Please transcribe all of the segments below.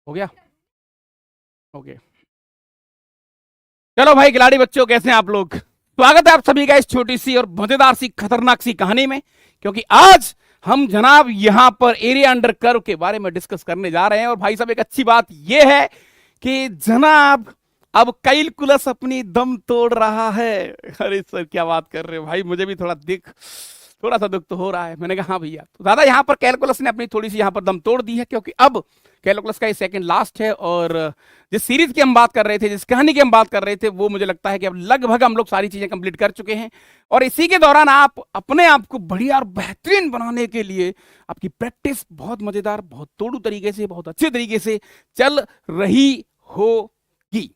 हो गया। ओके, चलो भाई खिलाड़ी बच्चों, कैसे हैं आप लोग? स्वागत है आप सभी का इस छोटी सी और मजेदार सी खतरनाक सी कहानी में, क्योंकि आज हम जनाब यहां पर एरिया अंडर कर्व के बारे में डिस्कस करने जा रहे हैं। और भाई साहब, एक अच्छी बात यह है कि जनाब अब कैलकुलस अपनी दम तोड़ रहा है। अरे सर क्या बात कर रहे हो भाई, मुझे भी थोड़ा सा दुख तो हो रहा है। मैंने कहा हाँ भैया, तो दादा यहाँ पर कैलकुलस ने अपनी थोड़ी सी यहाँ पर दम तोड़ दी है, क्योंकि अब कैलकुलस का ये सेकंड लास्ट है। और जिस सीरीज की हम बात कर रहे थे, जिस कहानी की हम बात कर रहे थे, वो मुझे लगता है कि अब लगभग हम लोग सारी चीजें कंप्लीट कर चुके हैं। और इसी के दौरान आप अपने आप को बढ़िया और बेहतरीन बनाने के लिए आपकी प्रैक्टिस बहुत मजेदार, बहुत तोड़ू तरीके से, बहुत अच्छे तरीके से चल रही होगी।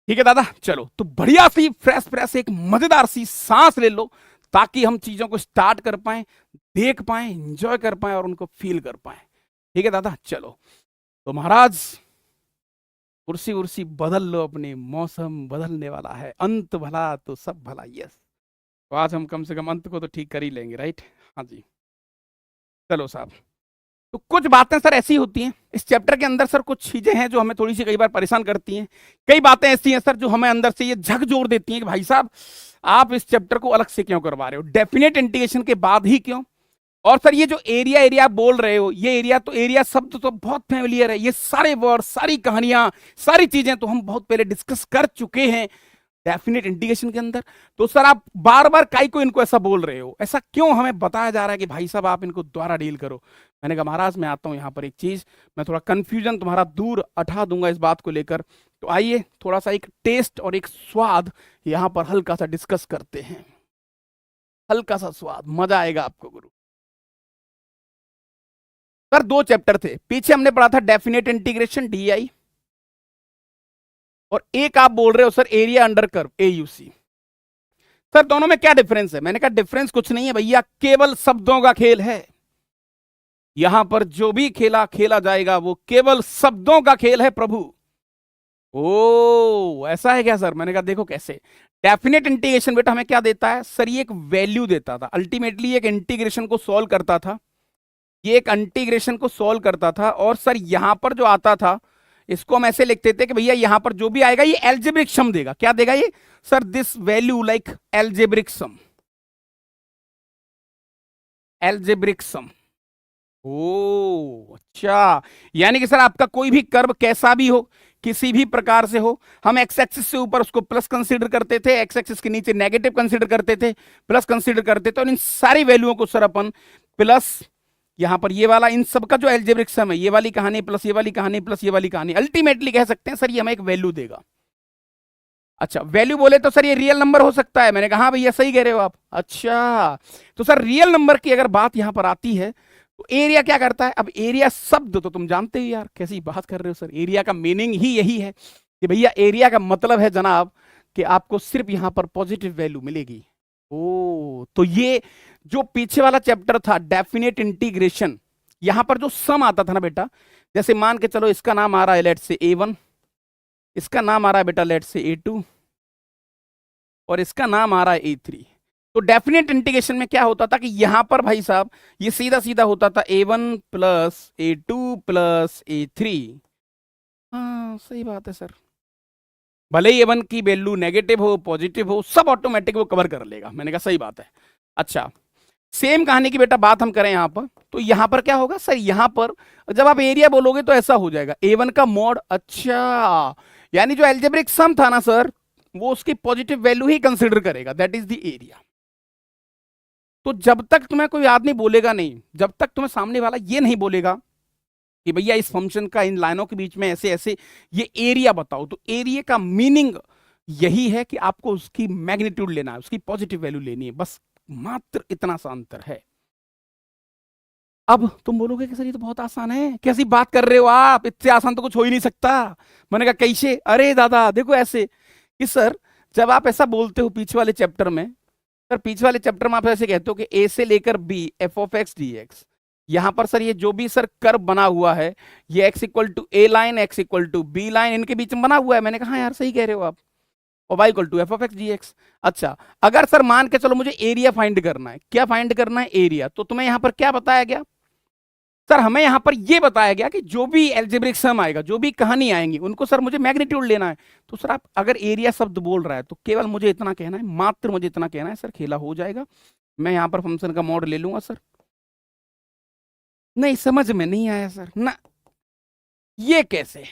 ठीक है दादा, चलो तो बढ़िया सी फ्रेश फ्रेश एक मजेदार सी सांस ले लो, ताकि हम चीजों को स्टार्ट कर पाए, देख पाए, एंजॉय कर पाए और उनको फील कर पाए। ठीक है दादा, चलो तो महाराज कुर्सी उर्सी बदल लो अपनी, मौसम बदलने वाला है, अंत भला तो सब भला। यस, तो आज हम कम से कम अंत को तो ठीक कर ही लेंगे, राइट? हाँ जी, चलो साहब। तो कुछ बातें सर ऐसी होती हैं इस चैप्टर के अंदर, सर कुछ चीजें हैं जो हमें थोड़ी सी कई बार परेशान करती हैं। कई बातें ऐसी हैं सर जो हमें अंदर से ये झकझोर देती हैं कि भाई साहब आप इस चैप्टर को अलग से क्यों करवा रहे हो, डेफिनेट इंटीग्रेशन के बाद ही क्यों? और सर ये जो एरिया एरिया बोल रहे हो, ये एरिया तो एरिया शब्द तो बहुत फेमिलियर है, ये सारे वर्ड, सारी कहानियां, सारी चीजें तो हम बहुत पहले डिस्कस कर चुके हैं डेफिनेट इंटीग्रेशन के अंदर। तो सर आप बार बार काई को इनको ऐसा बोल रहे हो, ऐसा क्यों हमें बताया जा रहा है कि भाई साहब आप इनको दोबारा डील करो? मैंने कहा महाराज मैं आता हूं यहां पर एक चीज, मैं थोड़ा कंफ्यूजन तुम्हारा दूर हटा दूंगा इस बात को लेकर। तो आइए थोड़ा सा एक टेस्ट और एक स्वाद यहां पर हल्का सा डिस्कस करते हैं। हल्का सा स्वाद, मजा आएगा आपको गुरु। सर दो चैप्टर थे पीछे, हमने पढ़ा था डेफिनेट इंटीग्रेशन डीआई, और एक आप बोल रहे हो sir area under curve AUC. Sir दोनों में क्या डिफरेंस है? मैंने कहा डिफरेंस कुछ नहीं है भैया, केवल शब्दों का खेल है। यहां पर जो भी खेला खेला जाएगा वो केवल शब्दों का खेल है प्रभु। ओ ऐसा है क्या सर? मैंने कहा देखो कैसे। डेफिनेट इंटीग्रेशन बेटा हमें क्या देता है सर? ये एक वैल्यू देता था, अल्टीमेटली एक इंटीग्रेशन को सॉल्व करता था। ये एक इंटीग्रेशन को सॉल्व करता था। और सर यहां पर जो आता था, इसको हम ऐसे लिखते थे कि भैया यहां पर जो भी आएगा ये एल्जेब्रिक सम देगा। क्या देगा ये sir? This value like algebraic sum, algebraic sum. ओ अच्छा, यानी कि सर आपका कोई भी कर्व कैसा भी हो, किसी भी प्रकार से हो, हम एक्स एक्सिस से ऊपर उसको प्लस कंसीडर करते थे, एक्स एक्सिस के नीचे नेगेटिव कंसीडर करते थे, प्लस कंसीडर करते थे, और इन सारी वैल्यूओं को सर अपन प्लस यहां पर ये वाला, इन सब का जो एल्जेब्रिक सम है, ये वाली कहानी प्लस ये वाली कहानी प्लस ये वाली कहानी, अल्टीमेटली कह सकते हैं सर ये हमें एक वैल्यू देगा। अच्छा वैल्यू बोले तो सर ये रियल नंबर हो सकता है। मैंने कहा हाँ भैया सही कह रहे हो आप। अच्छा तो सर रियल नंबर की अगर बात यहां पर आती है तो एरिया क्या करता है? अब एरिया शब्द तो तुम जानते हो यार, कैसी बात कर रहे हो सर, एरिया का मीनिंग ही यही है कि भैया एरिया का मतलब है जनाब कि आपको सिर्फ यहां पर पॉजिटिव वैल्यू मिलेगी। ओ तो ये जो पीछे वाला चैप्टर था डेफिनेट इंटीग्रेशन, यहां पर जो सम आता था ना बेटा, जैसे मान के चलो इसका नाम आ रहा है लेट से A1, इसका नाम आ रहा है बेटा लेट से A2, और इसका नाम आ रहा है A3। तो डेफिनेट इंटीग्रेशन में क्या होता था कि यहां पर भाई साहब ये सीधा सीधा होता था A1 plus A2 plus A3। हाँ सही बात है सर, भले ही A1 की वैल्यू नेगेटिव हो पॉजिटिव हो, सब ऑटोमेटिक वो कवर कर लेगा। मैंने कहा सही बात है। अच्छा सेम कहानी की बेटा बात हम करें यहां पर, तो यहां पर क्या होगा सर? यहां पर जब आप एरिया बोलोगे तो ऐसा हो जाएगा A1 का मॉड। अच्छा यानी जो एल्जेब्रिक सम था ना सर, वो उसकी पॉजिटिव वैल्यू ही कंसिडर करेगा, दैट इज द एरिया। तो जब तक तुम्हें कोई आदमी बोलेगा नहीं, जब तक तुम्हें सामने वाला ये नहीं बोलेगा कि भैया इस फंक्शन का इन लाइनों के बीच में ऐसे ऐसे ये एरिया बताओ, तो एरिया का मीनिंग यही है कि आपको उसकी मैग्नीट्यूड लेना है, उसकी पॉजिटिव वैल्यू लेनी है, बस मात्र इतना सा अंतर है। अब तुम बोलोगे कि सर ये तो बहुत आसान है, कैसी बात कर रहे हो आप, इतने आसान तो कुछ हो ही नहीं सकता। मैंने कहा कैसे? अरे दादा देखो ऐसे कि सर जब आप ऐसा बोलते हो पीछे वाले चैप्टर में, सर पीछे वाले चैप्टर में आप ऐसे कहते हो कि ए से लेकर b f of x d x, यहां पर सर ये जो भी सर कर्व बना हुआ है, ये x equal to a line, x equal to b line, इनके बीच में बना हुआ है। मैंने कहा हाँ यार सही कह रहे हो आप, और y equal to f of x d x. अच्छा अगर सर मान के चलो मुझे एरिया फाइंड करना है, क्या फाइंड करना है? एरिया। तो तुम्हें यहां पर क्या बताया गया सर हमें यहां पर यह बताया गया कि जो भी एल्जेब्रिक सम आएगा, जो भी कहानी आएंगी, उनको सर मुझे मैग्नीट्यूड लेना है। तो सर आप अगर एरिया शब्द बोल रहा है तो केवल मुझे इतना कहना है, मात्र मुझे इतना कहना है, सर खेला हो जाएगा। मैं यहां पर फंक्शन का मॉड ले लूंगा सर। नहीं समझ में नहीं आया सर ना, ये कैसे?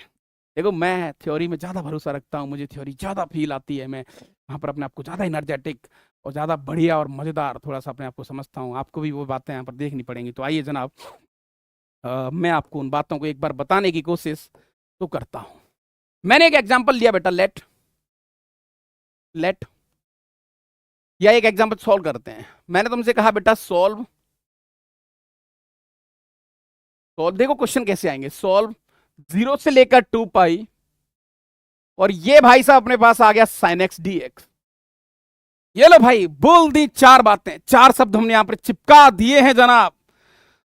देखो मैं थ्योरी में ज्यादा भरोसा रखता हूँ, मुझे थ्योरी ज्यादा फील आती है, मैं वहां पर अपने आप को ज्यादा एनर्जेटिक और ज्यादा बढ़िया और मजेदार थोड़ा सा अपने आप को समझता हूँ। आपको भी वो बातें यहाँ पर देखनी पड़ेंगी। तो आइए जनाब, मैं आपको उन बातों को एक बार बताने की कोशिश तो करता हूं। मैंने एक एग्जांपल लिया बेटा, लेट या एक एग्जांपल सॉल्व करते हैं। मैंने तुमसे कहा बेटा सॉल्व, देखो क्वेश्चन कैसे आएंगे। सॉल्व 0 से लेकर 2 पाई, और ये भाई साहब अपने पास आ गया sin x dx। ये लो भाई, बोल दी 4 बातें, 4 शब्द हमने यहां पर चिपका दिए हैं जनाब।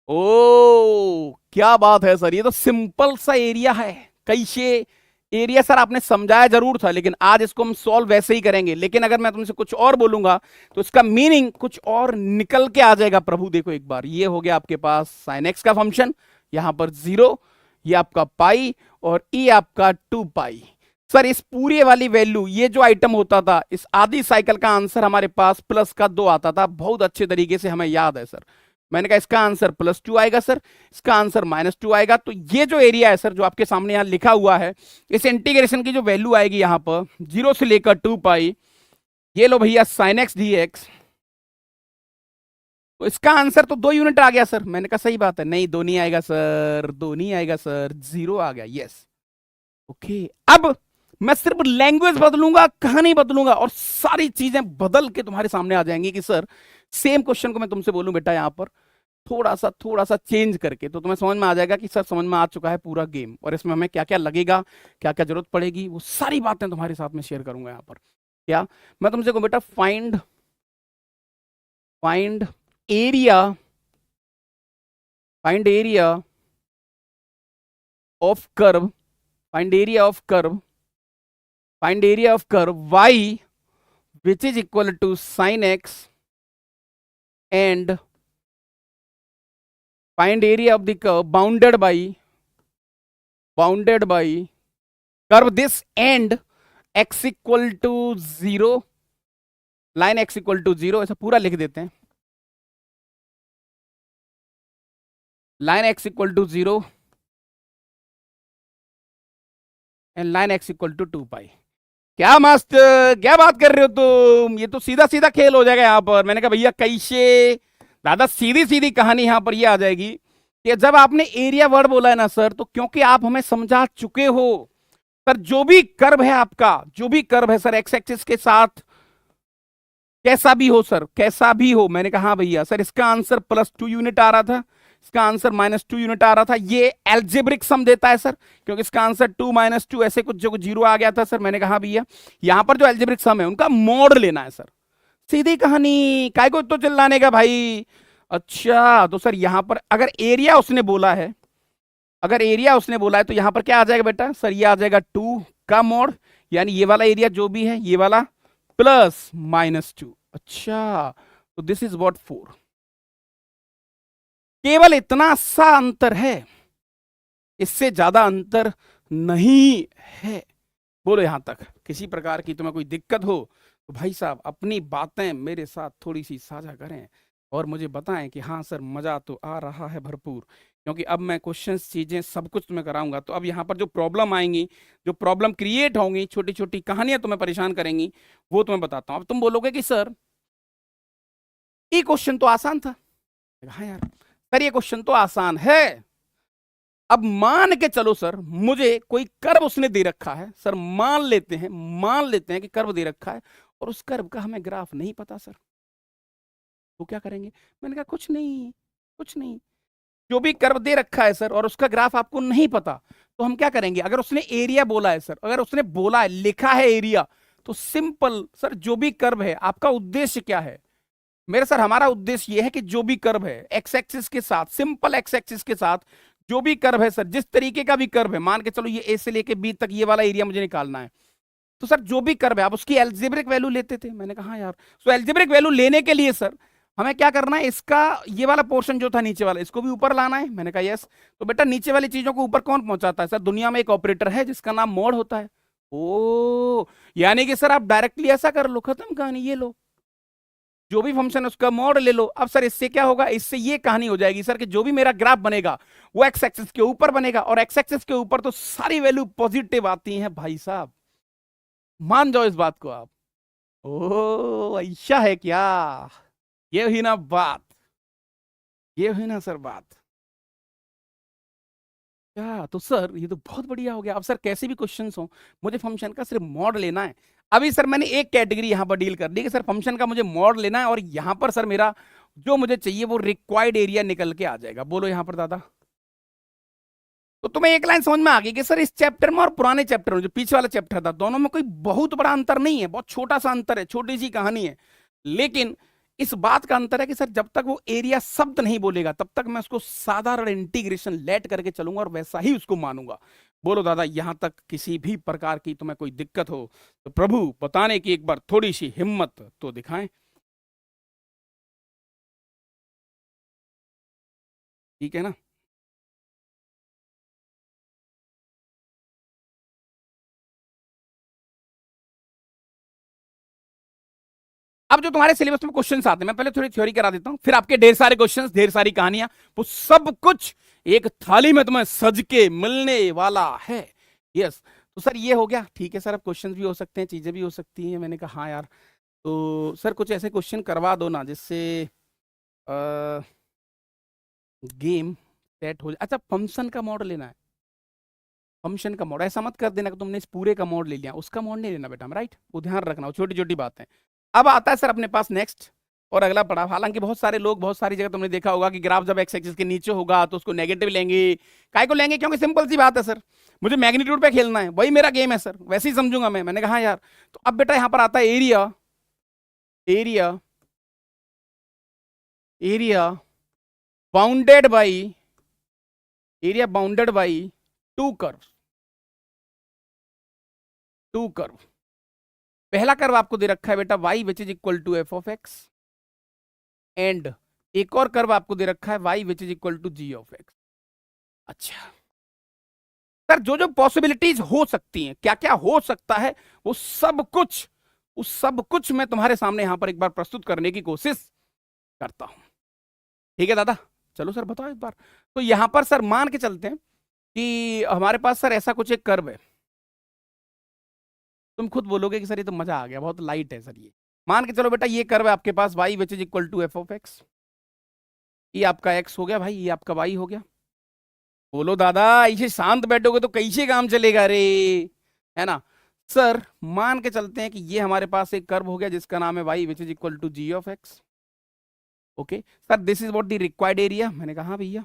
ओ क्या बात है सर, ये तो सिंपल सा एरिया है। कैसे एरिया सर आपने समझाया जरूर था, लेकिन आज इसको हम सॉल्व वैसे ही करेंगे। लेकिन अगर मैं तुमसे कुछ और बोलूंगा तो इसका मीनिंग कुछ और निकल के आ जाएगा। प्रभु देखो एक बार, ये हो गया आपके पास sin x का फंक्शन, यहां पर 0, ये आपका पाई, और ये आपका 2 पाई। सर इस पूरी वाली वैल्यू, ये जो आइटम होता था, इस आधी साइकिल का आंसर हमारे पास प्लस का 2 आता था। बहुत अच्छे तरीके से हमें याद है सर। मैंने कहा इसका आंसर +2 आएगा सर, इसका आंसर -2 आएगा। तो ये जो एरिया है सर, जो आपके सामने यहां लिखा हुआ है, इस इंटीग्रेशन की जो वैल्यू आएगी यहां पर 0 से लेकर 2 पाई, ये लो भैया sin x dx। तो इसका आंसर तो 2 यूनिट आ गया सर। मैंने कहा सही बात है। नहीं 2 नहीं आएगा सर, 2 नहीं आएगा सर, 0 आ गया। Yes okay. अब मैं सिर्फ लैंग्वेज बदलूंगा, कहानी बदलूंगा, और सारी चीजें बदल के तुम्हारे सामने आ जाएंगी कि सर सेम क्वेश्चन को मैं तुमसे बोलूं बेटा यहां पर थोड़ा सा चेंज करके, तो तुम्हें समझ में आ जाएगा कि सर समझ में आ चुका है पूरा गेम, और इसमें हमें क्या क्या लगेगा, क्या क्या जरूरत पड़ेगी, वो सारी बातें तुम्हारे साथ में शेयर करूंगा यहां पर। क्या मैं तुमसे कहूं बेटा, find area of curve, find area of curve y which is equal to sin x, and find area of the curve bounded by curve this and x equal to 0, line x equal to 0, ऐसा पूरा लिख देते हैं। Line x equal to 0 and line x equal to 2 पाई। क्या मस्त, क्या बात कर रहे हो तुम, ये तो सीधा सीधा खेल हो जाएगा यहां पर। मैंने कहा भैया कैसे, दादा सीधी सीधी कहानी यहां पर ये आ जाएगी कि जब आपने एरिया वर्ड बोला है ना सर, तो क्योंकि आप हमें समझा चुके हो सर, जो भी कर्व है आपका, जो भी कर्व है सर एक्स एक्सिस के साथ, कैसा भी हो सर, कैसा भी हो। मैंने कहा हाँ भैया सर, इसका आंसर +2 यूनिट आ रहा था, इसका आंसर -2 यूनिट आ रहा था। ये एल्जेब्रिक सम देता है सर, क्योंकि इसका आंसर 2 - 2 ऐसे कुछ जो 0 आ गया था सर। मैंने कहा भैया यहां पर जो एल्जेब्रिक सम है उनका मोड लेना है सर। सीधी कहानी, काय को तो चिल्लाने का भाई। अच्छा तो सर यहां पर अगर एरिया उसने बोला है, तो यहां पर क्या आ जाएगा बेटा सर, ये आ जाएगा 2 का मोड, यानी ये वाला एरिया जो भी है, ये वाला +-2। अच्छा तो दिस इज व्हाट 4। केवल इतना सा अंतर है, इससे ज्यादा अंतर नहीं है। बोलो यहां तक किसी प्रकार की तुम्हें कोई दिक्कत हो तो भाई साहब अपनी बातें मेरे साथ थोड़ी सी साझा करें और मुझे बताएं कि हाँ सर मजा तो आ रहा है भरपूर, क्योंकि अब मैं क्वेश्चंस, चीजें सब कुछ तुम्हें कराऊंगा। तो अब यहाँ पर जो प्रॉब्लम आएंगी, जो प्रॉब्लम क्रिएट होंगी, छोटी छोटी कहानियां तुम्हें परेशान करेंगी, वो तुम्हें बताता हूं। अब तुम बोलोगे कि सर ये क्वेश्चन तो आसान था। हाँ यार सर ये क्वेश्चन तो आसान है। अब मान के चलो सर मुझे कोई कर्व उसने दे रखा है सर, मान लेते हैं कि कर्व दे रखा है और उस कर्व का हमें ग्राफ नहीं पता सर, तो क्या करेंगे? मैंने कहा कुछ नहीं, जो भी कर्व दे रखा है सर और उसका ग्राफ आपको नहीं पता, तो हम क्या करेंगे? अगर उसने एरिया बोला है सर, अगर उसने बोला है, लिखा है एरिया, तो सिंपल सर जो भी कर्व है, आपका उद्देश्य क्या है? मेरे सर हमारा उद्देश्य यह है कि जो भी कर्व है एक्स एक्सिस के साथ, सिंपल एक्स एक्सिस के साथ जो भी कर्व है सर, जिस तरीके का भी कर्व है, मान के चलो ये ए से लेके बी तक ये वाला एरिया मुझे निकालना है, तो सर जो भी कर्व है आप उसकी एल्जेब्रिक वैल्यू लेते थे। मैंने कहा यार, सो एल्जेब्रिक वैल्यू लेने के लिए सर हमें क्या करना है, इसका ये वाला पोर्शन जो था नीचे वाला, इसको भी ऊपर लाना है। मैंने कहा यस। तो बेटा नीचे वाली चीजों को ऊपर कौन पहुंचाता है? सर दुनिया में एक ऑपरेटर है जिसका नाम मोड होता है। ओ, यानी कि सर आप डायरेक्टली ऐसा कर लो, खत्म कहानी। ये लो, जो भी फंक्शन है उसका मोड ले लो। अब सर इससे क्या होगा, इससे ये कहानी हो जाएगी सर कि जो भी मेरा ग्राफ बनेगा वो एक्स एक्सिस के ऊपर बनेगा, और एक्स एक्सिस के ऊपर तो सारी वैल्यू पॉजिटिव आती हैं भाई साहब, मान जाओ इस बात को आप। ओ ऐसा है क्या? ये हुई ना बात, ये हुई ना सर बात। क्या तो सर ये तो बहुत बढ़िया हो गया। अब सर कैसे भी क्वेश्चंस हो, मुझे फंक्शन का सिर्फ मॉड लेना है। अभी सर मैंने एक कैटेगरी यहां पर डील कर ली कि सर फंक्शन का मुझे मॉड लेना है, और यहां पर सर मेरा जो मुझे चाहिए वो रिक्वायर्ड एरिया निकल के आ जाएगा। बोलो यहां पर दादा। तो तुम्हें एक लाइन समझ में आ गई कि सर इस चैप्टर में और पुराने चैप्टर में, जो पीछे वाला चैप्टर था, दोनों में कोई बहुत बड़ा अंतर नहीं है, बहुत छोटा सा अंतर है, छोटी सी कहानी है। लेकिन इस बात का अंतर है कि सर जब तक वो एरिया शब्द नहीं बोलेगा तब तक मैं उसको साधारण इंटीग्रेशन लेट करके चलूंगा और वैसा ही उसको मानूंगा। बोलो दादा, यहां तक किसी भी प्रकार की तुम्हें कोई दिक्कत हो तो प्रभु बताने की एक बार थोड़ी सी हिम्मत तो दिखाएं। ठीक है ना? अब जो तुम्हारे सिलेबस में क्वेश्चंस आते हैं, मैं पहले थोड़ी थ्योरी करा देता हूं, फिर आपके ढेर सारे क्वेश्चंस, ढेर सारी कहानियां, वो सब कुछ एक थाली में तुम्हें सज के मिलने वाला है। यस। तो सर ये हो गया, ठीक है सर। अब क्वेश्चंस भी हो सकते हैं, चीजें भी हो सकती हैं। मैंने कहा हाँ यार, तो सर कुछ ऐसे क्वेश्चन करवा दो ना जिससे गेम सेट हो जाए। अच्छा, फंक्शन का मॉड लेना है, फंक्शन का मॉड। ऐसा मत कर देना कि तुमने इस पूरे का मॉड ले लिया, उसका मॉड नहीं लेना बेटा, राइट? वो ध्यान रखना, छोटी छोटी बात है। अब आता है सर अपने पास नेक्स्ट और अगला पड़ाव। हालांकि बहुत सारे लोग, बहुत सारी जगह तुमने देखा होगा कि ग्राफ जब एक्स एक्सिस के नीचे होगा तो उसको नेगेटिव लेंगे। काय को लेंगे? क्योंकि सिंपल सी बात है सर, मुझे मैग्नीट्यूड पे खेलना है, वही मेरा गेम है सर, वैसे ही समझूंगा मैं। मैंने कहा यार, तो अब बेटा यहां पर आता है area, area, area bounded by, area bounded by two curve, two curve. पहला कर्व आपको दे रखा है बेटा y which is equal to f of x, and एक और कर्व आपको दे रखा है y which is equal to g of x. अच्छा सर, जो जो पॉसिबिलिटीज हो सकती हैं, क्या क्या हो सकता है, वो सब कुछ, उस सब कुछ मैं तुम्हारे सामने यहां पर एक बार प्रस्तुत करने की कोशिश करता हूं। ठीक है दादा? चलो सर बताओ एक बार। तो यहां पर सर मान के चलते हैं कि हमारे पास सर ऐसा कुछ एक कर्व है। तुम खुद बोलोगे कि सर ये तो मजा आ गया, बहुत लाइट है सर ये। मान के चलो बेटा, ये कर्व है आपके पास y which is equal to f of x. ये आपका x हो गया भाई, ये आपका y हो गया। बोलो दादा, ऐसे शांत बैठोगे तो कैसे काम चलेगा रे, है ना? सर मान के चलते हैं कि ये हमारे पास एक कर्व हो गया जिसका नाम है y which is equal to g of x. Okay sir, this is what the required area. मैंने कहा हाँ भैया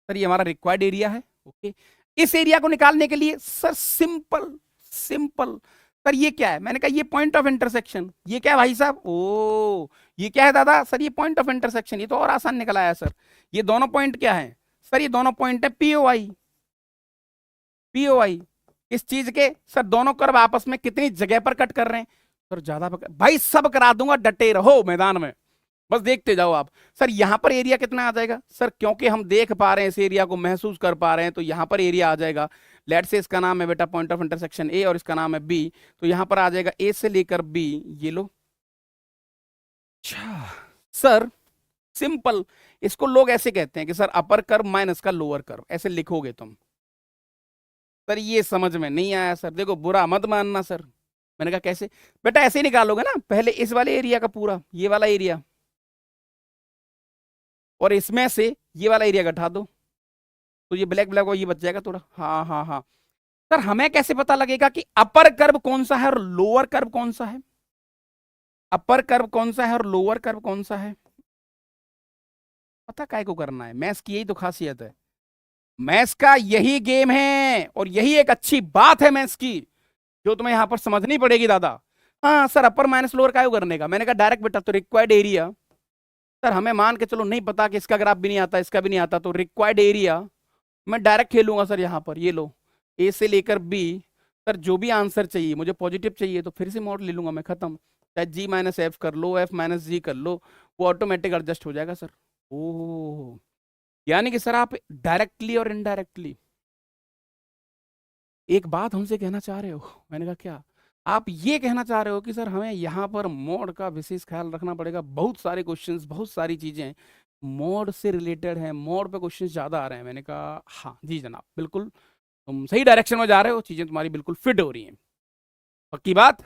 सर, ये हमारा रिक्वायर्ड एरिया है। ओके, इस एरिया को निकालने के लिए सर सिंपल, सिंपल सर ये क्या है? मैंने कहा ये पॉइंट ऑफ इंटरसेक्शन। ये क्या है भाई साहब? ओ, ये क्या है दादा? सर ये पॉइंट ऑफ इंटरसेक्शन। ये तो और आसान निकल आया सर। ये दोनों पॉइंट क्या है सर? ये दोनों पॉइंट है पीओआई, पीओआई। इस चीज के सर दोनों कर्व आपस में कितनी जगह पर कट कर रहे हैं सर? ज्यादा भाई सब करा दूंगा, डटे रहो मैदान में, बस देखते जाओ आप। सर यहां पर एरिया कितना आ जाएगा सर? क्योंकि हम देख पा रहे हैं, इस एरिया को महसूस कर पा रहे हैं, तो यहां पर एरिया आ जाएगा। लेट से इसका नाम है बेटा पॉइंट ऑफ इंटरसेक्शन ए और इसका नाम है बी, तो यहां पर आ जाएगा ए से लेकर बी। ये लो। अच्छा सर, सिंपल। इसको लोग ऐसे कहते हैं कि सर अपर कर्व माइनस का लोअर कर्व, ऐसे लिखोगे तुम। सर ये समझ में नहीं आया सर, देखो बुरा मत मानना सर। मैंने कहा कैसे? बेटा ऐसे ही निकालोगे ना, पहले इस वाले एरिया का पूरा, ये वाला एरिया, और इसमें से ये वाला एरिया घटा दो, तो ये ब्लैक ब्लैक ये बच जाएगा थोड़ा। हाँ हाँ हाँ सर, हमें कैसे पता लगेगा कि अपर कर्व कौन सा है और लोअर कर्व कौन सा है? अपर कर्व कौन सा है और लोअर कर्व कौन सा है? पता काय को करना है, मैथ्स की यही तो खासियत है। मैथ्स का यही गेम है और यही एक अच्छी बात है मैथ्स की, जो तुम्हें यहां पर समझनी पड़ेगी दादा। हाँ सर, अपर माइनस लोअर काय को करने का? मैंने कहा डायरेक्ट बेटा, तो रिक्वायर्ड एरिया सर हमें मान के चलो नहीं पता कि इसका ग्राफ भी नहीं आता, इसका भी नहीं आता, तो रिक्वायर्ड एरिया मैं डायरेक्ट खेलूंगा सर यहां पर। ये लो, ए से लेकर बी। सर जो भी आंसर चाहिए मुझे पॉजिटिव चाहिए, तो फिर से मॉड ले लूंगा मैं, खत्म। चाहे जी माइनस एफ कर लो, एफ माइनस जी कर लो, वो ऑटोमेटिक एडजस्ट हो जाएगा सर। ओह, यानी कि सर आप डायरेक्टली और इनडायरेक्टली एक बात हमसे कहना चाह रहे हो। मैंने कहा क्या? आप ये कहना चाह रहे हो कि सर हमें यहाँ पर मोड का विशेष ख्याल रखना पड़ेगा, बहुत सारे क्वेश्चंस, बहुत सारी चीजें मोड से रिलेटेड हैं, मोड पे क्वेश्चंस ज्यादा आ रहे हैं। मैंने कहा हाँ जी जनाब, बिल्कुल तुम सही डायरेक्शन में जा रहे हो, चीजें तुम्हारी बिल्कुल फिट हो रही हैं। पक्की बात?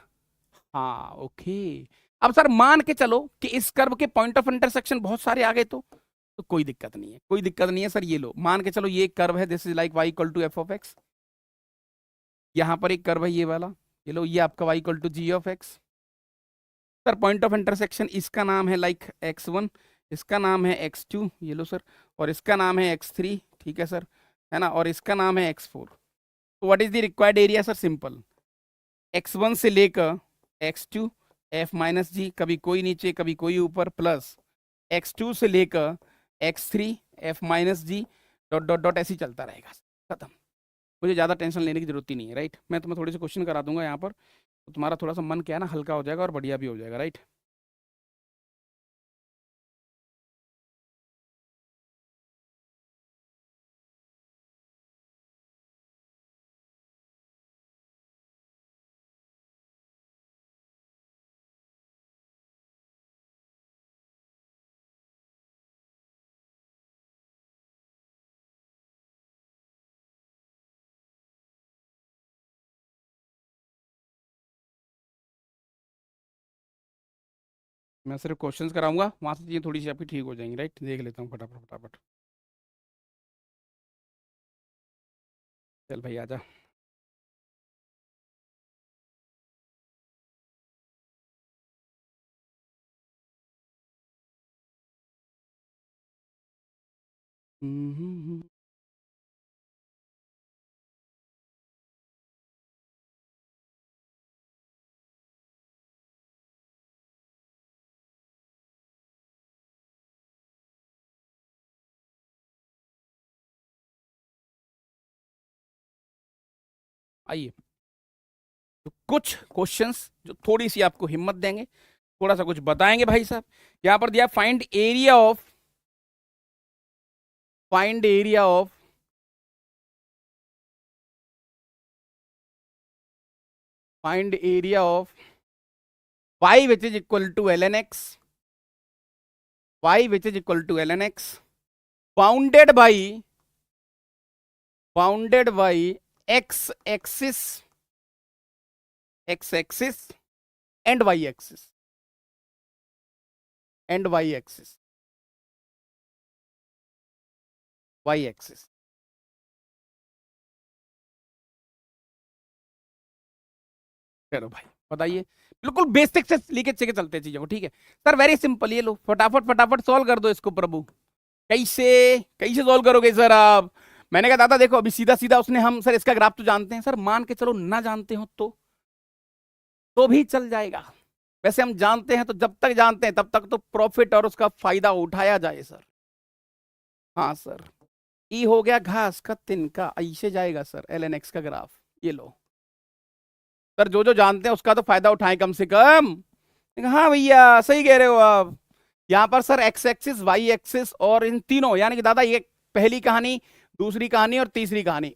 हाँ ओके। अब सर मान के चलो कि इस कर्व के पॉइंट ऑफ इंटरसेक्शन बहुत सारे आ गए तो कोई दिक्कत नहीं है, कोई दिक्कत नहीं है सर। ये लो, मान के चलो ये एक कर्व है, this is like y equal to f of x. यहाँ पर एक कर्व है ये वाला, ये लो, ये आपका y equal to g of x. Sir point of intersection इसका नाम है लाइक x1, इसका नाम है x2, ये लो सर, और इसका नाम है x3, ठीक है सर, है ना, और इसका नाम है x4। तो what is the required area sir? Simple, x1 से लेकर x2 f माइनस जी, कभी कोई नीचे कभी कोई ऊपर, प्लस x2 से लेकर x3 f माइनस जी, डॉट डॉट डॉट ऐसे ही चलता रहेगा। खत्म। मुझे ज़्यादा टेंशन लेने की जरूरत ही नहीं है, राइट। मैं तुम्हें थोड़े से क्वेश्चन करा दूंगा यहाँ पर, तो तुम्हारा थोड़ा सा मन क्या है ना, हल्का हो जाएगा और बढ़िया भी हो जाएगा, राइट। मैं सिर्फ क्वेश्चंस कराऊंगा, वहां से चीजें थोड़ी सी आपकी ठीक हो जाएंगी, राइट। देख लेता हूँ फटाफट फटाफट। चल भाई आजा। हम्म। आइए, तो कुछ क्वेश्चंस जो थोड़ी सी आपको हिम्मत देंगे, थोड़ा सा कुछ बताएंगे भाई साहब। यहाँ पर दिया find area of find area of y which is equal to ln x, y which is equal to ln x, bounded by x axis, and y axis, and y axis, y axis। चलो भाई बताइए, बिल्कुल basic से लेके चले चलते हैं चीजों को, ठीक है सर। वेरी सिंपल, ये लो फटाफट फटाफट सॉल्व कर दो इसको प्रभु। कैसे कैसे सॉल्व करोगे सर आप? मैंने कहा दादा देखो, अभी सीधा सीधा उसने, हम सर इसका ग्राफ तो जानते हैं सर, मान के चलो ना जानते हो तो भी चल जाएगा। वैसे हम जानते हैं, तो जब तक जानते हैं तब तक तो प्रॉफिट और उसका फायदा उठाया जाए सर। हाँ सर, ई हो गया घास का तिनका, ऐसे जाएगा सर एल एन एक्स का ग्राफ। ये लो सर, जो जो जानते हैं उसका तो फायदा उठाएं कम से कम। हाँ भैया सही कह रहे हो आप। यहाँ पर sir x axis, y axis, और इन तीनों, यानी कि दादा ये पहली कहानी, दूसरी कहानी और तीसरी कहानी,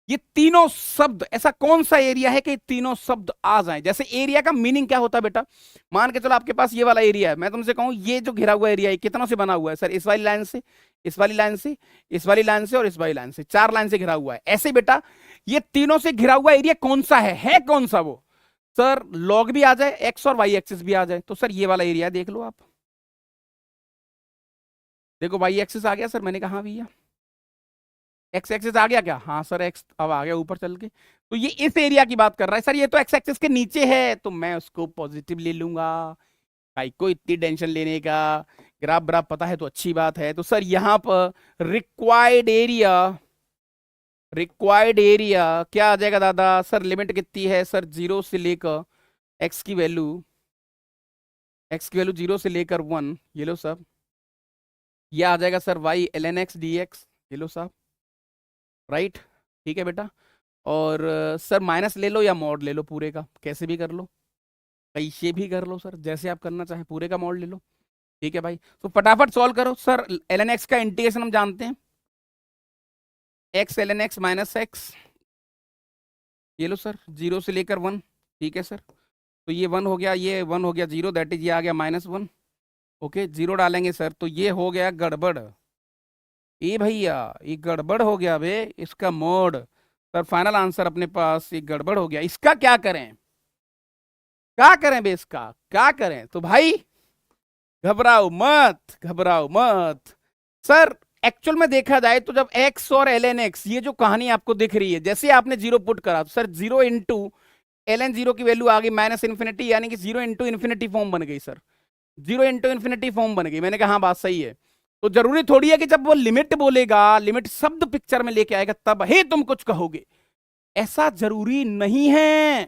ये तीनों शब्द, ऐसा कौन सा एरिया है कि तीनों शब्द आ जाएं? जैसे एरिया का मीनिंग क्या होता है बेटा? मान के चलो आपके पास ये वाला एरिया है, मैं तुमसे कहूं ये जो घिरा हुआ एरिया है कितनों से बना हुआ है सर? इस वाली लाइन से, इस वाली लाइन से, इस वाली लाइन से, और इस वाली लाइन से, 4 लाइन से घिरा हुआ है। ऐसे बेटा ये तीनों से घिरा हुआ एरिया कौन सा है कौन सा वो? सर लॉग भी आ जाए, एक्स और वाई एक्सिस भी आ जाए, तो सर ये वाला एरिया देख लो आप। देखो वाई एक्सिस आ गया सर, मैंने कहा हाँ भैया। एक्स एक्सिस आ गया क्या? हाँ सर, एक्स अब आ गया ऊपर चल के। तो ये इस एरिया की बात कर रहा है सर, ये तो एक्स एक्सिस के नीचे है, तो मैं उसको पॉजिटिव ले लूंगा। भाई को इतनी टेंशन लेने का, ग्राफ ब्राफ पता है तो अच्छी बात है। तो सर यहां पर रिक्वायर्ड एरिया क्या आ जाएगा दादा? सर लिमिट कितनी है सर? 0 से लेकर एक्स की वैल्यू, एक्स की वैल्यू 0 से लेकर 1, ये लो सब। ये आ जाएगा sir y l n x d x, ये लो साहब, राइट। ठीक है बेटा। और सर माइनस ले लो या मॉड ले लो पूरे का, कैसे भी कर लो। कैसे भी कर लो सर, जैसे आप करना चाहे, पूरे का मॉड ले लो। ठीक है भाई, तो फटाफट सॉल्व करो सर। ln x का इंटीग्रेशन हम जानते हैं, x ln x minus x, ये लो सर, 0 से लेकर 1। ठीक है सर, तो ये 1 हो गया, ये 1 हो गया 0, दैट इज ये आ गया -1। ओके, 0 डालेंगे सर तो ये हो गया गड़बड़। ए भैया ये गड़बड़ हो गया बे, इसका मोड। सर फाइनल आंसर अपने पास ये गड़बड़ हो गया, इसका क्या करें, क्या करें बे, इसका क्या करें? तो भाई घबराओ मत, घबराओ मत सर। एक्चुअल में देखा जाए तो जब x और ln x, ये जो कहानी आपको दिख रही है, जैसे आपने 0 पुट करा तो सर 0 इंटू ln 0 की वैल्यू आ गई -इन्फिनिटी, यानी कि 0 इंटू इन्फिनिटी फॉर्म बन गई सर, 0 इंटू इन्फिनिटी फॉर्म बन गई। मैंने कहा हाँ बात सही है। तो जरूरी थोड़ी है कि जब वो लिमिट बोलेगा, लिमिट शब्द पिक्चर में लेके आएगा तब ही तुम कुछ कहोगे, ऐसा जरूरी नहीं है।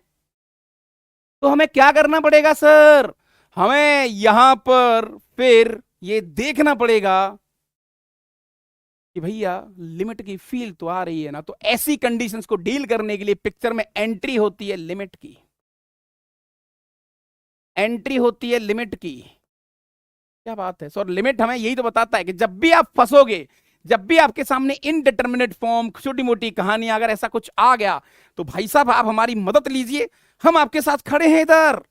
तो हमें क्या करना पड़ेगा सर, हमें यहां पर फिर ये देखना पड़ेगा कि भैया लिमिट की फील तो आ रही है ना, तो ऐसी कंडीशंस को डील करने के लिए पिक्चर में एंट्री होती है लिमिट की, एंट्री होती है लिमिट की। क्या बात है सर, लिमिट हमें यही तो बताता है कि जब भी आप फंसोगे, जब भी आपके सामने इनडिटर्मिनेट फॉर्म, छोटी मोटी कहानी, अगर ऐसा कुछ आ गया तो भाई साहब आप हमारी मदद लीजिए, हम आपके साथ खड़े हैं इधर।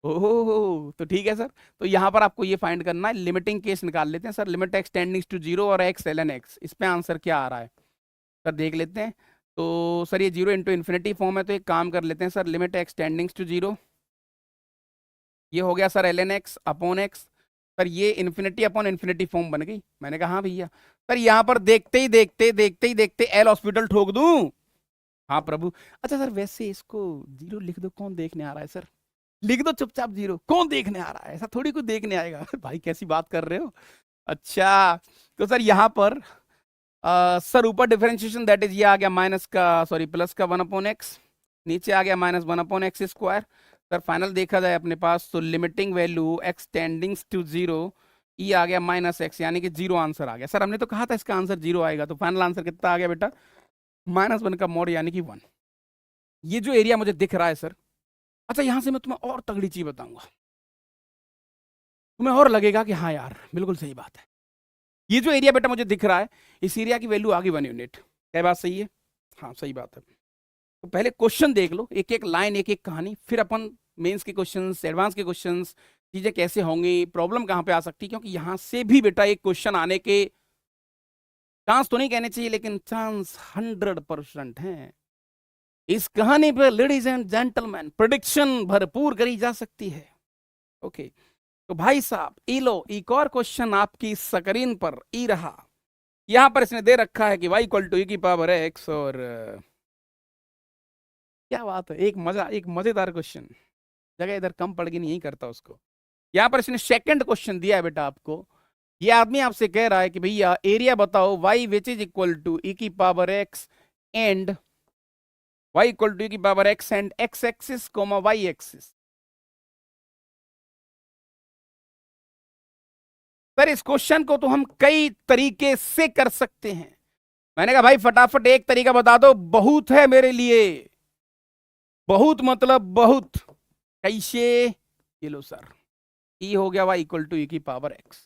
ओह तो ठीक है सर, तो यहां पर आपको ये फाइंड करना है, लिमिटिंग केस निकाल लेते हैं sir, limit x tending to 0 और x ln x, इस पे आंसर क्या आ रहा है सर देख लेते हैं। तो सर ये 0 इंटू इन्फिनिटी फॉर्म है, तो एक काम कर लेते हैं sir, limit x tending to 0, ये हो गया sir ln x upon x। Sir ये इन्फिनिटी अपॉन इन्फिनिटी फॉर्म बन गई। मैंने कहा हाँ भैया। सर यहाँ पर देखते ही देखते एल हॉस्पिटल ठोक दूं। हाँ प्रभु। अच्छा सर वैसे इसको 0 लिख दो, कौन देखने आ रहा है सर, लिख दो चुपचाप 0, कौन देखने आ रहा है, ऐसा थोड़ी कोई देखने आएगा। भाई कैसी बात कर रहे हो। अच्छा तो सर यहाँ पर सर ऊपर डिफरेंशिएशन दैट इज ये आ गया माइनस का, सॉरी प्लस का 1/x, नीचे आ गया -1/x²। सर फाइनल देखा जाए अपने पास तो लिमिटिंग वैल्यू x टेंडिंग्स टू 0, ये आ गया -x, यानी कि 0 आंसर आ गया। सर हमने तो कहा था इसका आंसर 0 आएगा, तो फाइनल आंसर कितना आ गया बेटा, -1 का मोड यानी कि 1। ये जो एरिया मुझे दिख रहा है सर, अच्छा यहां से मैं तुम्हें और तगड़ी चीज बताऊंगा, तुम्हें और लगेगा कि हाँ यार बिल्कुल सही बात है। ये जो एरिया बेटा मुझे दिख रहा है, इस एरिया की वैल्यू आ गई 1 यूनिट। क्या बात सही है? हाँ सही बात है। तो पहले क्वेश्चन देख लो, एक एक लाइन, एक एक कहानी, फिर अपन मेंस के क्वेश्चंस, एडवांस के क्वेश्चंस, चीजें कैसे होंगी, प्रॉब्लम कहां पे आ सकती है, क्योंकि यहां से भी बेटा एक क्वेश्चन आने के चांस तो नहीं कहने चाहिए, लेकिन चांस 100% है। इस कहानी पर लेडीज एंड जेंटलमैन प्रेडिक्शन भरपूर करी जा सकती है। ओके तो भाई साहब ई लो, एक और क्वेश्चन आपकी स्क्रीन पर ई रहा। यहां पर इसने दे रखा है कि y इक्वल टू e⁻x, और क्या बात है, एक मजेदार क्वेश्चन, जगह इधर कम पड़ गई, नहीं करता उसको। यहां पर इसने सेकंड क्वेश्चन दिया है बेटा आपको, ये आदमी आपसे कह रहा है कि भैया एरिया बताओ y which is equal to e⁻x and y equal to e⁻x and x axis comma y axis. Sir इस क्वेश्चन को तो हम कई तरीके से कर सकते हैं। मैंने कहा भाई फटाफट एक तरीका बता दो, बहुत है मेरे लिए, बहुत मतलब बहुत। कैसे? ये लो सर, ई हो गया y equal to e⁻x,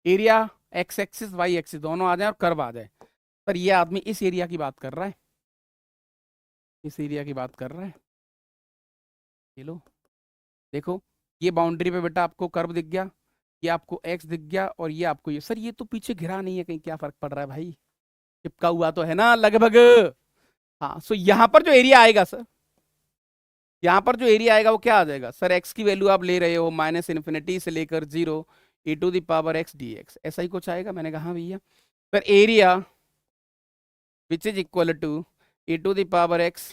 area x axis y axis दोनों आ जाए और कर्व आ जाए। सर ये आदमी इस एरिया की बात कर रहा है, इस एरिया की बात कर रहा है। ये लो देखो, ये बाउंड्री पे बेटा आपको कर्व दिख गया, ये आपको x दिख गया, और ये आपको ये। सर ये तो पीछे घिरा नहीं है कहीं, क्या फर्क पड़ रहा है भाई, चिपका हुआ तो है ना लगभग। हाँ सो यहां पर जो एरिया आएगा सर, यहां पर जो एरिया आएगा वो क्या आ जाएगा सर, x की वैल्यू आप ले रहे हो -इन्फिनिटी से लेकर 0 e⁻x dx, ऐसा ही कुछ आएगा। मैंने कहा हाँ भैया। Sir area which is equal to e⁻x,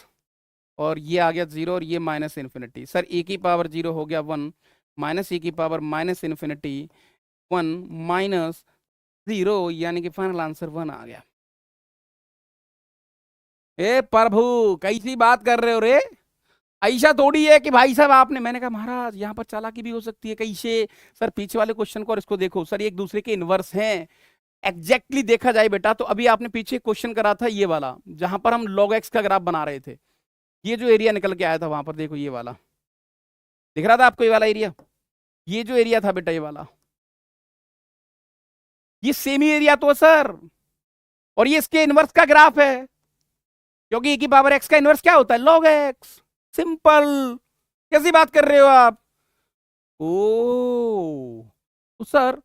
और ये आ गया 0 और ये -इन्फिनिटी। सर e⁻0 हो गया 1, माइनस e⁻−इन्फिनिटी 1 -0, यानी कि फाइनल आंसर 1 आ गया। ए प्रभु कैसी बात कर रहे हो रे, ऐसा थोड़ी है कि भाई साहब आपने, मैंने कहा महाराज यहाँ पर चालाकी भी हो सकती है। कैसे? सर पीछे वाले क्वेश्चन को और इसको देखो सर, एक दूसरे के इनवर्स हैं एग्जैक्टली देखा जाए बेटा। तो अभी आपने पीछे क्वेश्चन करा था ये वाला, जहां पर हम log x का ग्राफ बना रहे थे, ये जो एरिया निकल के आया था वहां पर, देखो ये वाला दिख रहा था आपको, ये वाला एरिया, ये जो एरिया था बेटा ये वाला, ये सेमी एरिया तो है सर, और ये इसके इनवर्स का ग्राफ है, क्योंकि e की पावर x का इनवर्स क्या होता है, log x। सिंपल, कैसी बात कर रहे हो आप। ओ तो सर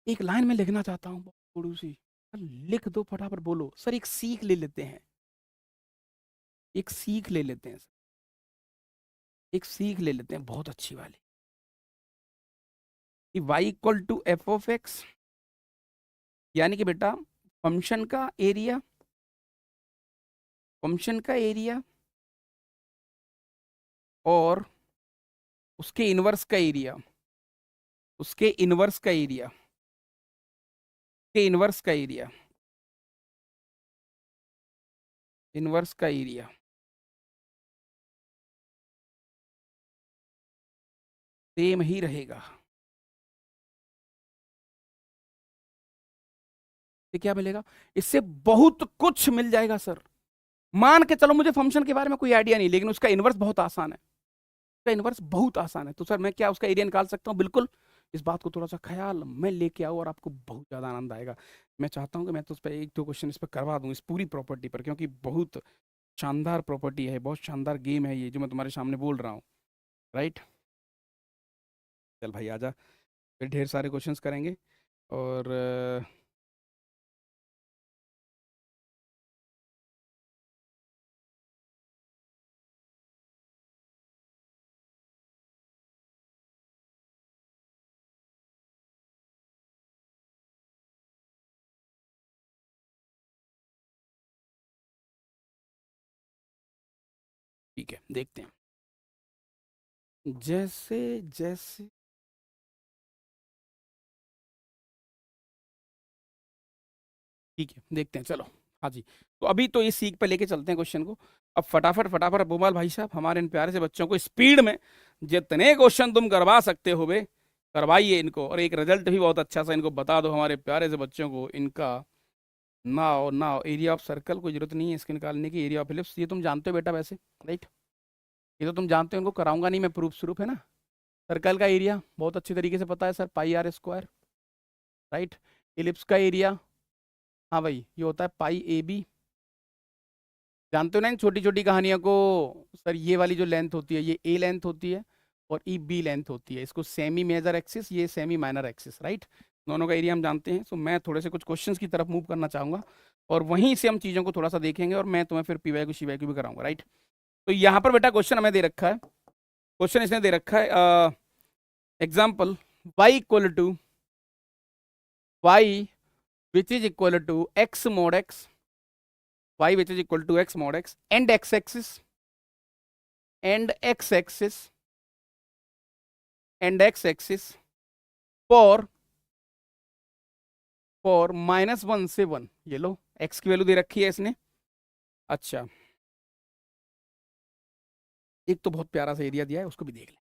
एक लाइन में लिखना चाहता हूं थोड़ी सी, लिख दो फटाफट, बोलो सर। एक सीख ले लेते हैं, एक सीख ले लेते हैं, एक सीख ले लेते हैं बहुत अच्छी वाली, कि y equal to f of x, यानी कि बेटा फंक्शन का एरिया, फंक्शन का एरिया और उसके इनवर्स का एरिया, उसके इनवर्स का एरिया, के इनवर्स का एरिया, इनवर्स का एरिया सेम ही रहेगा। ये क्या मिलेगा, इससे बहुत कुछ मिल जाएगा सर। मान के चलो मुझे फंक्शन के बारे में कोई आइडिया नहीं, लेकिन उसका इनवर्स बहुत आसान है, उसका इनवर्स बहुत आसान है, तो सर मैं क्या उसका एरिया निकाल सकता हूँ। बिल्कुल, इस बात को थोड़ा सा ख्याल मैं लेके आऊँ और आपको बहुत ज़्यादा आनंद आएगा। मैं चाहता हूँ कि मैं तो उस पर एक दो क्वेश्चन इस पर करवा दूँ, इस पूरी प्रॉपर्टी पर, क्योंकि बहुत शानदार प्रॉपर्टी है, बहुत शानदार गेम है ये जो मैं तुम्हारे सामने बोल रहा हूँ। राइट, चल भाई आजा, फिर ढेर सारे क्वेश्चंस करेंगे। और ठीक है, देखते हैं। जैसे जैसे ठीक है, देखते हैं, चलो। हाँ जी, तो अभी तो ये सीख पे लेके चलते हैं क्वेश्चन को। अब फटाफट फटाफट बोमाल भाई साहब, हमारे इन प्यारे से बच्चों को स्पीड में जितने क्वेश्चन तुम करवा सकते हो बे करवाइए इनको, और एक रिजल्ट भी बहुत अच्छा सा इनको बता दो हमारे प्यारे से बच्चों को। इनका now now area of circle, कोई जरूरत नहीं है इसके निकालने की। एरिया ऑफ एलिप्स ये तुम जानते हो बेटा वैसे, राइट, ये तो तुम जानते हो, इनको कराऊंगा नहीं मैं, प्रूफ स्वरूप है ना। सर्कल का एरिया बहुत अच्छी तरीके से पता है sir, pi r square, right. Ellipse का एरिया, हाँ भाई ये होता है पाई ए बी। जानते हो ना इन छोटी छोटी कहानियों को, सर ये वाली जो लेंथ होती है ये ए लेंथ होती है और ई बी लेंथ होती है, इसको सेमी मेजर एक्सिस, ये सेमी माइनर एक्सिस, राइट। दोनों का एरिया हम जानते हैं। सो मैं थोड़े से कुछ क्वेश्चंस की तरफ मूव करना चाहूँगा और वहीं से हम चीज़ों को थोड़ा सा देखेंगे, और मैं तुम्हें फिर पी वाई को भी कराऊंगा, राइट। तो यहाँ पर बेटा क्वेश्चन हमें दे रखा है, क्वेश्चन इसने दे रखा है example y equal to y which is equal to x mod x, y which is equal to x mod x and x axis and x axis and x axis for -1 से 1। ये लो x की value दे रखी है इसने। अच्छा, एक तो बहुत प्यारा सा एरिया दिया है, उसको भी देख ले।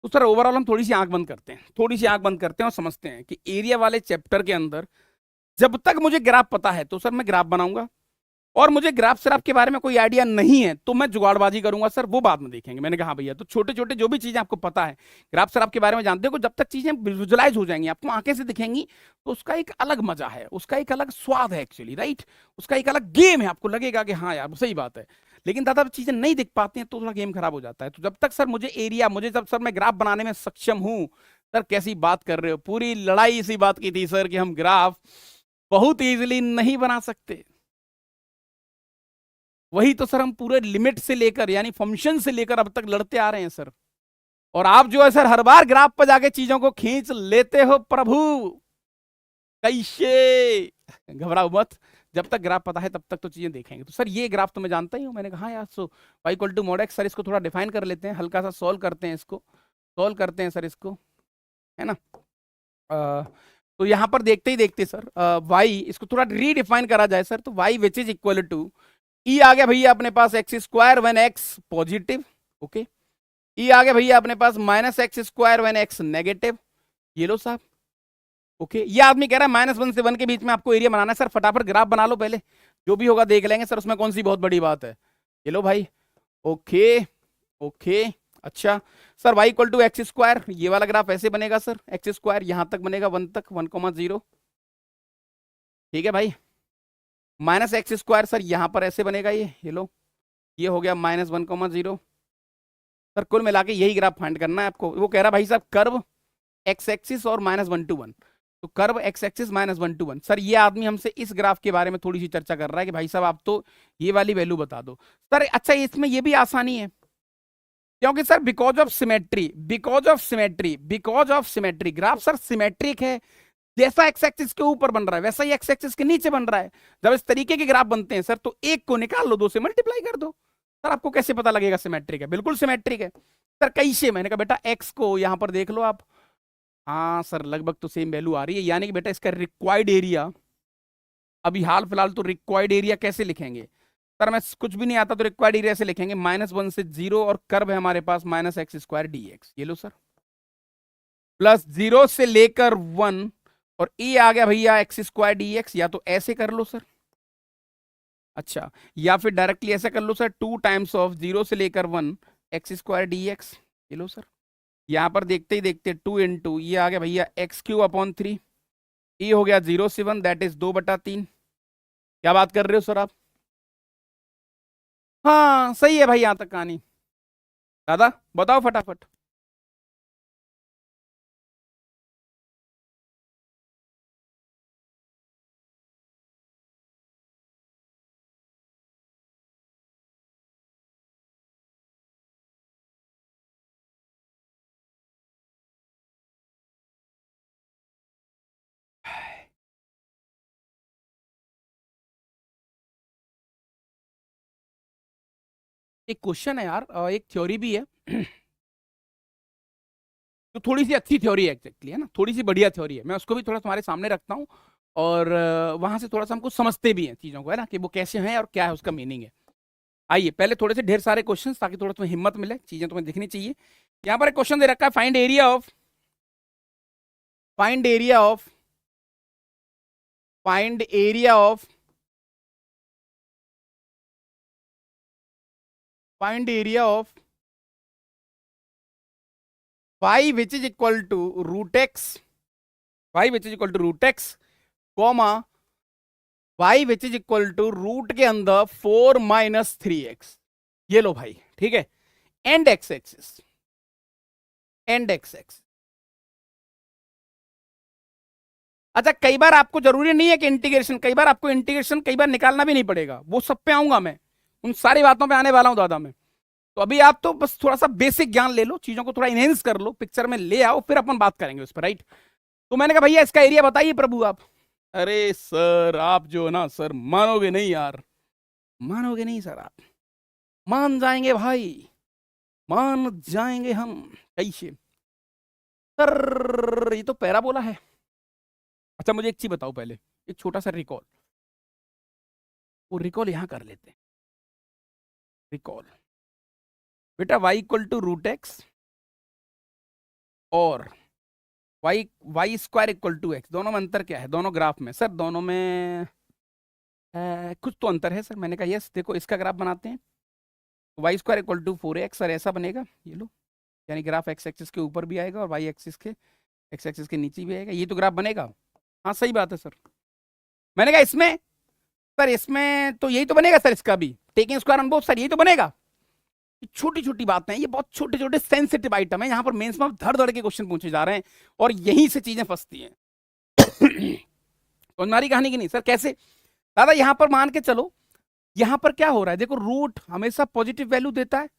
तो सर ओवरऑल हम थोड़ी सी आंख बंद करते हैं, थोड़ी सी आंख बंद करते हैं और समझते हैं कि एरिया वाले चैप्टर के अंदर जब तक मुझे ग्राफ पता है तो सर मैं ग्राफ बनाऊंगा, और मुझे ग्राफ सर आपके बारे में कोई आइडिया नहीं है तो मैं जुगाड़बाजी करूंगा सर, वो बाद में देखेंगे। मैंने कहा भैया तो छोटे छोटे जो भी चीजें आपको पता है, ग्राफ सर आपके बारे में जानते हो, जब तक चीजें विजुअलाइज हो जाएंगी, आपको आंखें से दिखेंगी, तो उसका एक अलग मजा है, उसका एक अलग स्वाद है एक्चुअली, राइट। उसका एक अलग गेम है, आपको लगेगा कि हाँ यार सही बात है। लेकिन दादा चीजें नहीं दिख पाती हैं तो थोड़ा गेम खराब हो जाता है। तो जब तक सर मुझे एरिया, मुझे जब सर मैं ग्राफ बनाने में सक्षम हूं, सर कैसी बात कर रहे हो, पूरी लड़ाई इसी बात की थी सर कि हम ग्राफ बहुत इजीली नहीं बना सकते। वही तो सर हम पूरे लिमिट से लेकर यानी फंक्शन से लेकर अब तक लड़ते आ रहे हैं सर, और आप जो है सर हर बार ग्राफ पर जाके चीजों को खींच लेते हो प्रभु। कैसे, घबराओ मत, जब तक ग्राफ पता है तब तक तो चीजें देखेंगे। तो सर ये ग्राफ तो मैं जानता ही हूं, मैंने कहा यार so y equal to mod x, sir इसको थोड़ा डिफाइन कर लेते हैं, हल्का सा सॉल्व करते हैं इसको, सॉल्व करते हैं सर इसको, है ना। तो यहां पर देखते ही देखते सर y इसको थोड़ा रीडिफाइन करा जाए सर, तो y which is equal to ई आ गया भैया अपने पास x square one x positive, okay. ई आ गया भैया अपने पास minus x square one x negative, ये लो साहब। ओके, ये आदमी कह रहा है -1 से 1 के बीच में आपको एरिया बनाना है। सर फटाफट ग्राफ बना लो पहले, जो भी होगा देख लेंगे सर, उसमें कौन सी बहुत बड़ी बात है। ये लो भाई, ओके ओके। अच्छा sir, y equal to x square, ये वाला ग्राफ ऐसे बनेगा सर, एक्स स्क्वायर यहां तक बनेगा 1 तक, 1,0। ठीक है भाई, -x² सर यहां पर ऐसे बनेगा, ये लो, ये हो गया -1,0। सर कुल मिला के यही ग्राफ फाइंड करना है आपको। वो कह रहा है भाई साहब कर्व एक्स एक्सिस और -1 to 1, तो curve x axis -1 to 1। Sir ये आदमी हमसे इस ग्राफ के बारे में थोड़ी सी चर्चा कर रहा है कि भाई साहब आप तो ये वाली वैल्यू बता दो। सर अच्छा, इसमें ये भी आसानी है, क्योंकि sir because of symmetry, because of symmetry graph sir symmetric है। जैसा एक्स एक्सिस के ऊपर बन रहा है वैसा ही एक्स एक्सिस के नीचे बन रहा है। जब इस तरीके के ग्राफ बनते हैं सर, तो एक को निकाल लो, 2 से मल्टीप्लाई कर दो। सर आपको कैसे पता लगेगा सिमेट्रिक है? बिल्कुल सिमेट्रिक है सर। कैसे? मैंने कहा बेटा एक्स को यहां पर देख लो आप, हाँ सर लगभग तो सेम वैल्यू आ रही है, यानी कि बेटा इसका रिक्वायर्ड एरिया, अभी हाल फिलहाल तो रिक्वायर्ड एरिया कैसे लिखेंगे सर? मैं कुछ भी नहीं आता तो रिक्वायर्ड एरिया से लिखेंगे, -1 से 0 और कर्व है हमारे पास -x² dx। ये लो सर, प्लस 0 से लेकर 1 और ये आ गया भैया x² dx। या तो ऐसे कर लो सर, अच्छा, या फिर डायरेक्टली ऐसे कर लो सर, 2 टाइम्स ऑफ 0 से लेकर 1 x² dx। ये लो सर, यहां पर देखते ही देखते 2 इंटू ये आ गया भैया x³ 3, ये हो गया 0 से 1, दैट इज 2/3। क्या बात कर रहे हो सर आप? हाँ सही है भाई, यहां तक कहानी। दादा बताओ फटाफट। एक क्वेश्चन है यार, एक थ्योरी भी है तो थोड़ी सी अच्छी थ्योरी है एक्चुअली, है ना, थोड़ी सी बढ़िया थ्योरी है। मैं उसको भी थोड़ा तुम्हारे सामने रखता हूँ, और वहां से थोड़ा सा हमको समझते भी हैं चीजों को, है ना, कि वो कैसे हैं और क्या है उसका मीनिंग है। आइए पहले थोड़े से ढेर सारे क्वेश्चन, ताकि थोड़ा तुम्हें हिम्मत मिले, चीजें तुम्हें दिखनी चाहिए। यहाँ पर एक क्वेश्चन दे रखा है, find area of, find area of, find area of, find area of y which is equal to root x, y which is equal to root x, comma y which is equal to root के अंदर 4 - 3x। ये लो भाई, ठीक है, and x axis, and x axis. अच्छा कई बार आपको जरूरी नहीं है कि इंटीग्रेशन, कई बार आपको इंटीग्रेशन कई बार निकालना भी नहीं पड़ेगा, वो सब पे आऊंगा मैं, उन सारी बातों पे आने वाला हूं दादा मैं। तो अभी आप तो बस थोड़ा सा बेसिक ज्ञान ले लो, चीजों को थोड़ा इनहेंस कर लो, पिक्चर में ले आओ, फिर अपन बात करेंगे उस पर, राइट। तो मैंने कहा भैया इसका एरिया बताइए प्रभु आप। अरे सर आप जो ना सर, मानोगे नहीं यार, मानोगे नहीं सर आप, मान जाएंगे भाई, मान जाएंगे हम। कैसे सर? ये तो पैराबोला है। अच्छा मुझे एक चीज बताओ पहले, एक छोटा सा रिकॉल, वो रिकॉल यहां कर लेते हैं। रिकॉल बेटा y equal to root x और y² इक्वल टू एक्स, दोनों में अंतर क्या है? दोनों ग्राफ में सर, दोनों में कुछ तो अंतर है सर। मैंने कहा यस, देखो इसका ग्राफ बनाते हैं, y² equal to 4x sir, ऐसा बनेगा, ये लो, यानी ग्राफ एक्स एक्सिस के ऊपर भी आएगा और वाई एक्सिस के, एक्स एक्सिस के नीचे भी आएगा, ये तो ग्राफ बनेगा। हाँ सही बात है सर। मैंने कहा इसमें सर, इसमें तो यही तो बनेगा सर, इसका भी taking square on both side यही तो बनेगा। छोटी छोटी बातें हैं ये, बहुत छोटे छोटे सेंसिटिव आइटम है, यहाँ पर मेंस में धड़ धड़ के क्वेश्चन पूछे जा रहे हैं और यहीं से चीजें फंसती हैं। तो हमारी कहानी की नहीं सर, कैसे दादा? यहाँ पर मान के चलो, यहाँ पर क्या हो रहा है, देखो रूट हमेशा पॉजिटिव वैल्यू देता है।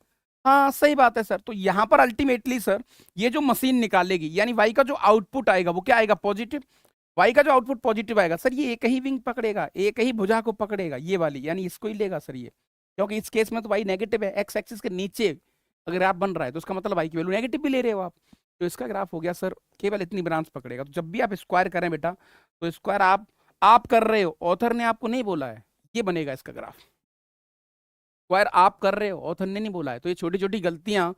हाँ सही बात है सर। तो यहाँ पर अल्टीमेटली सर, ये जो मशीन निकालेगी, यानी वाई का जो आउटपुट आएगा वो क्या आएगा? पॉजिटिव। वाई का जो आउटपुट पॉजिटिव आएगा सर, ये एक ही विंग पकड़ेगा, एक ही भुजा को पकड़ेगा, ये वाली, यानी इसको ही लेगा सर ये, क्योंकि इस केस में तो वाई नेगेटिव है, एक्स एक्सिस के नीचे अगर ग्राफ बन रहा है तो उसका मतलब वाई की वैल्यू नेगेटिव भी ले रहे हो आप। तो इसका ग्राफ हो गया सर, केवल इतनी ब्रांच पकड़ेगा। तो जब भी आप स्क्वायर करें बेटा, तो स्क्वायर आप कर रहे हो, ऑथर ने आपको नहीं बोला है, ये बनेगा इसका ग्राफ। स्क्वायर आप कर रहे हो, ऑथर ने नहीं बोला है। तो ये छोटी छोटी गलतियां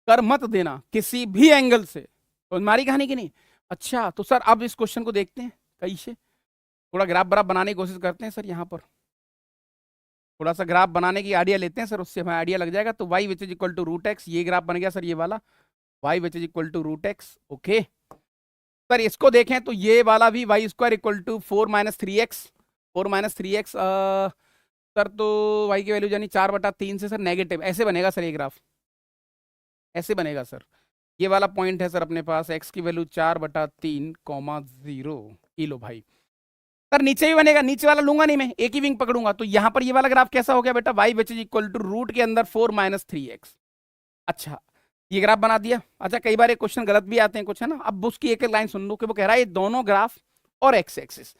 कर मत देना किसी भी एंगल से। तो हमारी कहानी की नहीं, अच्छा तो सर अब इस क्वेश्चन को देखते हैं कहीं से, थोड़ा ग्राफ ब्राफ बनाने की कोशिश करते हैं सर। यहाँ पर थोड़ा सा ग्राफ बनाने की आइडिया लेते हैं सर, उससे हमें आइडिया लग जाएगा। तो y which is equal to root x, ये ग्राफ बन गया सर, ये वाला y which is equal to root x. Okay sir इसको देखें तो ये वाला भी y square equal to 4 - 3x, 4 - 3x sir. तो y की वैल्यू यानी 4/3 से सर नेगेटिव ऐसे बनेगा सर, ये ग्राफ ऐसे बनेगा सर। ये वाला पॉइंट है सर अपने पास, x की वैल्यू 4/3, 0। ये लो भाई सर, नीचे भी बनेगा, नीचे वाला लूंगा नहीं मैं, एक ही विंग पकड़ूंगा। तो यहां पर ये वाला ग्राफ कैसा हो गया बेटा, y which is equal to root के अंदर 4 - 3x। अच्छा ये ग्राफ बना दिया। अच्छा कई बार ये क्वेश्चन गलत भी आते हैं कुछ, है ना। अब उसकी एक एक लाइन सुन लो कि वो कह रहा है ये दोनों ग्राफ और एक्स एक्सिस,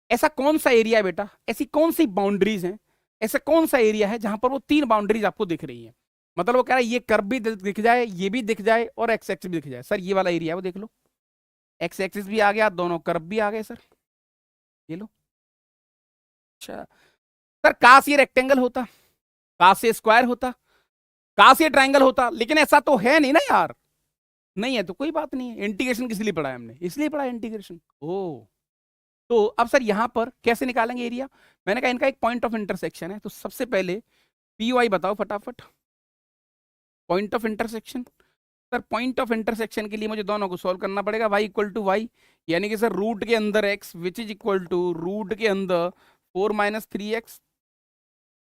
ऐसा कौन सा एरिया है बेटा, ऐसी कौन सी बाउंड्रीज हैं, ऐसा कौन सा एरिया है जहां पर वो तीन बाउंड्रीज आपको दिख रही है। मतलब वो कह रहा है ये कर्व भी दिख जाए, ये भी दिख जाए और एक्स एक्सिस भी दिख जाए। सर ये वाला एरिया है वो देख लो, एक्स एक्सिस भी आ गया, दोनों कर्व भी आ गए सर, ये लो। अच्छा सर काश ये रेक्टेंगल होता, काश ये स्क्वायर होता, काश ये ट्राइंगल होता, लेकिन ऐसा तो है नहीं ना यार। नहीं है तो कोई बात नहीं है। इंटीग्रेशन किस लिए पढ़ा है हमने, इसलिए पढ़ा है इंटीग्रेशन। ओ तो अब सर यहां पर कैसे निकालेंगे एरिया। मैंने कहा इनका एक पॉइंट ऑफ इंटरसेक्शन है, तो सबसे पहले पी वाई बताओ फटाफट, point of intersection. Sir point of intersection के लिए मुझे दोनों को सॉल्व करना पड़ेगा, y इक्वल टू वाई, यानी कि सर रूट के अंदर x which is equal to root के अंदर 4 - 3x,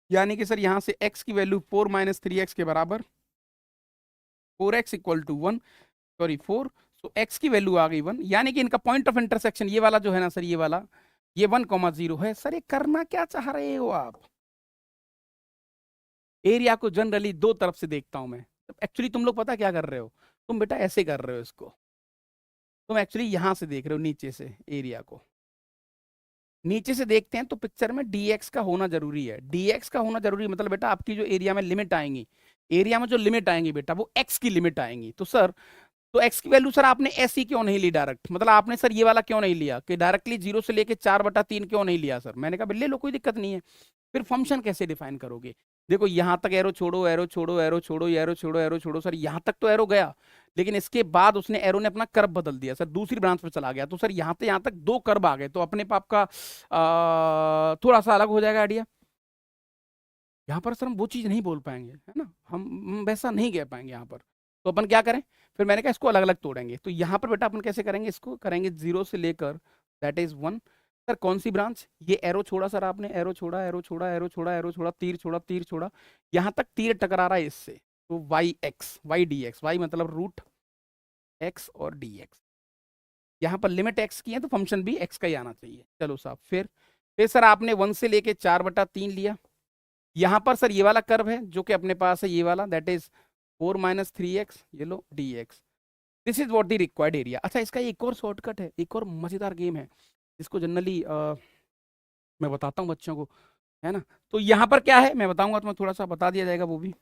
यानी कि सर यहां से x की वैल्यू 4 - 3x के बराबर, 4x इक्वल टू 1, सॉरी 4, तो x की वैल्यू आ गई 1, यानी कि इनका पॉइंट ऑफ इंटरसेक्शन ये वाला जो है ना सर, ये वाला ये 1, 0 है। सर ये करना क्या चाह रहे हो आप, एरिया को जनरली दो तरफ से देखता हूं मैं। एक्चुअली तुम लोग पता क्या कर रहे हो, तुम बेटा ऐसे कर रहे हो इसको, तुम एक्चुअली यहां से देख रहे हो नीचे से एरिया को। नीचे से देखते हैं तो पिक्चर में dx का होना जरूरी है, dx का होना जरूरी मतलब बेटा आपकी जो एरिया में लिमिट आएंगी, एरिया में जो लिमिट आएंगी बेटा वो x की लिमिट आएंगी। तो सर तो x की वैल्यू सर आपने ऐसी क्यों नहीं ली डायरेक्ट, मतलब आपने सर ये वाला क्यों नहीं लिया कि डायरेक्टली 0 से लेके 4/3 क्यों नहीं लिया सर। मैंने कहा ले लो कोई दिक्कत नहीं है, फिर फंक्शन कैसे डिफाइन करोगे। देखो यहां तक एरो छोड़ो, एरो छोड़ो, एरो छोड़ो, एरो छोड़ो, एरो छोड़ो, सर यहां तक तो एरो गया, लेकिन इसके बाद उसने एरो ने अपना कर्व बदल दिया सर, दूसरी ब्रांच पे चला गया। तो सर यहां से यहां तक दो कर्व आ गए, तो अपने पाप का थोड़ा सा अलग हो जाएगा आइडिया। यहाँ पर सर हम वो चीज़ नहीं बोल पाएंगे, है ना, हम वैसा नहीं कह पाएंगे यहाँ पर। तो अपन क्या करें, फिर मैंने कहा इसको अलग अलग तोड़ेंगे। तो यहाँ पर बेटा अपन कैसे करेंगे, इसको करेंगे 0 से लेकर दैट इज 1। सर कौन सी ब्रांच, ये एरो छोड़ा सर आपने, एरो छोड़ा, एरो छोड़ा, एरो छोड़ा, एरो छोड़ा, तीर छोड़ा, तीर छोड़ा, यहाँ तक तीर टकरा रहा है इससे। तो y x, y d x, y मतलब रूट एक्स और डी एक्स, यहाँ पर लिमिट एक्स की है तो फंक्शन भी एक्स का ही आना चाहिए। चलो साहब फिर सर आपने 1 से लेके 4/3 लिया। यहां पर सर ये वाला कर्व है जो कि अपने पास है, ये वाला दैट इज 4 - 3x, ये लो dx, this is what the required area. अच्छा इसका एक और शॉर्टकट है, एक और मजेदार गेम है जिसको जनरली मैं बताता हूँ बच्चों को, है ना। तो यहाँ पर क्या है मैं बताऊंगा, तो मैं थोड़ा सा बता दिया जाएगा, वो भी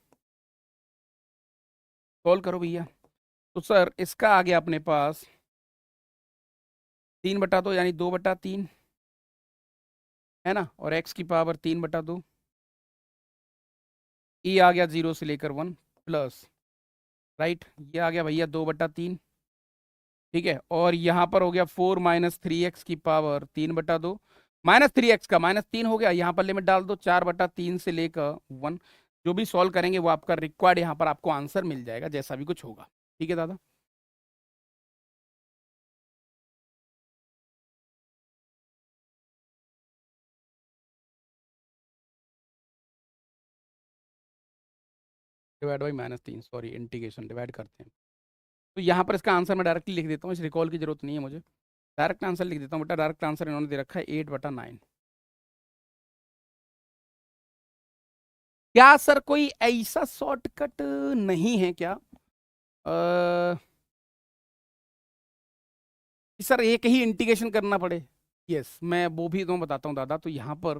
सॉल्व करो भैया। तो सर इसका आ गया अपने पास 3/2 यानी 2/3, है ना, और x की पावर 3/2, ये आ गया 0 से लेकर 1 प्लस, राइट, ये आ गया भैया 2/3, ठीक है। और यहाँ पर हो गया 4 - 3x की पावर 3/2, -3x का -3 हो गया, यहाँ पर लिमिट डाल दो 4/3 से लेकर 1। जो भी सॉल्व करेंगे वो आपका रिक्वायर्ड यहाँ पर आपको आंसर मिल जाएगा, जैसा भी कुछ होगा, ठीक है दादा। Divide by -3, sorry integration divide करते हैं। तो यहाँ पर इसका आंसर मैं डायरेक्टली लिख देता हूँ, इस रिकॉल की जरूरत नहीं है मुझे, डायरेक्ट आंसर लिख देता हूँ बेटा। डायरेक्ट आंसर इन्होंने दे रखा है 8/9। क्या सर कोई ऐसा शॉर्टकट नहीं है क्या कि सर एक ही इंटीग्रेशन करना पड़े। यस मैं वो भी तुम्हें बताता हूँ दादा। तो यहाँ पर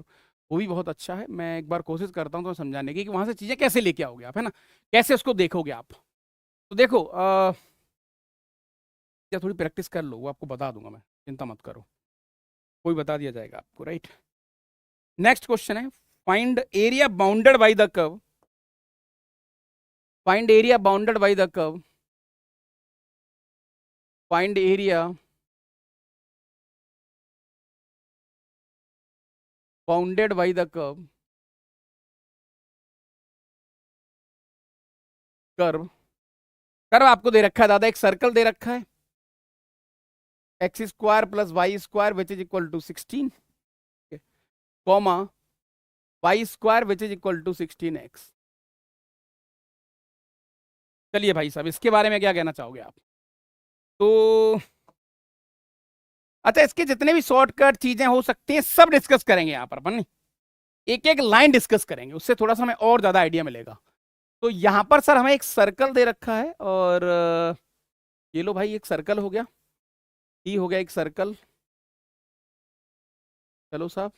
वो भी बहुत अच्छा है, मैं एक बार कोशिश करता हूँ तो समझाने की कि वहां से चीजें कैसे लेके आओगे आप, है ना, कैसे उसको देखोगे आप। तो देखो या थोड़ी प्रैक्टिस कर लो, वो आपको बता दूंगा मैं, चिंता मत करो, कोई बता दिया जाएगा आपको, राइट। नेक्स्ट क्वेश्चन है, find area bounded by the curve, find area bounded by the curve, find area bounded by the curve curve curve आपको दे रखा है दादा, एक सर्कल दे रखा है x square plus y square which is equal to 16 comma y square which is equal to 16x। चलिए भाई साहब, इसके बारे में क्या कहना चाहोगे आप? तो अच्छा, इसके जितने भी शॉर्टकट चीजें हो सकती हैं सब डिस्कस करेंगे यहाँ पर अपन, एक एक लाइन डिस्कस करेंगे, उससे थोड़ा सा हमें और ज्यादा आइडिया मिलेगा। तो यहां पर सर हमें एक सर्कल दे रखा है और ये लो भाई, एक सर्कल हो गया, ई हो गया एक सर्कल। चलो साहब,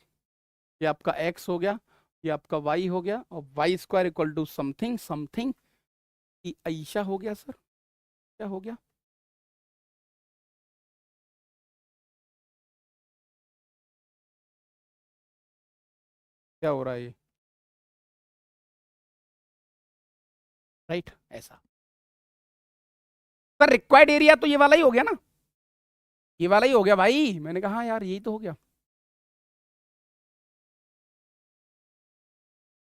ये आपका एक्स हो गया, ये आपका वाई हो गया, और y square equal to something something, ऐसा हो गया सर, क्या हो गया? क्या हो रहा है ये? राइट, ऐसा सर। रिक्वायर्ड एरिया तो ये वाला ही हो गया ना, ये वाला ही हो गया भाई। मैंने कहा हाँ यार, यही तो हो गया।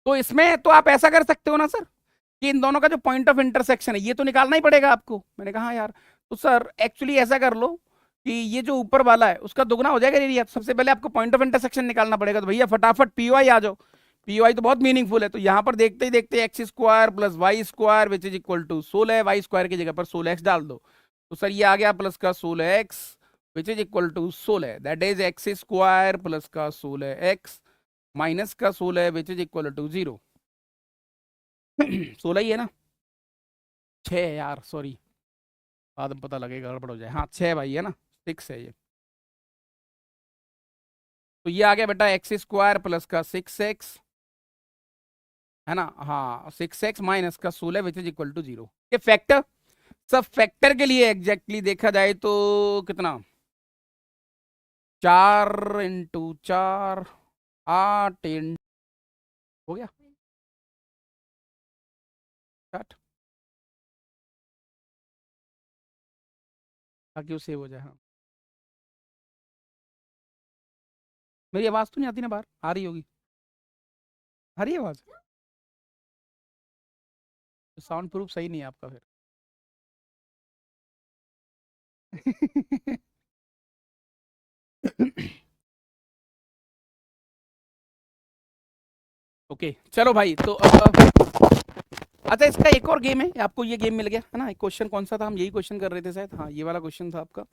तो इसमें तो आप ऐसा कर सकते हो ना सर, कि इन दोनों का जो पॉइंट ऑफ इंटरसेक्शन है ये तो निकालना ही पड़ेगा आपको। मैंने कहा हाँ यार, तो सर एक्चुअली ऐसा कर लो कि ये जो ऊपर वाला है उसका दुगना हो जाएगा एरिया। तो सबसे पहले आपको पॉइंट ऑफ इंटरसेक्शन निकालना पड़ेगा। तो भैया फटाफट पीओआई आ जाओ, पीओआई तो बहुत मीनिंगफुल है। तो यहाँ पर देखते ही देखते x square plus y square which is equal to 16, y square की जगह पर 16x डाल दो। तो सर ये आ गया प्लस का 16x which is equal to 16, that is x square plus का 16x माइनस का 16 विच इज इक्वल टू 0। 16 ही है ना? 6 यार, सॉरी, बाद में पता लगेगा, गड़बड़ हो जाए। हाँ 6 भाई है ना, 6 है ये। तो ये आ गया बेटा एक्स स्क्वायर प्लस का 6x, है ना? हाँ 6x माइनस का 16 विच इज इक्वल टू 0। ये फैक्टर, सब फैक्टर के लिए एग्जैक्टली देखा जाए तो कितना, 4 × 4 8 हो गया 60, ताकि वो सेव हो जाए। हाँ, मेरी आवाज तो नहीं आती ना बाहर? आ रही होगी, आ रही है आवाज? तो साउंड प्रूफ सही नहीं है आपका फिर। ओके चलो भाई, तो अच्छा इसका एक और गेम है, आपको ये गेम मिल गया है ना। एक क्वेश्चन कौन सा था, हम यही क्वेश्चन कर रहे थे शायद, हाँ ये वाला क्वेश्चन था आपका।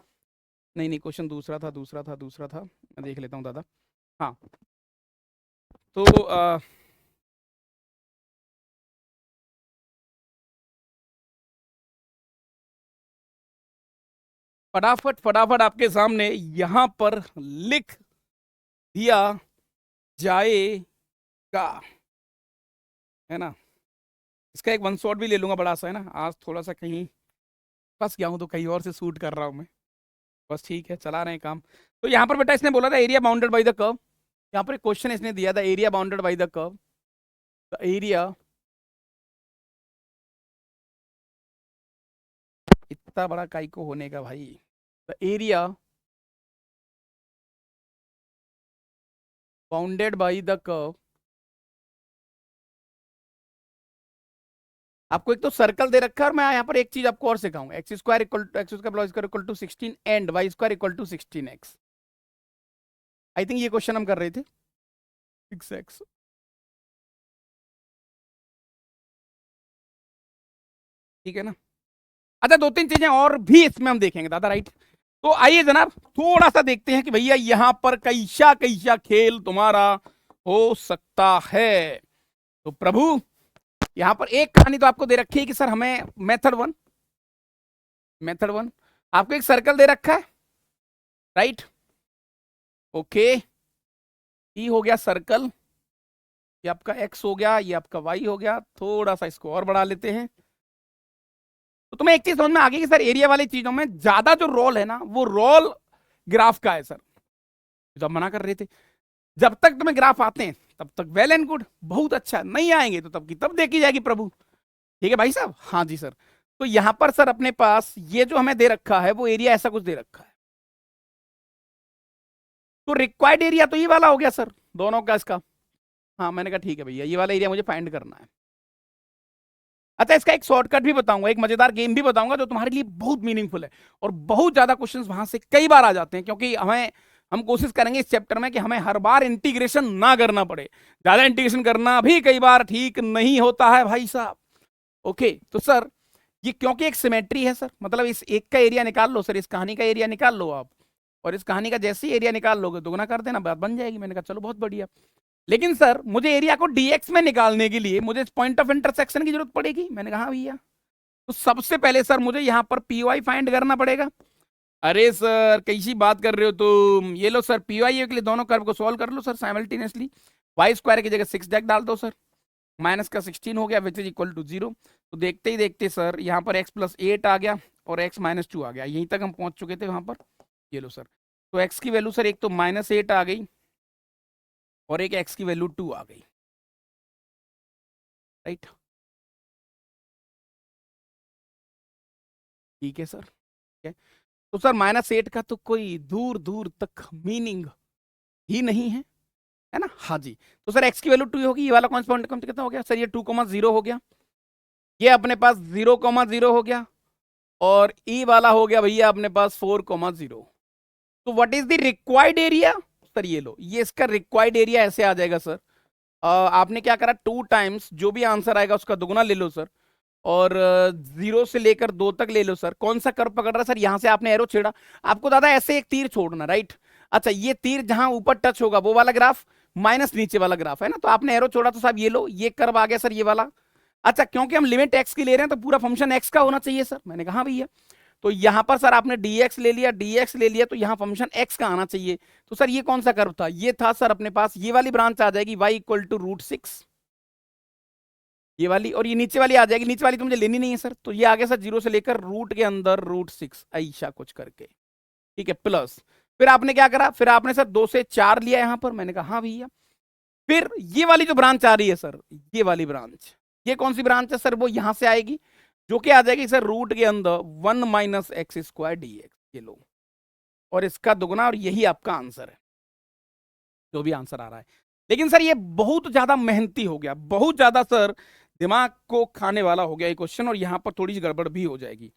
नहीं नहीं, क्वेश्चन दूसरा था, दूसरा था, मैं देख लेता हूँ दादा। हाँ तो फटाफट फटाफट आपके सामने यहां पर लिख दिया जाएगा, है ना। इसका एक वन शॉट भी ले लूंगा बड़ा सा, है ना। आज थोड़ा सा कहीं फंस गया हूं तो कहीं और से शूट कर रहा हूं मैं, बस ठीक है, चला रहे हैं काम। तो यहाँ पर बेटा इसने बोला था area bounded by the curve. यहाँ पर एक क्वेश्चन इसने दिया था, area bounded by the curve, the area, इतना बड़ा काई को होने का भाई, the area bounded by the curve. आपको एक तो सर्कल दे रखा है, और मैं यहाँ पर एक चीज आपको और सिखाऊंगा, x square equal to x square equal to 16 and y square equal to 16x। I think ये क्वेश्चन हम कर रहे थे 6x। ठीक है ना। अच्छा दो तीन चीजें और भी इसमें हम देखेंगे दादा, राइट। तो आइए जनाब थोड़ा सा देखते हैं कि भैया यहां पर कैसा कैसा खेल तुम्हारा हो सकता है। तो प्रभु यहां पर एक कहानी तो आपको दे रखी है कि सर हमें मेथड वन आपको एक सर्कल दे रखा है, राइट। ओके, ई हो गया सर्कल, ये आपका एक्स हो गया, ये आपका वाई हो गया। थोड़ा सा इसको और बढ़ा लेते हैं। तो तुम्हें एक चीज समझ में आ गई कि सर एरिया वाली चीजों में ज्यादा जो रोल है ना, वो रोल ग्राफ का है सर। जब मना कर रहे थे, जब तक तुम्हें ग्राफ आते हैं तब तक वेल एंड गुड, बहुत अच्छा, नहीं आएंगे तो तब की तब देखी जाएगी प्रभु। ठीक है भाई साहब? हाँ जी सर। तो यहां पर सर अपने पास ये जो हमें दे रखा है वो एरिया ऐसा कुछ दे रखा है। तो रिक्वायर्ड एरिया तो ये वाला हो गया सर, दोनों का इसका। हाँ मैंने कहा ठीक है भैया, ये वाला एरिया मुझे फाइंड करना है। अच्छा इसका एक शॉर्टकट भी बताऊंगा, एक मजेदार गेम भी बताऊंगा जो तुम्हारे लिए बहुत मीनिंगफुल है, और बहुत ज्यादा क्वेश्चंस वहां से कई बार आ जाते हैं, क्योंकि हम कोशिश करेंगे इस चैप्टर में कि हमें हर बार इंटीग्रेशन ना करना पड़े। ज्यादा इंटीग्रेशन करना भी कई बार ठीक नहीं होता है भाई साहब। ओके तो सर ये क्योंकि एक सिमेट्री है सर, मतलब इस एक का एरिया निकाल लो सर, इस कहानी का एरिया निकाल लो आप, और इस कहानी का जैसे ही एरिया निकाल लोगे दुगना कर देना, बात बन जाएगी। मैंने कहा चलो बहुत बढ़िया। लेकिन सर मुझे एरिया को डीएक्स में निकालने के लिए मुझे पॉइंट ऑफ इंटरसेक्शन की जरूरत पड़ेगी। मैंने कहा हाँ भैया, तो सबसे पहले सर मुझे यहां पर पी वाई फाइंड करना पड़ेगा। अरे सर कैसी बात कर रहे हो तुम, ये लो सर पी वाई के लिए दोनों कर्व को सॉल्व कर लो सर साइमल्टेनियसली। वाई स्क्वायर की जगह 6 जैक डाल दो सर, माइनस का 16 हो गया विच इज इक्वल टू 0। तो देखते ही देखते सर यहाँ पर x प्लस 8 आ गया और x माइनस 2 आ गया, यहीं तक हम पहुंच चुके थे वहां पर। ये लो सर, तो x की वैल्यू सर एक तो -8 आ गई और एक x की वैल्यू 2 आ गई, राइट। ठीक है सर, ठीक है। तो सर -8 का तो कोई दूर दूर तक मीनिंग ही नहीं है ना। हाँ जी, तो सर x की वैल्यू 2 होगी, ये वाला कौन सा पॉइंट कितना हो गया सर, ये 2,0 हो गया, ये अपने पास 0,0 हो गया, और ई वाला हो गया भैया अपने पास 4,0। तो what is the required area sir, ये लो, ये इसका रिक्वायर्ड एरिया ऐसे आ जाएगा सर। आपने क्या करा, 2 टाइम्स जो भी आंसर आएगा उसका दुगुना ले लो सर, और 0 से लेकर 2 तक ले लो सर। कौन सा कर्व पकड़ रहा है सर, यहां से आपने एरो छेड़ा, आपको दादा ऐसे एक तीर छोड़ना, राइट। अच्छा ये तीर जहां ऊपर टच होगा वो वाला ग्राफ, माइनस नीचे वाला ग्राफ है ना, तो आपने एरो छोड़ा तो साहब ये लो, ये कर्व आ गया सर, ये वाला। अच्छा क्योंकि हम लिमिट एक्स की ले रहे हैं तो पूरा फंक्शन एक्स का होना चाहिए सर। मैंने कहा हाँ भैया, तो यहां पर सर आपने dx ले लिया, dx ले लिया, तो यहां फंक्शन x का आना चाहिए। तो सर ये कौन सा कर्व था, ये था सर अपने पास ये वाली ब्रांच आ जाएगी y इक्वल टू √6, ये वाली, और ये नीचे वाली आ जाएगी, नीचे वाली तो मुझे लेनी नहीं है सर, तो ये आ गया सर 0 से लेकर रूट के अंदर √6 ऐसा कुछ करके, ठीक है, प्लस। फिर आपने क्या करा, फिर आपने सर 2 से 4 लिया यहां पर। मैंने कहा हाँ भैया, फिर ये वाली जो ब्रांच आ रही है सर, ये वाली ब्रांच, ये कौन सी ब्रांच है सर, वो यहां से आएगी, जो कि आ जाएगी सर रूट के अंदर 1 - x² dx, ये लो, और इसका दुगना, और यही आपका आंसर है, जो भी आंसर आ रहा है। लेकिन सर ये बहुत ज्यादा मेहनती हो गया, बहुत ज्यादा सर दिमाग को खाने वाला हो गया ये क्वेश्चन, और यहां पर थोड़ी सी गड़बड़ भी हो जाएगी।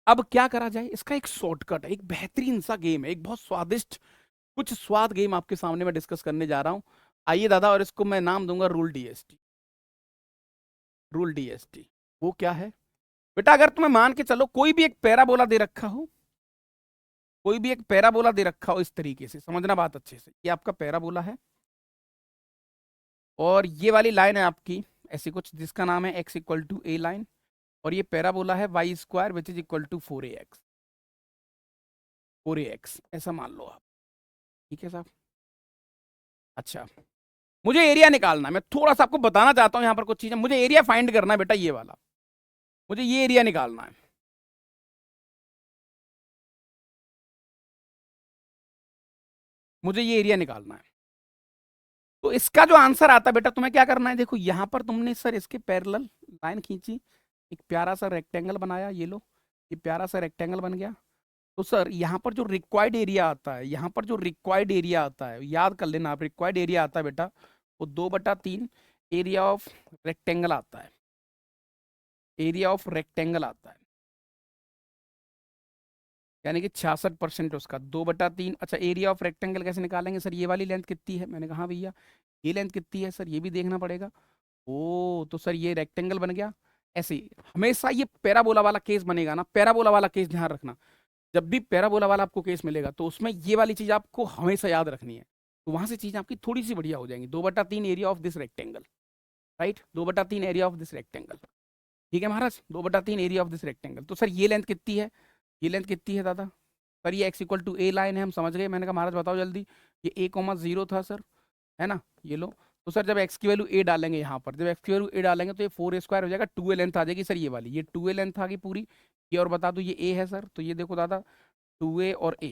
अब क्या करा जाए, इसका एक शॉर्टकट है, एक बेहतरीन सा गेम है, एक बहुत स्वादिष्ट कुछ स्वाद गेम आपके सामने मैं डिस्कस करने जा रहा हूं। आइए दादा, और इसको मैं नाम दूंगा रूल डीएसटी। रूल डीएसटी वो क्या है बेटा, अगर तुम्हें मान के चलो कोई भी एक पैराबोला दे रखा हो, कोई भी एक पैराबोला दे रखा हो, इस तरीके से समझना बात अच्छे से, ये आपका पैराबोला है, और ये वाली लाइन है आपकी ऐसी कुछ जिसका नाम है x equal to a line, और ये पैराबोला है y² which is equal to 4ax, 4ax ऐसा मान लो आप, ठीक है साहब। अच्छा मुझे एरिया निकालना है, मैं थोड़ा सा आपको बताना चाहता हूं यहाँ पर कुछ चीजें, मुझे एरिया फाइंड करना है बेटा, ये वाला मुझे ये एरिया निकालना है। मुझे ये एरिया निकालना है, तो इसका जो आंसर आता है बेटा, तुम्हें क्या करना है, देखो यहां पर तुमने सर इसके पैरेलल लाइन खींची, एक प्यारा सा रेक्टेंगल बनाया, ये लो, ये प्यारा सा रेक्टेंगल बन गया। तो सर यहाँ पर जो रिक्वायर्ड एरिया आता है, यहाँ पर जो रिक्वायर्ड एरिया आता है, याद कर लेना आप, रिक्वायर्ड एरिया आता है बेटा वो 2/3 एरिया ऑफ रेक्टेंगल आता है, एरिया ऑफ रेक्टेंगल आता है, यानी कि 66% उसका 2/3। अच्छा एरिया ऑफ रेक्टेंगल कैसे निकालेंगे सर, ये वाली लेंथ कितनी है, मैंने कहा हाँ भैया, ये लेंथ कितनी है सर, ये भी देखना पड़ेगा। ओ तो सर ये रेक्टेंगल बन गया। ऐसे ही हमेशा ये पैराबोला वाला केस बनेगा ना, पैराबोला वाला केस ध्यान रखना, जब भी पैराबोला वाला आपको केस मिलेगा तो उसमें ये वाली चीज आपको हमेशा याद रखनी है, तो वहां से चीज आपकी थोड़ी सी बढ़िया हो जाएंगी। 2/3 area of this rectangle, right, 2/3 area of this rectangle, ठीक है महाराज, 2/3 एरिया ऑफ दिस रेक्टेंगल। तो सर ये लेंथ कितनी है, ये लेंथ कितनी है दादा, सर ये x equal to a line है, हम समझ गए। मैंने कहा महाराज बताओ जल्दी, ये a,0 था सर, है ना, ये लो। तो सर जब x की वैल्यू a डालेंगे यहाँ पर, जब x की वैल्यू a डालेंगे तो ये 4a² हो जाएगा, 2a लेंथ आ जाएगी सर, ये वाली, ये 2a लेंथ आ गई पूरी। ये और बता दूं ये a है सर, तो ये देखो दादा 2a और a,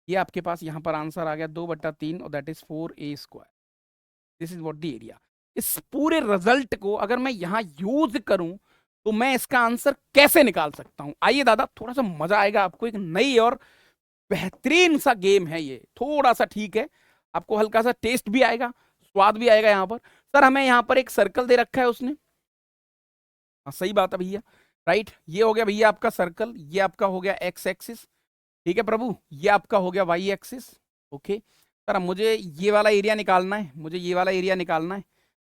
ये आपके पास यहाँ पर आंसर आ गया 2/3, और that is 4a²। This is what the area. इस पूरे रिजल्ट को अगर मैं यहाँ यूज करूं तो मैं इसका आंसर कैसे निकाल सकता हूं, आइए दादा थोड़ा सा मजा आएगा आपको, एक नई और बेहतरीन सा गेम है ये, थोड़ा सा ठीक है, आपको हल्का सा टेस्ट भी आएगा, स्वाद भी आएगा। यहाँ पर सर हमें यहाँ पर एक सर्कल दे रखा है उसने, हाँ सही बात है भैया, राइट। ये हो गया भैया आपका सर्कल, ये आपका हो गया एक्स एक्सिस, ठीक है प्रभु, ये आपका हो गया वाई एक्सिस। ओके सर, अब मुझे ये वाला एरिया निकालना है, मुझे ये वाला एरिया निकालना है।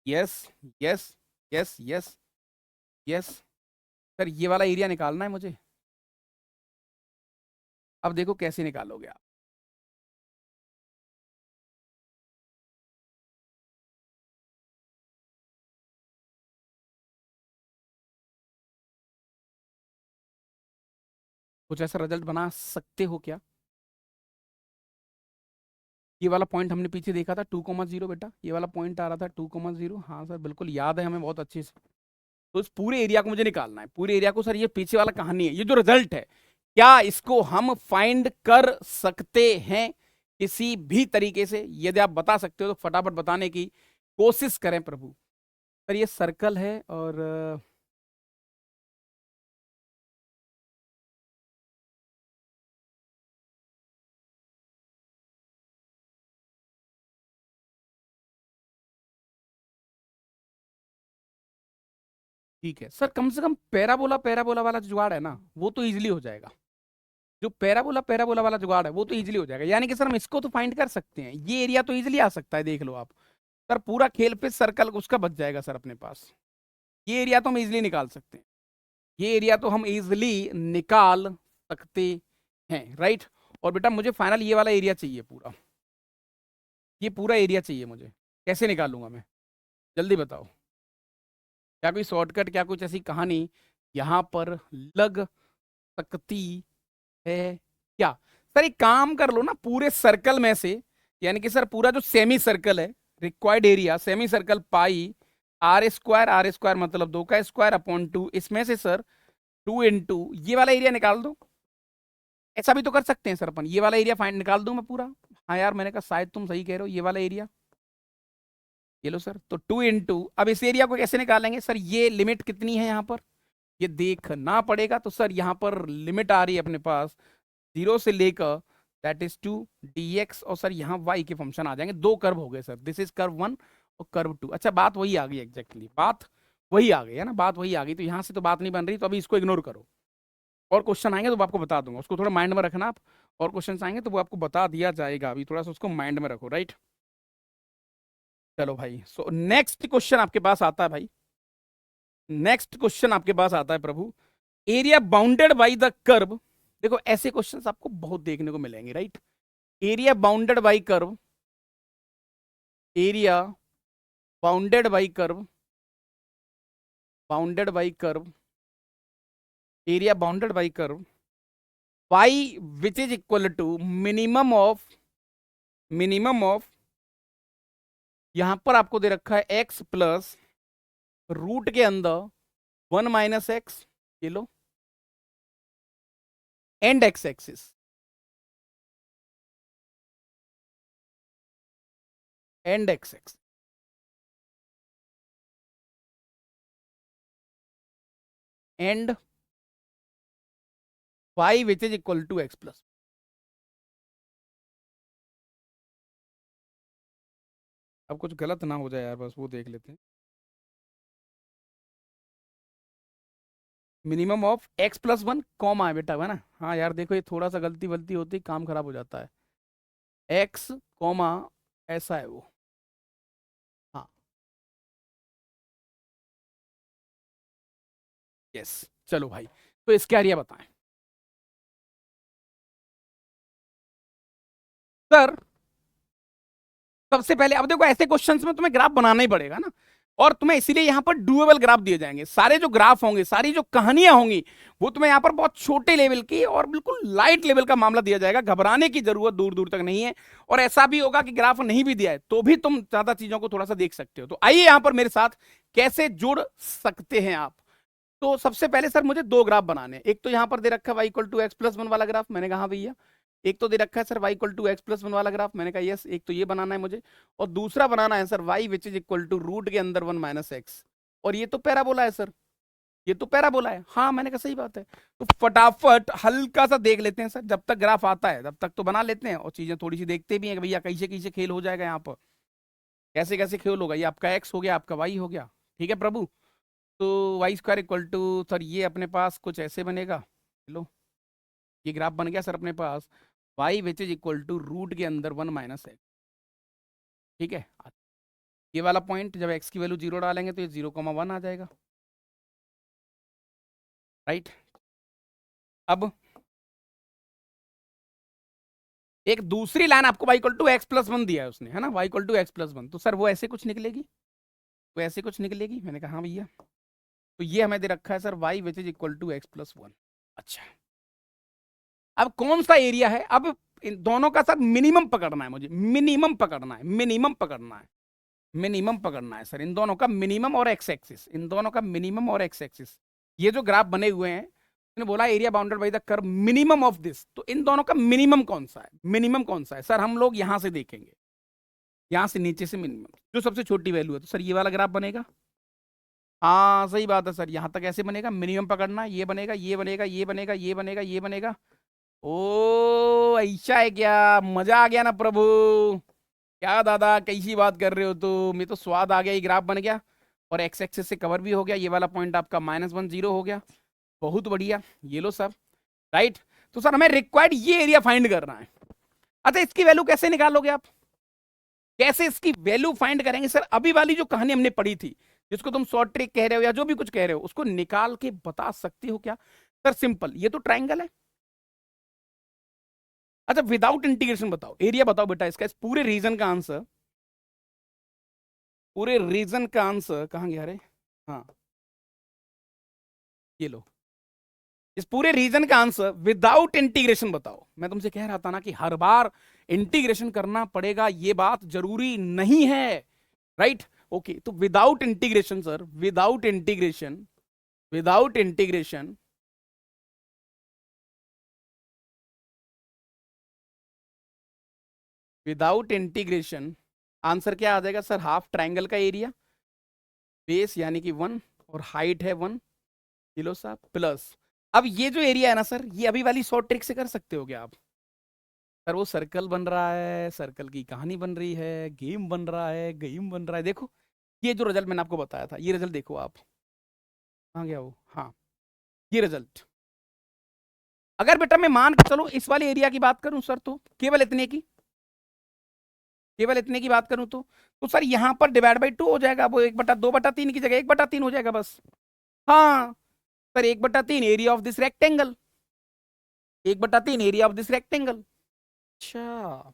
Yes yes yes yes yes sir, ये वाला एरिया निकालना है मुझे। अब देखो कैसे निकालोगे आप। कुछ ऐसा रिजल्ट बना सकते हो क्या? ये वाला पॉइंट हमने पीछे देखा था 2,0 बेटा, ये वाला पॉइंट आ रहा था 2,0। हाँ सर बिल्कुल याद है हमें बहुत अच्छे से। तो इस पूरे एरिया को मुझे निकालना है, पूरे एरिया को। सर ये पीछे वाला कहानी है, ये जो रिजल्ट है, क्या इसको हम फाइंड कर सकते हैं किसी भी तरीके से? यदि आप बता सकते हो तो फटाफट बताने की कोशिश करें प्रभु। सर ये सर्कल है और ठीक है सर, कम से कम पैराबोला पैराबोला वाला जो जुगाड़ है ना वो तो इजीली हो जाएगा। जो पैराबोला पैराबोला वाला जुगाड़ है वो तो इजीली हो जाएगा, यानी कि सर हम इसको तो फाइंड कर सकते हैं, ये एरिया तो इजीली आ सकता है, देख लो आप। सर पूरा खेल पे सर्कल उसका बच जाएगा सर अपने पास, ये एरिया तो हम इजीली निकाल सकते हैं, ये एरिया तो हम इजीली निकाल सकते हैं, राइट। और बेटा मुझे फाइनल ये वाला एरिया चाहिए पूरा, ये पूरा एरिया चाहिए मुझे। कैसे निकालूंगा मैं, जल्दी बताओ। क्या कोई शॉर्टकट, क्या कुछ ऐसी कहानी यहाँ पर लग सकती है क्या? सर एक काम कर लो ना, पूरे सर्कल में से, यानी कि सर पूरा जो सेमी सर्कल है, required area semi circle pi r square मतलब 2 का स्क्वायर अपॉन 2, इसमें से सर 2 × ये वाला एरिया निकाल दो। ऐसा भी तो कर सकते हैं सर अपन, ये वाला एरिया फाइंड निकाल दूं मैं पूरा। हाँ यार मैंने कहा शायद तुम सही कह रहे हो, ये वाला एरिया, ये लो सर, तो 2 × अब इस एरिया को कैसे निकालेंगे सर? ये लिमिट कितनी है यहाँ पर, ये देखना पड़ेगा। तो सर यहाँ पर लिमिट आ रही है अपने पास 0 से लेकर दैट इज टू dx, और सर यहाँ y के फंक्शन आ जाएंगे। दो कर्व हो गए सर, दिस इज कर्व 1 और कर्व 2। अच्छा बात वही आ गई, एग्जैक्टली बात वही आ गई है ना, बात वही आ गई। तो यहाँ से तो बात नहीं बन रही, तो अभी इसको इग्नोर करो। और क्वेश्चन आएंगे तो वो आपको बता दूंगा, उसको थोड़ा माइंड में रखना आप। और क्वेश्चन आएंगे तो वो आपको बता दिया जाएगा, अभी थोड़ा सा उसको माइंड में रखो, राइट। चलो भाई, सो नेक्स्ट क्वेश्चन आपके पास आता है भाई, नेक्स्ट क्वेश्चन आपके पास आता है प्रभु, area bounded by the curve. देखो ऐसे क्वेश्चंस आपको बहुत देखने को मिलेंगे, right. Area bounded by curve, area bounded by curve, bounded by curve, area bounded by curve y which is equal to minimum of यहां पर आपको दे रखा है x प्लस रूट के अंदर 1 माइनस एक्स, ये लो, and x axis, and x axis, and y which is equal to x plus. अब कुछ गलत ना हो जाए यार, बस वो देख लेते हैं। Minimum of x plus 1 comma है बेटा, है ना। हाँ यार देखो, ये थोड़ा सा गलती वलती होती काम खराब हो जाता है। x कॉमा ऐसा है वो, हाँ यस। चलो भाई, तो इसका एरिया बताएं सर। सबसे पहले अब देखो, ऐसे क्वेश्चंस में तुम्हें ग्राफ बनाना ही पड़ेगा ना, और तुम्हें इसीलिए यहां पर डुएबल ग्राफ दिए जाएंगे। सारे जो ग्राफ होंगे, सारी जो कहानियां होंगी, वो तुम्हें यहां पर बहुत छोटे लेवल की और बिल्कुल लाइट लेवल का मामला दिया जाएगा। घबराने की जरूरत दूर दूर तक नहीं है। और ऐसा भी होगा कि ग्राफ नहीं भी दिया है तो भी तुम ज्यादा चीजों को थोड़ा सा देख सकते हो। तो आइए यहां पर मेरे साथ कैसे जुड़ सकते हैं आप। तो सबसे पहले सर मुझे दो ग्राफ बनाने हैं। एक तो यहां पर दे रखा है y equal to x plus 1 वाला ग्राफ, मैंने कहा भैया। एक तो दे रखा है sir y equal to x plus 1 वाला ग्राफ, मैंने कहा यस। एक तो ये बनाना है मुझे, और दूसरा बनाना है sir y which is equal to root के अंदर 1 माइनस एक्स, और ये तो पैराबोला है सर। ये तो पैराबोला है। हाँ मैंने कहा सही बात है। तो फटाफट हल्का सा देख लेते हैं सर, जब तक ग्राफ आता है तब तक तो बना लेते हैं और चीजें थोड़ी सी देखते भी हैं कि भैया कैसे कैसे खेल हो जाएगा यहाँ पर, कैसे कैसे खेल होगा। ये आपका एक्स हो गया, आपका वाई हो गया, ठीक है प्रभु। तो y square equal to sir ये अपने पास कुछ ऐसे बनेगा। लो ये ग्राफ बन गया सर अपने पास, y which is equal to root के अंदर 1 माइनस एक्स, ठीक है। ये वाला पॉइंट जब एक्स की वैल्यू 0 डालेंगे तो ये 0,1 आ जाएगा, राइट। अब एक दूसरी लाइन आपको y equal to x plus one दिया है उसने, है ना, y equal to x plus one, तो सर वो ऐसे कुछ निकलेगी, वो ऐसे कुछ निकलेगी। मैंने कहा हाँ भैया। तो ये हमें दे रखा है sir y which is equal to x plus one. अच्छा अब कौन सा एरिया है, अब इन दोनों का सर मिनिमम पकड़ना है मुझे, मिनिमम पकड़ना है, मिनिमम पकड़ना है, मिनिमम पकड़ना है सर, इन दोनों का मिनिमम और एक्स एक्सिस, इन दोनों का मिनिमम और एक्स एक्सिस। ये जो ग्राफ बने हुए हैं मैंने बोला area bounded by the curve minimum of this, तो इन दोनों का मिनिमम कौन सा है, मिनिमम कौन सा है सर, हम लोग यहां से देखेंगे, यहां से नीचे से मिनिमम जो सबसे छोटी वैल्यू है, तो सर ये वाला ग्राफ बनेगा। हाँ सही बात है सर, यहां तक ऐसे बनेगा, मिनिमम पकड़ना, ये बनेगा, ये बनेगा, ये बनेगा, ये बनेगा, ये बनेगा। ओ ऐसा है क्या, मजा आ गया ना प्रभु। क्या दादा कैसी बात कर रहे हो, तो मैं तो स्वाद आ गया, ये ग्राफ बन गया और एक्स एक्सिस से कवर भी हो गया, ये वाला पॉइंट आपका -1 0 हो गया, बहुत बढ़िया। ये लो सर, राइट। तो सर हमें रिक्वायर्ड ये एरिया फाइंड करना है। अच्छा इसकी वैल्यू कैसे निकालोगे आप, कैसे इसकी वैल्यू फाइंड करेंगे सर, अभी वाली जो कहानी हमने पढ़ी थी जिसको तुम शॉर्ट ट्रिक कह रहे हो या जो भी कुछ कह रहे हो उसको निकाल के बता सकते हो क्या सर, सिंपल, ये तो ट्राइंगल है। अच्छा विदाउट इंटीग्रेशन बताओ, एरिया बताओ बेटा इसका, इस पूरे रीजन का आंसर, पूरे रीजन का आंसर कहां गया रे, हाँ ये लो, इस पूरे रीजन का आंसर विदाउट इंटीग्रेशन बताओ। मैं तुमसे कह रहा था ना कि हर बार इंटीग्रेशन करना पड़ेगा, ये बात जरूरी नहीं है, राइट। ओके तो without integration sir, without integration, without integration, without integration answer क्या आ जाएगा सर, हाफ ट्राइंगल का एरिया, बेस यानी कि 1 और हाइट है 1 किलो सा प्लस। अब ये जो एरिया है ना सर, ये अभी वाली शॉर्ट ट्रिक से कर सकते हो क्या आप, सर वो सर्कल बन रहा है, सर्कल की कहानी बन रही है, गेम बन रहा है, गेम बन रहा है। देखो ये जो रिजल्ट मैंने आपको बताया था, ये रिजल्ट देखो आप, कहाँ गया वो, हाँ ये रिजल्ट। अगर बेटा मैं मान के चलो इस वाले एरिया की बात करूं सर, तो केवल इतने की, केवल इतने की बात करूं तो सर यहां पर डिवाइड बाई 2 हो जाएगा, वो 1/2/3 की जगह 1/3 हो जाएगा बस। हाँ sir 1/3 area of this rectangle, 1/3 area of this rectangle. अच्छा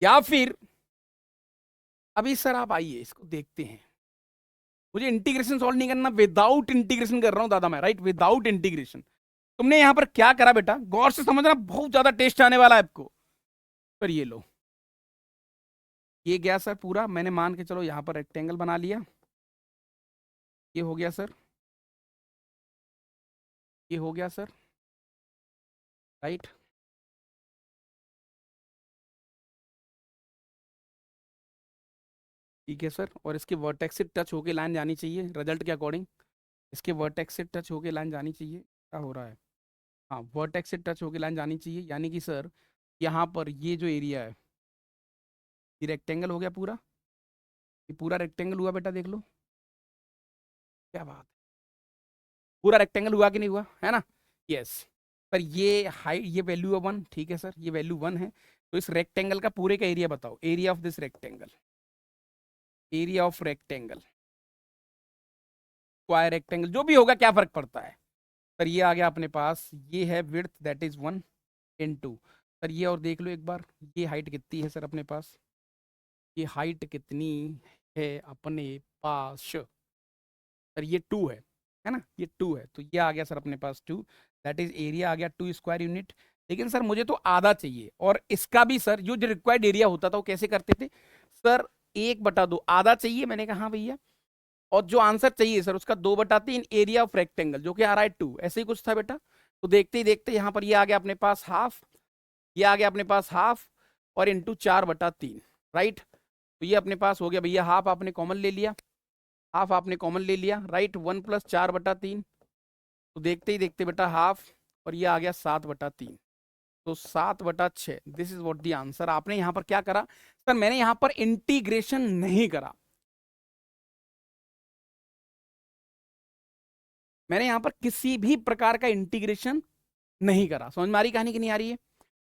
या फिर अभी सर आप आइए इसको देखते हैं, मुझे इंटीग्रेशन सॉल्व नहीं करना, विदाउट इंटीग्रेशन कर रहा हूं दादा मैं, राइट, विदाउट इंटीग्रेशन। तुमने यहां पर क्या करा बेटा, गौर से समझना, बहुत ज्यादा टेस्ट आने वाला है आपको। पर ये लो, ये गया सर पूरा, मैंने मान के चलो यहां पर रेक्टेंगल बना लिया, ये हो गया सर, ये हो गया सर, राइट। ठीक है सर, और इसके वर्टेक्स से टच होके लाइन जानी चाहिए रिजल्ट के अकॉर्डिंग, इसके वर्टेक्स से टच होके लाइन जानी चाहिए, क्या हो रहा है, हाँ वर्टेक्स से टच होके लाइन जानी चाहिए, यानी कि सर यहाँ पर ये जो एरिया है ये रेक्टेंगल हो गया पूरा, ये पूरा रेक्टेंगल हुआ बेटा, देख लो क्या बात, पूरा रेक्टेंगल हुआ कि नहीं हुआ, है ना, यस। पर ये हाइट, ये वैल्यू है 1, ठीक है सर, ये वैल्यू 1 है, तो इस रेक्टेंगल का पूरे का एरिया बताओ, area of this rectangle, area of rectangle, square rectangle जो भी होगा क्या फर्क पड़ता है सर, ये आ गया अपने पास, ये है विड्थ दैट इज 1 × सर ये, और देख लो एक बार ये हाइट कितनी है सर अपने पास, ये हाइट कितनी है अपने पास सर, ये 2 है ना, ये 2 है, तो ये आ गया सर अपने पास 2, दैट इज एरिया आ गया 2 स्क्वायर यूनिट। लेकिन सर मुझे तो आधा चाहिए, और इसका भी सर जो रिक्वायर्ड एरिया होता था वो कैसे करते थे सर, 1/2 आधा चाहिए, मैंने कहा हाँ भैया, और जो आंसर चाहिए सर उसका 2/3 एरिया ऑफ रेक्टेंगल जो कि आ रहा है 2, ऐसे ही कुछ था बेटा। तो देखते ही देखते यहाँ पर ये आ गया अपने पास हाफ, ये आ गया अपने पास हाफ, और इंटू 4/3, राइट। तो ये अपने पास हो गया भैया, हाफ आपने कॉमन ले लिया, हाफ आपने कॉमन ले लिया, राइट, 1 + 4/3, तो देखते ही देखते बेटा हाफ, और ये आ गया 7/3, तो 7/6। This is what the answer. आपने यहां पर क्या करा सर? मैंने यहां पर इंटीग्रेशन नहीं करा, मैंने यहां पर किसी भी प्रकार का इंटीग्रेशन नहीं करा। समझ में आ रही कहानी की नहीं आ रही है?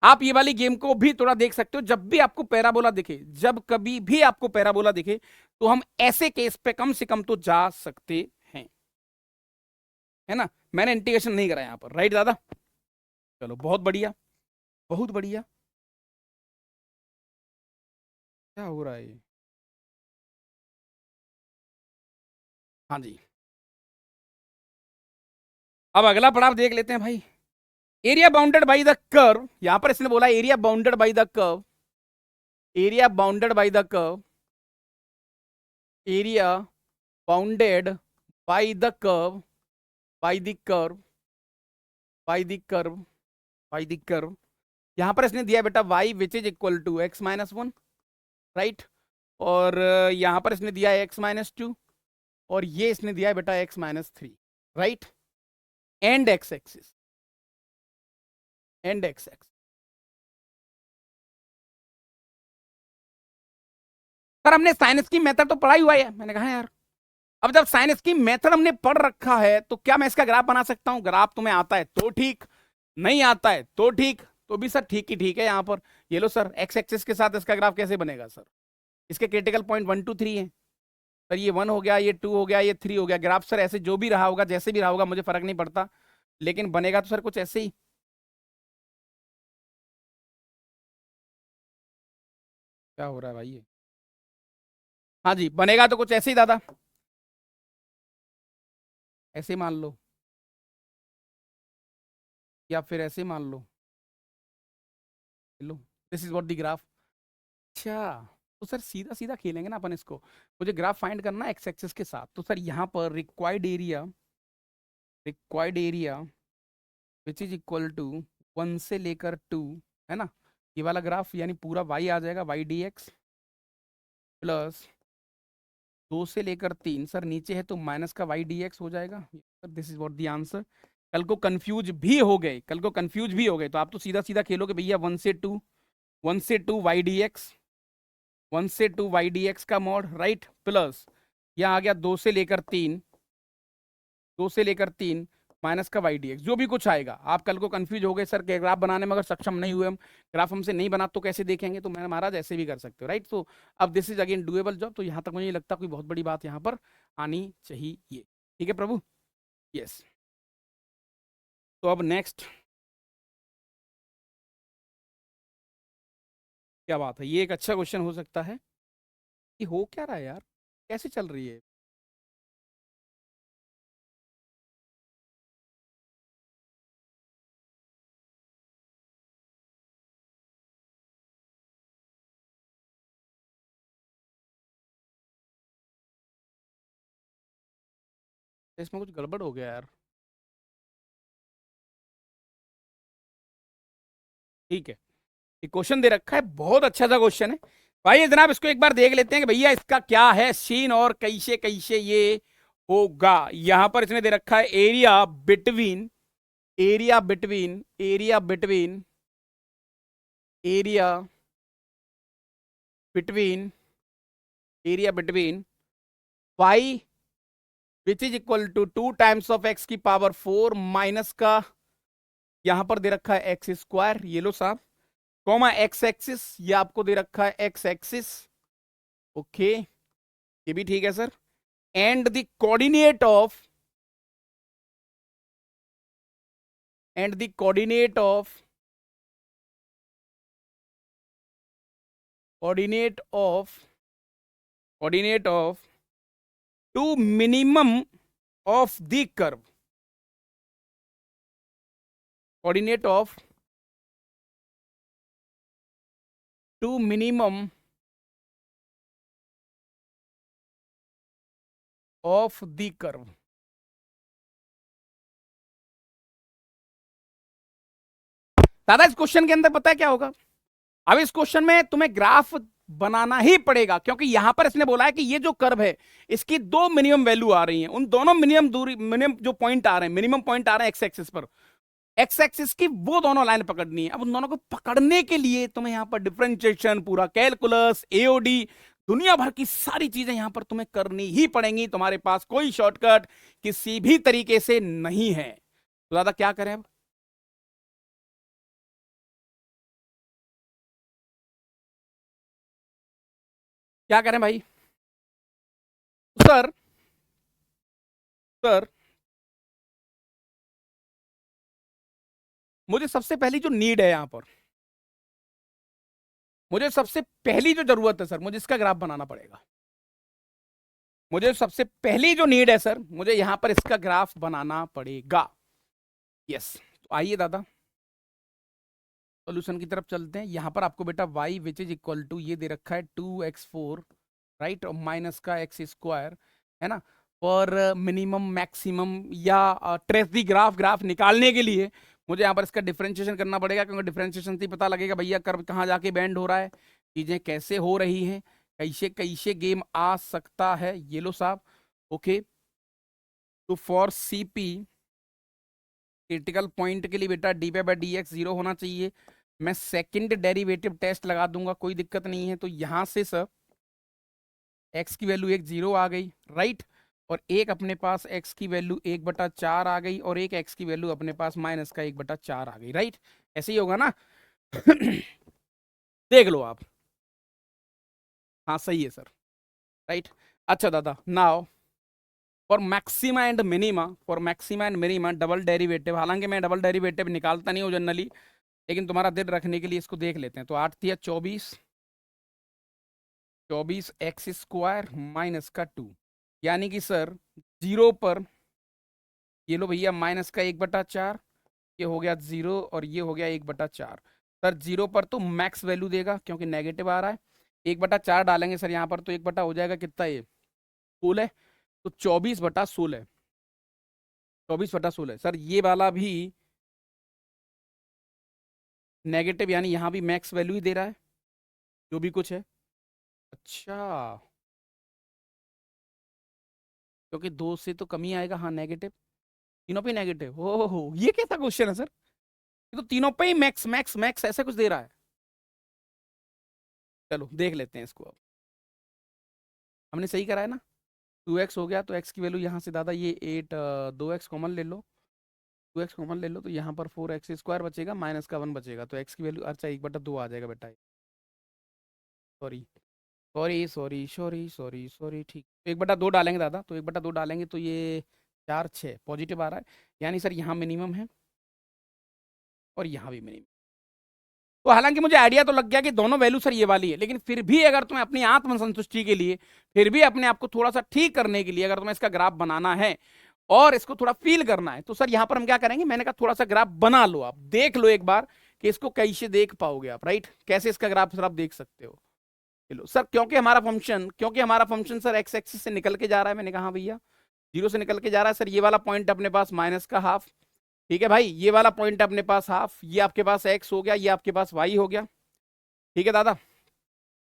आप ये वाली गेम को भी थोड़ा देख सकते हो, जब भी आपको पैराबोला दिखे, जब कभी भी आपको पैराबोला दिखे, तो हम ऐसे केस पे कम से कम तो जा सकते हैं, है ना? मैंने इंटीग्रेशन नहीं करा यहां पर, राइट दादा? चलो बहुत बढ़िया, बहुत बढ़िया। क्या हो रहा है ये? हाँ जी, अब अगला पड़ाव देख लेते हैं भाई। Area bounded by the curve, यहां पर इसने बोला area bounded by the curve, area bounded by the curve, area bounded by the curve, by the curve, by the curve, by the curve. यहां पर इसने दिया बेटा y which is equal to x-1, right? और यहां पर इसने दिया x-2, और ये इसने दिया है बेटा x-3, right? And x axis, and x axis. Sir हमने साइंस की मेथड तो पढ़ा ही हुआ है। मैंने कहा यार, अब जब साइंस की मेथड हमने पढ़ रखा है तो क्या मैं इसका ग्राफ बना सकता हूं? ग्राफ तुम्हें आता है तो ठीक, नहीं आता है तो ठीक, तो भी सर ठीक ही ठीक है। यहां पर ये लो सर, एक्स एक्सिस के साथ इसका ग्राफ कैसे बनेगा सर? इसके क्रिटिकल पॉइंट 1 2 3 है सर, ये 1 हो गया, ये 2 हो गया, ये 3 हो गया। ग्राफ सर ऐसे जो भी रहा होगा, जैसे भी रहा होगा, मुझे फर्क नहीं पड़ता, लेकिन बनेगा तो सर कुछ ऐसे ही। क्या हो रहा है भाई ये? हाँ जी, बनेगा तो कुछ ऐसे ही दादा, ऐसे ही मान लो, या फिर ऐसे ही मान लो। लो, this is what the graph. अच्छा, तो सर सीधा सीधा खेलेंगे ना अपन इसको। मुझे ग्राफ फाइंड करना है एक्स एक्सिस के साथ, तो सर यहाँ पर required area, required area which is equal to 1 से लेकर 2, है ना? ये वाला ग्राफ यानी पूरा y आ जाएगा, y dx प्लस 2 से लेकर 3, सर नीचे है तो माइनस का y dx हो जाएगा। Sir this is what the answer. कल को कंफ्यूज भी हो गए, कल को कंफ्यूज भी हो गए, तो आप तो सीधा सीधा खेलोगे भैया, 1 से 2, 1 से 2 y dx, 1 से 2 y dx का मॉड, राइट? प्लस यहाँ आ गया 2 से लेकर 3, 2 से लेकर 3 माइनस का वाई डी एक्स, जो भी कुछ आएगा। आप कल को कंफ्यूज हो गए सर के ग्राफ बनाने में अगर सक्षम नहीं हुए हम, ग्राफ हमसे नहीं बना तो कैसे देखेंगे? तो मैंने महाराज ऐसे भी कर सकते हो, राइट? तो अब this is again doable job, तो यहाँ तक मुझे नहीं लगता कोई बहुत बड़ी बात यहाँ पर आनी चाहिए। ठीक है प्रभु? यस। तो अब नेक्स्ट क्या बात है, ये एक अच्छा क्वेश्चन हो सकता है कि हो क्या रहा है यार, कैसे चल रही है? इसमें कुछ गड़बड़ हो गया यार। ठीक है, ये क्वेश्चन दे रखा है, बहुत अच्छा सा क्वेश्चन है भाई जनाब। इसको एक बार देख लेते हैं कि भैया इसका क्या है सीन और कैसे कैसे ये होगा। यहां पर इसने दे रखा है area between, area between, area between, area between, area between y which is equal to 2 times of x की पावर 4 माइनस का यहां पर दे रखा है एक्स स्क्वायर, ये लो साहब, कॉमा एक्स एक्सिस, ये आपको दे रखा है एक्स एक्सिस। ओके, ये भी ठीक है sir. And the coordinate of, and the coordinate of, coordinate of, coordinate of to minimum of the curve, coordinate of to minimum of the curve. दादा इस क्वेश्चन के अंदर पता है क्या होगा? अब इस क्वेश्चन में तुम्हें ग्राफ बनाना ही पड़ेगा, क्योंकि यहां पर इसने बोला है कि ये जो कर्व है इसकी दो मिनिमम वैल्यू आ रही हैं, उन दोनों मिनिमम जो पॉइंट आ रहे हैं, मिनिमम पॉइंट आ रहे हैं एक्स एक्सिस पर, एक्स एक्सिस की वो दोनों लाइन पकड़नी है। अब उन दोनों को पकड़ने के लिए तुम्हें यहां पर डिफरेंशिएशन, पूरा कैलकुलस, एओडी, दुनिया भर की सारी चीजें यहां पर तुम्हें करनी ही पड़ेंगी। तुम्हारे पास कोई शॉर्टकट किसी भी तरीके से नहीं है। तो दादा क्या करें अब? क्या करें भाई? सर सर मुझे सबसे पहली जो नीड है यहां पर, मुझे सबसे पहली जो जरूरत है सर, मुझे इसका ग्राफ बनाना पड़ेगा। मुझे सबसे पहली जो नीड है सर, मुझे यहां पर इसका ग्राफ बनाना पड़ेगा। यस, तो आइए दादा सोल्यूशन की तरफ चलते हैं। यहां पर आपको बेटा y which is equal to ये दे रखा है 2x4, राइट, और माइनस का एक्स स्क्वायर, है ना। पर मिनिमम मैक्सिमम या ट्रेस दी ग्राफ, ग्राफ निकालने के लिए मुझे यहाँ पर इसका डिफरेंशिएशन करना पड़ेगा, क्योंकि डिफरेंशिएशन से ही पता लगेगा भैया कर्व कहाँ जाके बैंड हो रहा है, चीजें कैसे हो रही हैं, कैसे कैसे गेम आ सकता है। ये लो साहब, ओके। तो फॉर सीपी क्रिटिकल पॉइंट के लिए बेटा D by d x zero होना चाहिए। मैं सेकंड डेरिवेटिव टेस्ट लगा दूंगा, कोई दिक्कत नहीं है। तो यहां से सर एक्स की वैल्यू एक जीरो आ गई, राइट, और एक अपने पास एक्स की वैल्यू 1/4 आ गई, और एक एक्स की वैल्यू अपने पास माइनस का 1/4 आ गई, राइट। ऐसे ही होगा ना? देख लो आप। हाँ सही है सर, राइट। अच्छा दादा, now for maxima and minima, for maxima and minima double derivative, हालांकि मैं डबल डेरिवेटिव निकालता नहीं हूँ जनरली, लेकिन तुम्हारा दिल रखने के लिए इसको देख लेते हैं। तो 8 तिया 24, 24 एक्स स्क्वायर माइनस का 2, यानी कि सर जीरो पर ये लो भैया माइनस का 1/4, ये हो गया जीरो और ये हो गया 1/4। सर जीरो पर तो मैक्स वैल्यू देगा क्योंकि नेगेटिव आ रहा है, 1/4 डालेंगे सर यहाँ पर तो 1 हो जाएगा कितना, ये 16, तो 24/16, 24/16 सर। ये वाला भी नेगेटिव, यानी यहाँ भी मैक्स वैल्यू ही दे रहा है जो भी कुछ है। अच्छा, क्योंकि दो से तो कम ही आएगा, हाँ नेगेटिव, तीनों पे नेगेटिव। हो ये कैसा क्वेश्चन है सर? ये तो तीनों पे ही मैक्स मैक्स मैक्स ऐसा कुछ दे रहा है। चलो देख लेते हैं इसको अब। हमने सही करा है ना, 2x हो गया, तो x की वैल्यू यहाँ से दादा ये 8, 2x कॉमन ले लो, 2x कॉमन ले लो, तो यहाँ पर 4x स्क्वायर बचेगा, माइनस का 1 बचेगा, तो x की वैल्यू अच्छा 1/2 आ जाएगा बेटा। Sorry sorry sorry sorry sorry sorry, ठीक, तो 1/2 डालेंगे दादा, तो 1/2 डालेंगे तो ये 4 6 पॉजिटिव आ रहा है, यानी सर यहाँ मिनिमम है और यहाँ भी मिनिमम। तो हालांकि मुझे आइडिया तो लग गया कि दोनों वैल्यू सर ये वाली है, लेकिन फिर भी अगर तुम्हें अपनी आत्म संतुष्टि के लिए, फिर भी अपने आप को थोड़ा सा ठीक करने के लिए, अगर तुम्हें इसका ग्राफ बनाना है और इसको थोड़ा फील करना है, तो सर यहां पर हम क्या करेंगे, मैंने कहा थोड़ा सा ग्राफ बना लो, आप देख लो एक बार कि इसको कैसे देख पाओगे आप, राइट, कैसे इसका ग्राफ सर आप देख सकते हो। चलो सर, क्योंकि हमारा फंक्शन सर एक्स एक्सिस से निकल के जा रहा है, मैंने कहा हाँ भैया जीरो से निकल के जा रहा है सर, ये वाला पॉइंट अपने पास माइनस का हाफ, ठीक है भाई, ये वाला पॉइंट अपने पास हाफ, ये आपके पास एक्स हो गया, ये आपके पास वाई हो गया, ठीक है दादा,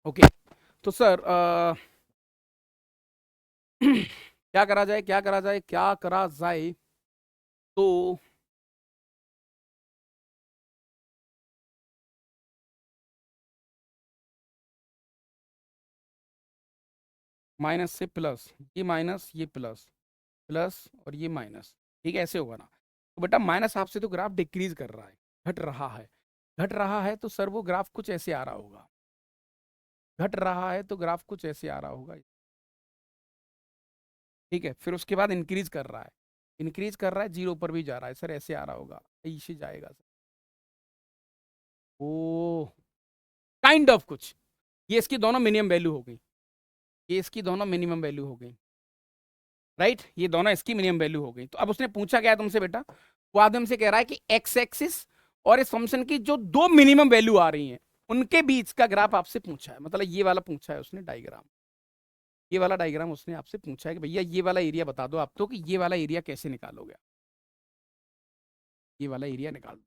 ओके। तो सर क्या करा जाए, क्या करा जाए, क्या करा जाए? तो माइनस से प्लस, ये माइनस ये प्लस, प्लस और ये माइनस, ठीक है, ऐसे होगा ना। तो बेटा माइनस हाफ से तो ग्राफ डिक्रीज कर रहा है, घट रहा है, घट रहा है, तो सर वो ग्राफ कुछ ऐसे आ रहा होगा, घट रहा है तो ग्राफ कुछ ऐसे आ रहा होगा, ठीक है। फिर उसके बाद इंक्रीज कर रहा है, इंक्रीज कर रहा है, जीरो पर भी जा रहा है सर, ऐसे आ रहा होगा, ऐसे जाएगा सर। ओ काइंड ऑफ कुछ, ये इसकी दोनों मिनिमम वैल्यू हो गई, ये इसकी दोनों मिनिमम वैल्यू हो गई, राइट, ये दोनों इसकी मिनिमम वैल्यू हो गई। तो अब उसने पूछा क्या है तुमसे बेटा, वो आदमी से कह रहा है कि एक्स एक्सिस और इस फंक्शन की जो दो मिनिमम वैल्यू आ रही हैं उनके बीच का ग्राफ आपसे पूछा है, मतलब ये वाला पूछा है उसने डायग्राम, ये वाला डायग्राम उसने आपसे पूछा है कि भैया ये वाला एरिया बता दो आप, तो कि ये वाला एरिया कैसे निकालोगे, ये वाला एरिया निकाल दो।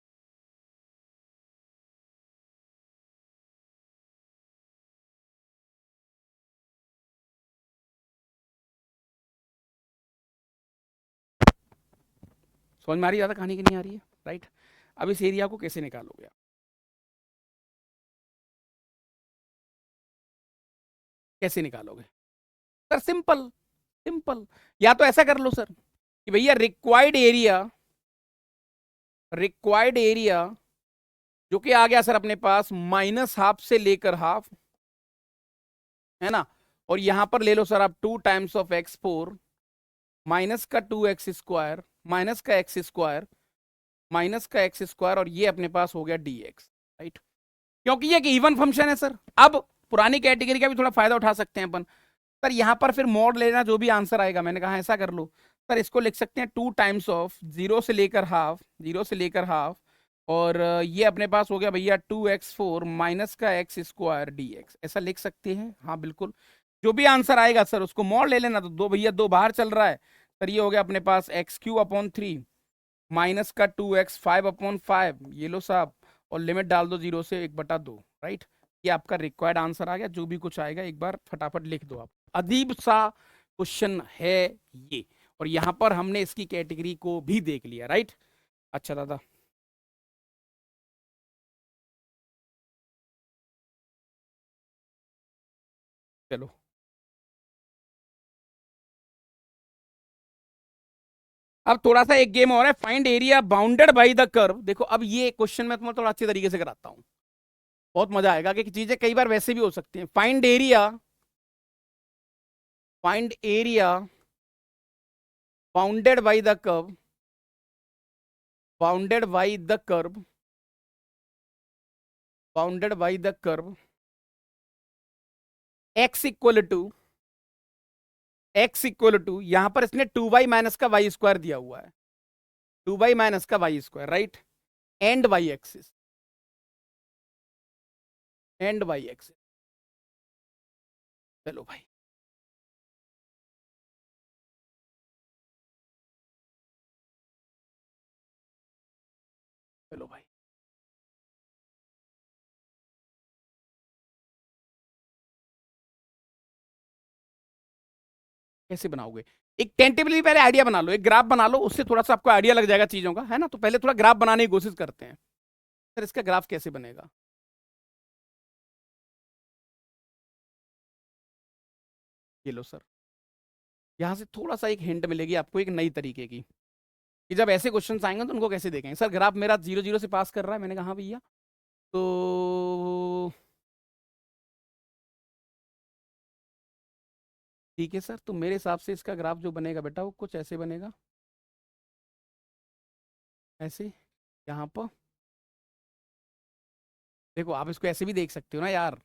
समझ में आ रही है ज्यादा कहानी की नहीं आ रही है? राइट। अब इस एरिया को कैसे निकालोगे आप? कैसे निकालोगे सर? Simple, simple. या तो ऐसा कर लो सर कि भैया रिक्वायर्ड एरिया जो कि आ गया सर अपने पास -½ से लेकर हाफ, है ना। और यहां पर ले लो सर आप 2 टाइम्स ऑफ x4 माइनस का 2x² माइनस का x² माइनस का x² और ये अपने पास हो गया dx, राइट। क्योंकि ये एक इवन फंक्शन है सर। अब पुरानी कैटेगरी का भी थोड़ा फायदा उठा सकते हैं अपन सर। यहां पर फिर मोड लेना, जो भी आंसर आएगा, मैंने कहा ऐसा कर लो सर, इसको लिख सकते हैं 2 टाइम्स ऑफ 0 से लेकर हाफ, 0 से लेकर हाफ, और ये अपने पास हो गया भैया 2x4 माइनस का x² dx, ऐसा लिख सकते हैं। हाँ बिल्कुल, जो भी आंसर आएगा सर उसको मोड ले लेना। तो दो भैया, दो बाहर चल रहा है सर, ये हो गया अपने पास x³ माइनस का 2x 5/5, ये लो साहब, और लिमिट डाल दो 0 से 1/2, राइट। ये आपका रिक्वायर्ड आंसर आ गया। जो भी कुछ आएगा एक बार फटाफट लिख दो आप। अजीब सा क्वेश्चन है ये, और यहां पर हमने इसकी कैटेगरी को भी देख लिया, राइट। अच्छा दादा, चलो अब थोड़ा सा एक गेम और है, find area bounded by the curve. देखो अब ये क्वेश्चन मैं तुम्हें थोड़ा अच्छे तरीके से कराता हूं, बहुत मजा आएगा, कि चीजें कई बार वैसे भी हो सकती हैं। Find area bounded by the curve, bounded by the curve, bounded by the curve x equal to यहां पर इसने 2y माइनस का y² दिया हुआ है, 2y माइनस का y², right. And y axis, and y axis. चलो भाई, चलो भाई, कैसे बनाओगे? एक टेंटेबली पहले आइडिया बना लो, एक ग्राफ बना लो, उससे थोड़ा सा आपको आइडिया लग जाएगा चीजों का, है ना। तो पहले थोड़ा ग्राफ बनाने की कोशिश करते हैं सर। इसका ग्राफ कैसे बनेगा? ये लो सर, यहां से थोड़ा सा एक हिंट मिलेगी आपको एक नई तरीके की, कि जब ऐसे क्वेश्चन आएंगे तो उनको कैसे देखेंगे। सर ग्राफ मेरा 0 0 से पास कर रहा है, मैंने कहा हाँ भैया। तो ठीक है सर, तो मेरे हिसाब से इसका ग्राफ जो बनेगा बेटा वो कुछ ऐसे बनेगा, ऐसे, यहाँ पर। देखो आप इसको ऐसे भी देख सकते हो ना यार,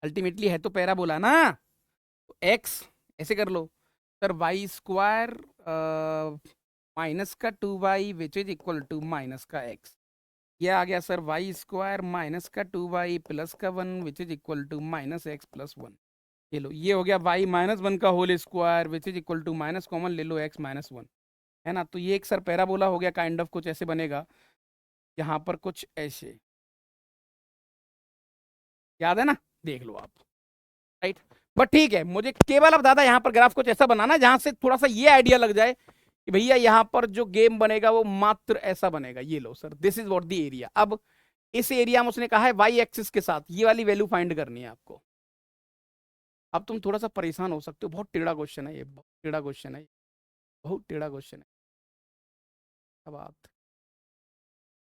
अल्टीमेटली है तो पैराबोला ना। तो एक्स ऐसे कर लो सर, y² माइनस का 2y which is equal to minus का x। ये आ गया सर y² माइनस का 2y प्लस का 1 विच इज इक्वल टू -x+1। ये लो, ये हो गया y-1 का whole square which is equal to minus common ले लो x-1, है ना। तो ये एक सर पैराबोला हो गया, काइंड ऑफ कुछ ऐसे बनेगा, यहाँ पर कुछ ऐसे, याद है ना, देख लो आप, राइट। बट ठीक है, मुझे केवल अब दादा यहाँ पर ग्राफ कुछ ऐसा बनाना जहां से थोड़ा सा ये आइडिया लग जाए कि भैया यहाँ पर जो गेम बनेगा वो मात्र ऐसा बनेगा। ये लो sir, this is what the area. अब इस एरिया में उसने कहा है वाई एक्सिस के साथ ये वाली वैल्यू फाइंड करनी है आपको। अब तुम थोड़ा सा परेशान हो सकते हो, बहुत टेढ़ा क्वेश्चन है ये, बहुत टेढ़ा क्वेश्चन है, बहुत टेढ़ा क्वेश्चन है। अब बात,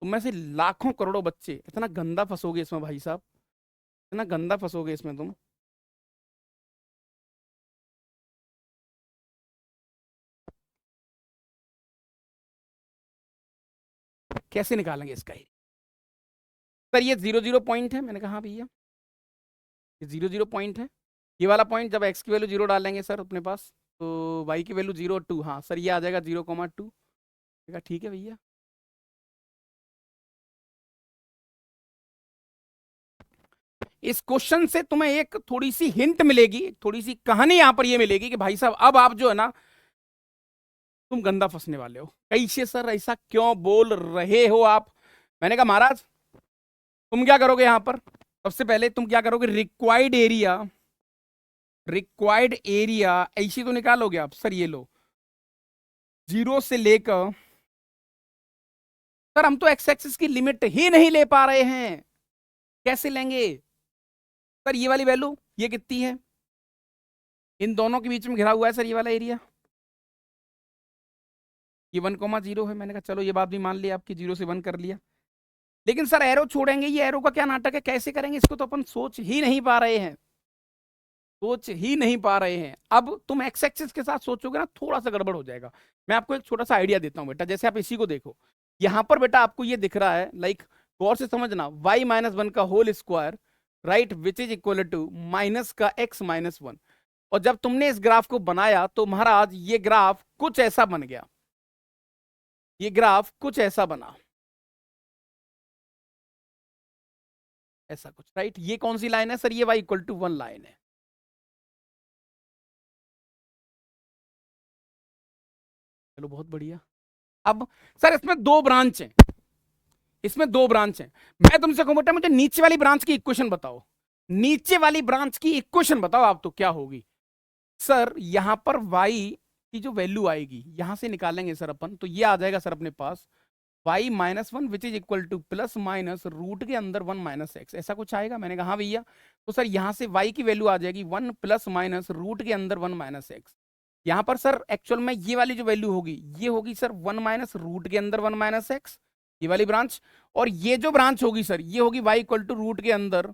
तुम में से लाखों करोड़ों बच्चे इतना गंदा फंसोगे इसमें भाई साहब, इतना गंदा फंसोगे इसमें तुम। कैसे निकालेंगे इसका एरिया? सर ये 0 0 पॉइंट है, मैंने कहा हाँ भैया, ये 0 0 पॉइंट है। ये वाला पॉइंट जब x की वैल्यू 0 डालेंगे सर अपने पास, तो y की वैल्यू 0 2, हाँ सर ये आ जाएगा 0,2। ठीक है भैया। इस क्वेश्चन से तुम्हें एक थोड़ी सी हिंट मिलेगी, थोड़ी सी कहानी यहां पर ये मिलेगी कि भाई साहब अब आप जो है ना, तुम गंदा फंसने वाले हो। कैसे सर, ऐसा क्यों बोल रहे हो आप? मैंने कहा महाराज तुम क्या करोगे यहां पर, सबसे पहले तुम क्या करोगे, रिक्वायर्ड एरिया ऐसी तो निकालोगे आप सर। ये लो, 0 से लेकर सर हम तो एक्स एक्सिस की लिमिट ही नहीं ले पा रहे हैं, कैसे लेंगे सर? ये वाली वैल्यू ये कितनी है, इन दोनों के बीच में घिरा हुआ है सर ये वाला एरिया, ये 1,0 है। मैंने कहा चलो ये बात भी मान लिया आपकी, 0 से 1 कर लिया। लेकिन सर एरो छोड़ेंगे, ये एरो का क्या नाटक है, कैसे करेंगे इसको, तो अपन सोच ही नहीं पा रहे हैं, सोच ही नहीं पा रहे हैं। अब तुम एक्स एक्सिस के साथ सोचोगे ना, थोड़ा सा गड़बड़ हो जाएगा। मैं आपको एक छोटा सा आइडिया देता हूं बेटा, जैसे आप इसी को देखो, यहां पर बेटा आपको ये दिख रहा है, लाइक गौर से समझना, y-1 का whole square, right, which is equal to minus का x-1। और जब तुमने इस ग्राफ को बनाया तो महाराज ये ग्राफ कुछ ऐसा बन गया, ये ग्राफ कुछ ऐसा बना, ऐसा कुछ, राइट। ये कौन सी लाइन है सर? ये y=1 लाइन है। चलो बहुत बढ़िया। अब सर इसमें दो ब्रांच हैं, इसमें दो ब्रांच हैं। मैं तुमसे कहूं बेटा मुझे नीचे वाली ब्रांच की इक्वेशन बताओ, नीचे वाली ब्रांच की इक्वेशन बताओ आप, तो क्या होगी सर? यहां पर y की जो वैल्यू आएगी यहां से निकालेंगे सर अपन, तो ये आ जाएगा सर अपने पास y-1 which is equal to plus minus root के अंदर 1 माइनस एक्स, ऐसा कुछ आएगा। मैंने कहा हाँ भैया। तो सर यहां से y की वैल्यू आ जाएगी 1 प्लस माइनस रूट के अंदर 1 माइनस एक्स। यहां पर सर एक्चुअल में ये वाली जो वैल्यू होगी ये होगी सर 1 माइनस रूट के अंदर 1 माइनस एक्स, ये वाली ब्रांच। और ये जो ब्रांच होगी सर ये होगी y इक्वल टू रूट के अंदर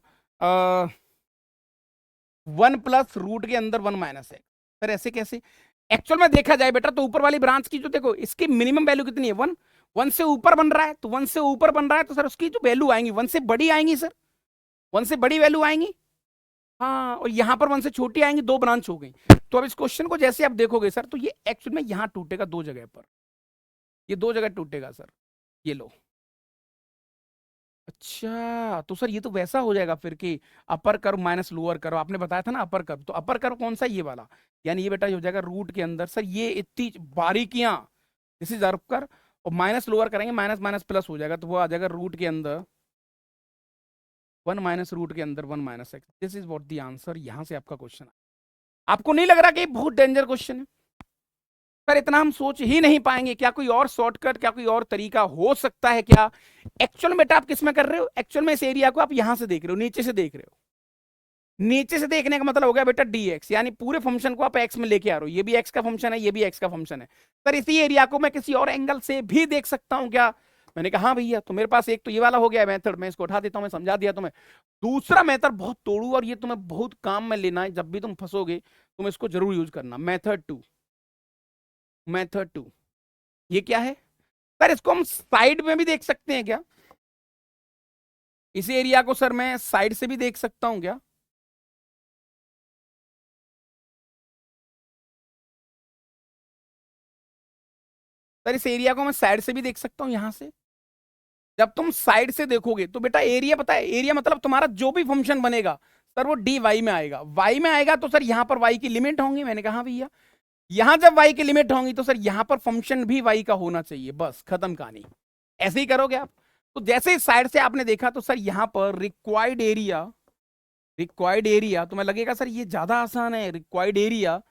1 प्लस रूट के अंदर 1 माइनस एक्स। सर ऐसे कैसे? एक्चुअल में देखा जाए बेटा तो ऊपर वाली ब्रांच की जो देखो इसकी मिनिमम वैल्यू कितनी है, 1, 1 से ऊपर बन रहा है, तो 1 से ऊपर बन रहा है तो सर उसकी जो वैल्यू आएंगी 1 से बड़ी आएंगी सर, 1 से बड़ी वैल्यू आएंगी। हाँ, और यहां पर 1 से छोटी आएंगी, दो ब्रांच हो गई। तो अब इस क्वेश्चन को जैसे आप देखोगे सर तो ये एक्चुअल में यहां टूटेगा दो जगह पर, ये दो जगह टूटेगा सर, ये लो। अच्छा तो सर ये तो वैसा हो जाएगा फिर कि upper curve minus lower curve, आपने बताया था ना अपर कर्व, तो अपर कर्व कौन सा, ये वाला, यानी ये बेटा हो जाएगा रूट के अंदर सर, ये इतनी बारीकियां, दिस इज अपर कर्व, और माइनस लोअर करेंगे, माइनस माइनस प्लस हो जाएगा, तो वो आ जाएगा रूट के अंदर 1 माइनस रूट के अंदर 1 minus x. This is what the answer. यहां से आपका क्वेश्चन, आपको नहीं लग रहा कि बहुत डेंजर क्वेश्चन है सर? इतना हम सोच ही नहीं पाएंगे, क्या कोई और शॉर्टकट, क्या कोई और तरीका हो सकता है क्या? एक्चुअल में बेटा आप किस में कर रहे हो, एक्चुअल में इस एरिया को आप यहां से देख रहे हो, नीचे से देख रहे हो। नीचे से देखने का मतलब हो गया बेटा dx, यानी पूरे फंक्शन को आप x में लेके आ रहे हो, ये भी x का फंक्शन है, ये भी x का फंक्शन है। सर इसी एरिया को मैं किसी और एंगल से भी देख सकता हूं क्या? मैंने कहा हाँ भैया। तो मेरे पास एक तो ये वाला हो गया मेथड, मैं इसको उठा देता हूं, मैं समझा दिया तुम्हें। दूसरा मेथड बहुत तोड़ू और ये तुम्हें बहुत काम में लेना है, जब भी तुम फंसोगे तुम इसको जरूर यूज करना। मेथड 2, मेथड 2 ये क्या है सर? इसको हम साइड में भी देख सकते हैं क्या? इस एरिया को सर मैं साइड से भी देख सकता हूं क्या? सर इस एरिया को मैं साइड से भी देख सकता हूं यहां से। जब तुम साइड से देखोगे तो बेटा एरिया पता है, एरिया मतलब तुम्हारा जो भी फंक्शन बनेगा सर वो डी वाई में आएगा, वाई में आएगा तो सर यहां पर वाई की लिमिट होंगी। मैंने कहा भैया यहां जब वाई की लिमिट होंगी तो सर यहां पर फंक्शन भी वाई का होना चाहिए, बस खत्म कहानी। ऐसे ही करोगे आप। तो जैसे साइड से आपने देखा तो सर यहां पर रिक्वायर्ड एरिया, रिक्वायर्ड एरिया तुम्हें लगेगा सर ये ज्यादा आसान है, रिक्वायर्ड एरिया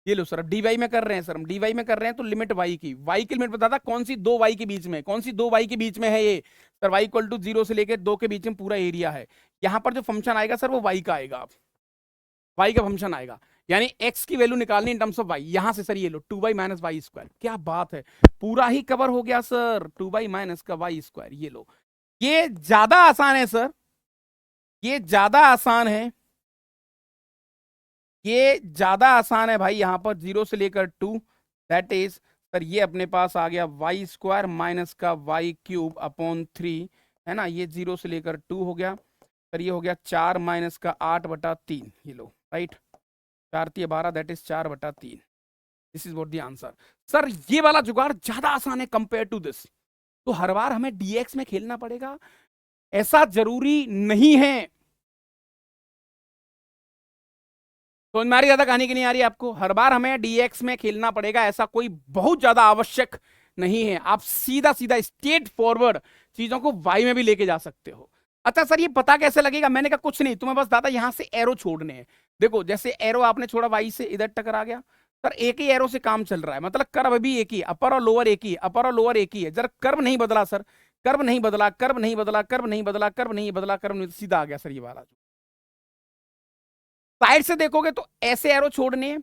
ये लो सर, अब डी वाई में कर रहे हैं सर, हम डी वाई में कर रहे हैं तो लिमिट वाई की लिमिट बता था कौन सी, दो वाई के बीच में, कौन सी दो वाई के बीच में है ये सर, वाई इक्वल टू 0 से लेकर 2 के बीच में पूरा एरिया है। यहां पर जो फंक्शन आएगा सर वो वाई का आएगा, वाई का फंक्शन आएगा, यानी एक्स की वैल्यू निकालनी इन टर्म्स ऑफ वाई। यहां से सर ये लो 2y माइनस वाई स्क्वायर, क्या बात है, पूरा ही कवर हो गया सर, 2y माइनस का वाई स्क्वायर, ये लो। ये ज्यादा आसान है सर, ये ज्यादा आसान है, ये ज्यादा आसान है भाई। यहां पर 0 से लेकर 2, दैट इज सर ये अपने पास आ गया वाई स्क्वायर माइनस का वाई क्यूब अपॉन 3, है ना, ये 0 से लेकर 2 हो गया सर, ये हो गया 4 माइनस का 8/3, ये लो, right, 4×3=12, that is 4/3। This is what the answer. Sir ये वाला जुगाड़ ज्यादा आसान है कंपेयर टू दिस, तो हर बार हमें dx में खेलना पड़ेगा ऐसा जरूरी नहीं है। तो हमारी ज्यादा कहानी की नहीं आ रही आपको? हर बार हमें dx में खेलना पड़ेगा ऐसा कोई बहुत ज्यादा आवश्यक नहीं है, आप सीधा सीधा स्ट्रेट फॉरवर्ड चीजों को y में भी लेके जा सकते हो। अच्छा सर ये पता कैसे लगेगा? मैंने कहा कुछ नहीं, तुम्हें बस दादा यहां से एरो छोड़ने हैं। देखो जैसे एरो आपने छोड़ा y से, इधर टकरा गया सर, एक ही एरो से काम चल रहा है, मतलब कर्व भी एक ही, अपर और लोअर एक ही, अपर और लोअर एक ही है, जरा कर्व नहीं बदला सर, कर्व नहीं बदला, कर्व नहीं बदला, कर्व नहीं बदला, कर्व नहीं बदला, कर्व नहीं, सीधा आ गया सर ये वाला। साइड से देखोगे तो ऐसे एरो छोड़ने हैं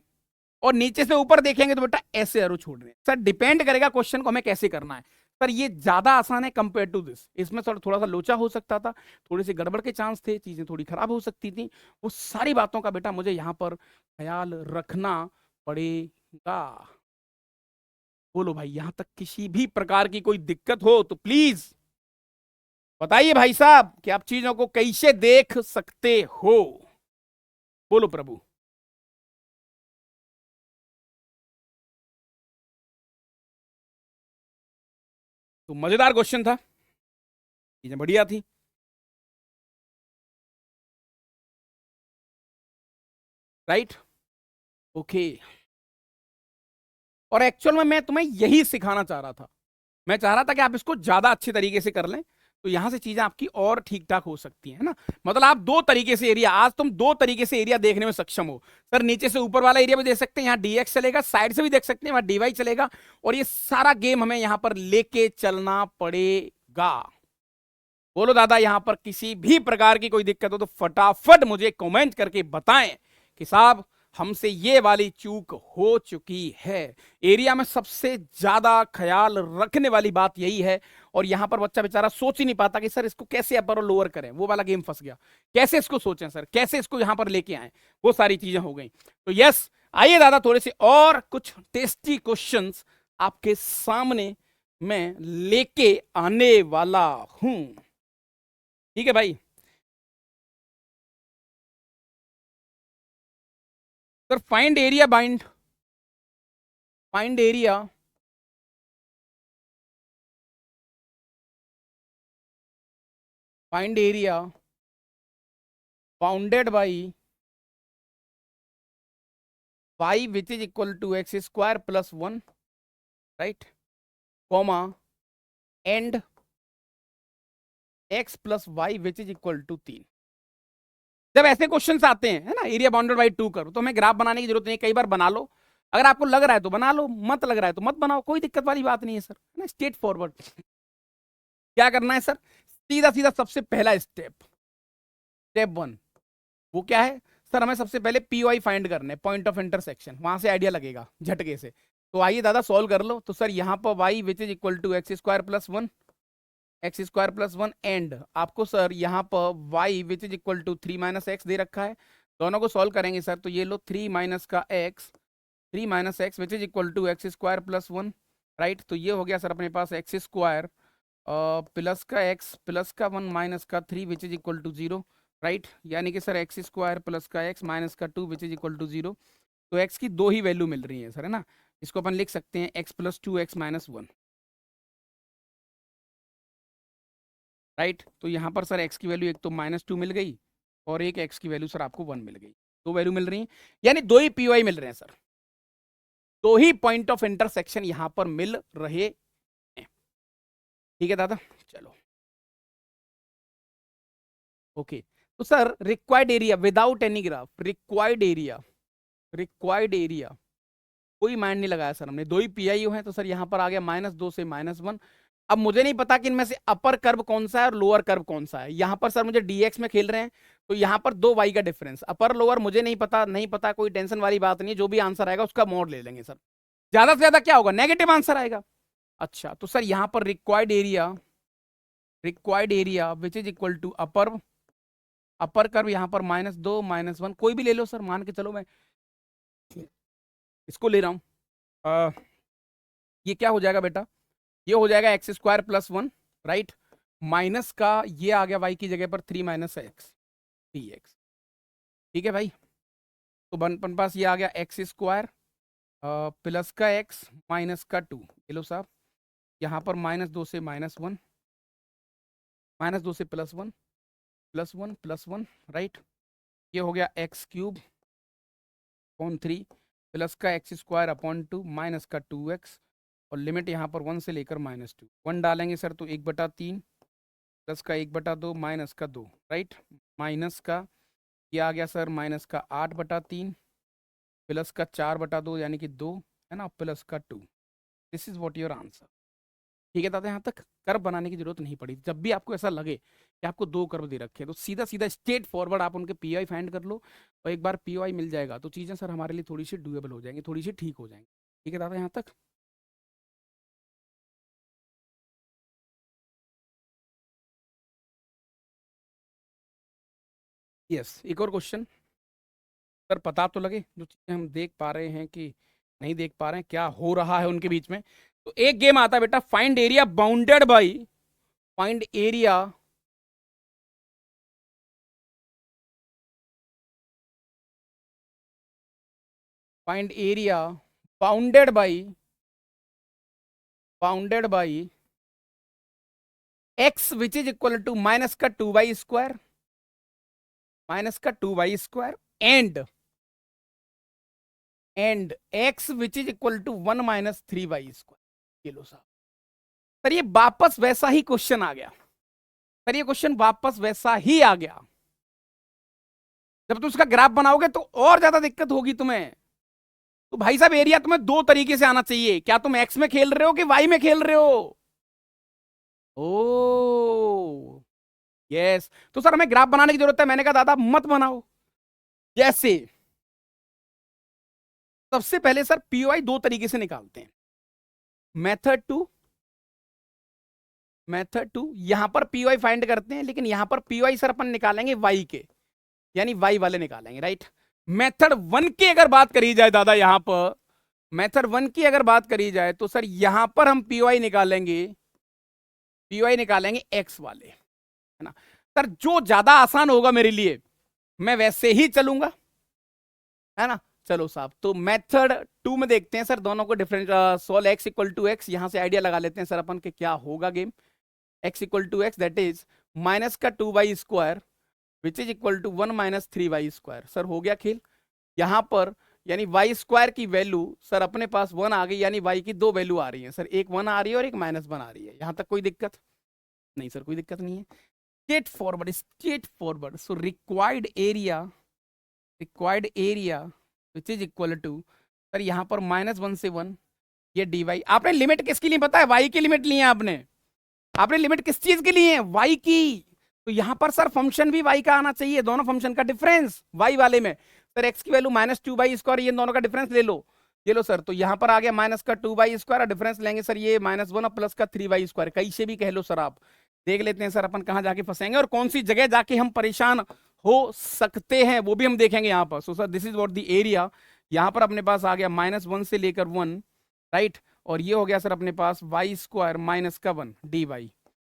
और नीचे से ऊपर देखेंगे तो बेटा ऐसे एरो छोड़ने हैं। सर डिपेंड करेगा क्वेश्चन को हमें कैसे करना है। सर ये ज्यादा आसान है कंपेयर टू दिस। इसमें सर थोड़ा सा लोचा हो सकता था, थोड़ी सी गड़बड़ के चांस थे, चीजें थोड़ी खराब हो सकती थी। वो सारी बातों का बेटा मुझे यहां पर ख्याल रखना पड़ेगा। बोलो भाई, यहां तक किसी भी प्रकार की कोई दिक्कत हो तो प्लीज बताइए भाई साहब कि आप चीजों को कैसे देख सकते हो। बोलो प्रभु। तो मजेदार क्वेश्चन था, चीजें बढ़िया थी। Right, okay. और एक्चुअल में मैं तुम्हें यही सिखाना चाह रहा था। मैं चाह रहा था कि आप इसको ज्यादा अच्छे तरीके से कर लें, तो यहां से चीजें आपकी और ठीक ठाक हो सकती हैं, है ना। मतलब आप दो तरीके से एरिया, आज तुम दो तरीके से एरिया देखने में सक्षम हो। सर नीचे से ऊपर वाला एरिया भी देख सकते हैं, यहाँ डीएक्स चलेगा, साइड से भी देख सकते हैं वहां डीवाई चलेगा, और ये सारा गेम हमें यहां पर लेके चलना पड़ेगा। बोलो दादा, यहां पर किसी भी प्रकार की कोई दिक्कत हो तो फटाफट मुझे कमेंट करके बताएं कि साहब हमसे ये वाली चूक हो चुकी है। एरिया में सबसे ज्यादा ख्याल रखने वाली बात यही है, और यहां पर बच्चा बेचारा सोच ही नहीं पाता कि सर इसको कैसे अपर और लोअर करें। वो वाला गेम फंस गया, कैसे इसको सोचें सर, कैसे इसको यहां पर लेके आए, वो सारी चीजें हो गई। तो यस, आइए दादा थोड़े से और कुछ टेस्टी क्वेश्चंस आपके सामने मैं लेके आने वाला हूं। ठीक है भाई। Sir find area bind, find area find area bounded by y which is equal to x square plus 1, right, comma and x plus y which is equal to 3। जब ऐसे क्वेश्चंस आते हैं, है ना, एरिया बाउंडेड बाई 2 करो, तो हमें graph बनाने की जरूरत नहीं, कई बार बना लो। अगर आपको लग रहा है तो बना लो, मत लग रहा है तो मत बनाओ, कोई दिक्कत वाली बात नहीं है सर, है ना, स्ट्रेट फॉरवर्ड। क्या करना है सर, सीधा सीधा सबसे पहला स्टेप, स्टेप 1, वो क्या है सर, हमें सबसे पहले पी वाई फाइंड करने, पॉइंट ऑफ इंटरसेक्शन, वहां से आइडिया लगेगा झटके से। तो आइए दादा सॉल्व कर लो। तो सर यहाँ पर y which is equal to x square plus 1, x square plus 1 and आपको सर यहाँ पर y which is equal to 3 minus x दे रखा है। दोनों को सॉल्व करेंगे सर, तो ये लो 3 माइनस का x, 3 minus x which is equal to x square plus 1, right. तो ये हो गया सर अपने पास एक्स स्क्वायर प्लस का एक्स प्लस का 1 माइनस का 3 which is equal to 0, right. यानी कि सर एक्स स्क्वायर प्लस का एक्स माइनस का 2 विच इज इक्वल टू 0। तो एक्स की दो ही वैल्यू मिल रही है सर, है ना। इसको अपन लिख सकते हैं x plus 2 x minus 1, right. तो यहाँ पर सर एक्स की वैल्यू एक तो -2 मिल गई, और एक एक्स की वैल्यू सर आपको 1 मिल गई। दो वैल्यू मिल रही है, यानी दो ही पीवाई मिल रहे हैं सर, दो ही पॉइंट ऑफ इंटरसेक्शन यहां पर मिल रहे हैं। ठीक है दादा, चलो ओके। तो sir required area without any graph, required area, required area कोई माइंड नहीं लगाया सर हमने, दो ही पीआईयू हैं। तो सर यहां पर आ गया -2 से -1। अब मुझे नहीं पता कि इनमें से अपर कर्व कौन सा है और लोअर कर्व कौन सा है। यहां पर सर मुझे डीएक्स में खेल रहे हैं, तो यहां पर दो वाई का डिफरेंस, अपर लोअर मुझे नहीं पता, नहीं पता, कोई टेंशन वाली बात नहीं है। जो भी आंसर आएगा उसका मोड ले लेंगे सर, ज्यादा से ज्यादा क्या होगा, नेगेटिव आंसर आएगा। अच्छा, तो सर यहां पर required area, required area which is equal to upper, upper curve यहां पर -2 -1 कोई भी ले लो सर, मान के चलो मैं इसको ले रहा हूं। ये क्या हो जाएगा बेटा, ये हो जाएगा x square plus 1, right, minus का ये आ गया वाई की जगह पर 3 माइनस एक्स डी एक्स। ठीक है भाई, तो अपन पास ये आ गया एक्स स्क्वायर प्लस का एक्स माइनस का 2। ये लो साहब, यहाँ पर -2 से -1, -2 से +1, +1 +1, राइट। ये हो गया एक्स क्यूब अपॉन 3 प्लस का एक्स स्क्वायर अपॉन 2 माइनस का 2x, और लिमिट यहाँ पर 1 से लेकर -2, 1 डालेंगे सर तो 1/3 प्लस का 1/2 माइनस का 2, राइट। माइनस का ये आ गया सर माइनस का 8/3 प्लस का 4/2 यानी कि 2, है ना, प्लस का 2। This is what your answer. ठीक है दादा, यहाँ तक कर्व बनाने की जरूरत नहीं पड़ी। जब भी आपको ऐसा लगे कि आपको दो कर्व दे रखे हैं तो सीधा सीधा स्ट्रेट फॉरवर्ड आप उनके पीओआई फाइंड कर लो, और एक बार पीओआई मिल जाएगा तो चीजें सर हमारे लिए थोड़ी सी डुएबल हो जाएंगी, थोड़ी सी ठीक हो जाएंगी। ठीक है दादा, यहाँ तक। यस, एक और क्वेश्चन सर, पता तो लगे जो चीजें हम देख पा रहे हैं कि नहीं देख पा रहे हैं, क्या हो रहा है उनके बीच में। तो एक गेम आता है बेटा, find area bounded by, find area find area bounded by, bounded by x which is equal to minus का 2y², माइनस का 2y², and x which is equal to 1 - 3y²। ये लो साहब, सर ये वापस वैसा ही क्वेश्चन आ गया। सर ये क्वेश्चन वापस वैसा ही आ गया। जब तुम उसका ग्राफ बनाओगे तो और ज्यादा दिक्कत होगी तुम्हें। तो भाई साहब एरिया तुम्हें दो तरीके से आना चाहिए, क्या तुम एक्स में खेल रहे हो कि वाई में खेल रहे हो? ओ यस, तो सर हमें ग्राफ बनाने की जरूरत है। मैंने कहा दादा मत बनाओ। जैसे सबसे पहले सर पीओआई दो तरीके से निकालते हैं। मेथड टू, मेथड टू, यहां पर पीओआई फाइंड करते हैं, लेकिन यहां पर पीओआई सर अपन निकालेंगे वाई के, यानी वाई वाले निकालेंगे, राइट। मेथड वन की अगर बात करी जाए दादा, यहां पर मेथड वन की अगर बात करी जाए तो सर यहां पर हम पीओआई निकालेंगे, पीओआई निकालेंगे एक्स वाले, है ना। सर जो ज्यादा आसान होगा मेरे लिए मैं वैसे ही चलूंगा, है ना। चलो साहब, तो मेथड टू में देखते हैं सर दोनों को different, solve x equal to x, यहां से आइडिया लगा लेते हैं सर अपन के क्या होगा game. X equal to x that is minus का 2y² which is equal to 1 - 3y²। Sir हो गया खेल यहां पर, यानी y² की वैल्यू सर अपने पास 1 आ गई, यानी y की दो वैल्यू आ रही है सर, एक 1 आ रही है और एक -1 आ रही है। यहां तक कोई दिक्कत नहीं सर, कोई दिक्कत नहीं है। Straightforward, straightforward. So required area, required area which is equal to, sir यहां पर -1 से 1, ये dy। आपने लिमिट किसकी ली पता है? y की लिमिट ली है आपने। आपने लिमिट किस चीज के लिए है? y की। तो यहां पर सर फंक्शन भी y का आना चाहिए, दोनों फंक्शन का डिफरेंस y वाले में। सर x की वैल्यू -2y², ये दोनों का डिफरेंस ले लो, ये लो सर। तो यहां पर आ गया माइनस का 2y² और डिफरेंस लेंगे सर ये -1 और प्लस का 3y², कैसे भी कह लो सर आप। देख लेते हैं सर अपन कहां जाके फंसेंगे और कौन सी जगह जाके हम परेशान हो सकते हैं, वो भी हम देखेंगे यहां पर। So sir this is what the area. यहां पर अपने पास आ गया -1 से लेकर 1, राइट। और ये हो गया सर अपने पास y² माइनस का 1 dy।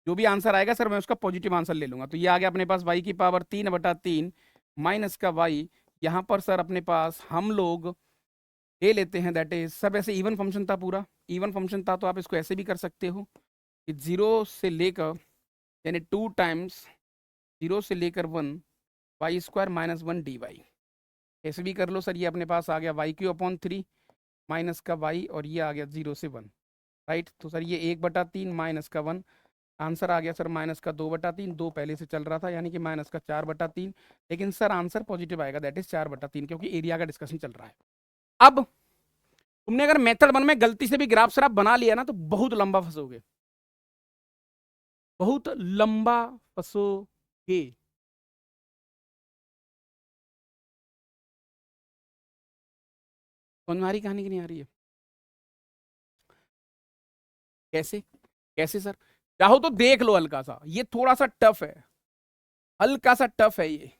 जो भी आंसर आएगा सर मैं उसका पॉजिटिव आंसर ले लूंगा। तो ये आ गया अपने पास y की पावर 3/3 माइनस का y। यहां पर सर अपने पास हम लोग ले लेते हैं, दैट इज सब ऐसे इवन फंक्शन था, पूरा इवन फंक्शन था, तो आप इसको ऐसे भी कर सकते हो कि 0 से लेकर, यानी 2 टाइम्स 0 से लेकर 1 y² -1 dy। ऐसे भी कर लो सर। ये अपने पास आ गया y³ माइनस का y, और ये आ गया 0 से 1, राइट। तो सर ये 1/3 माइनस का 1, आंसर आ गया सर माइनस का 2/3, 2 पहले से चल रहा था यानी कि माइनस का 4/3। लेकिन सर आंसर पॉजिटिव आएगा, दैट इज 4/3, क्योंकि एरिया का डिस्कशन चल रहा है। अब तुमने अगर मेथड वन में गलती से भी ग्राफ सर आप बना लिया ना तो बहुत लंबा फंसोगे, बहुत लंबा फंसोगे। समझ में आ रही कहानी की नहीं आ रही है? कैसे, कैसे सर? चाहो तो देख लो, हल्का सा ये थोड़ा सा टफ है, हल्का सा टफ है ये,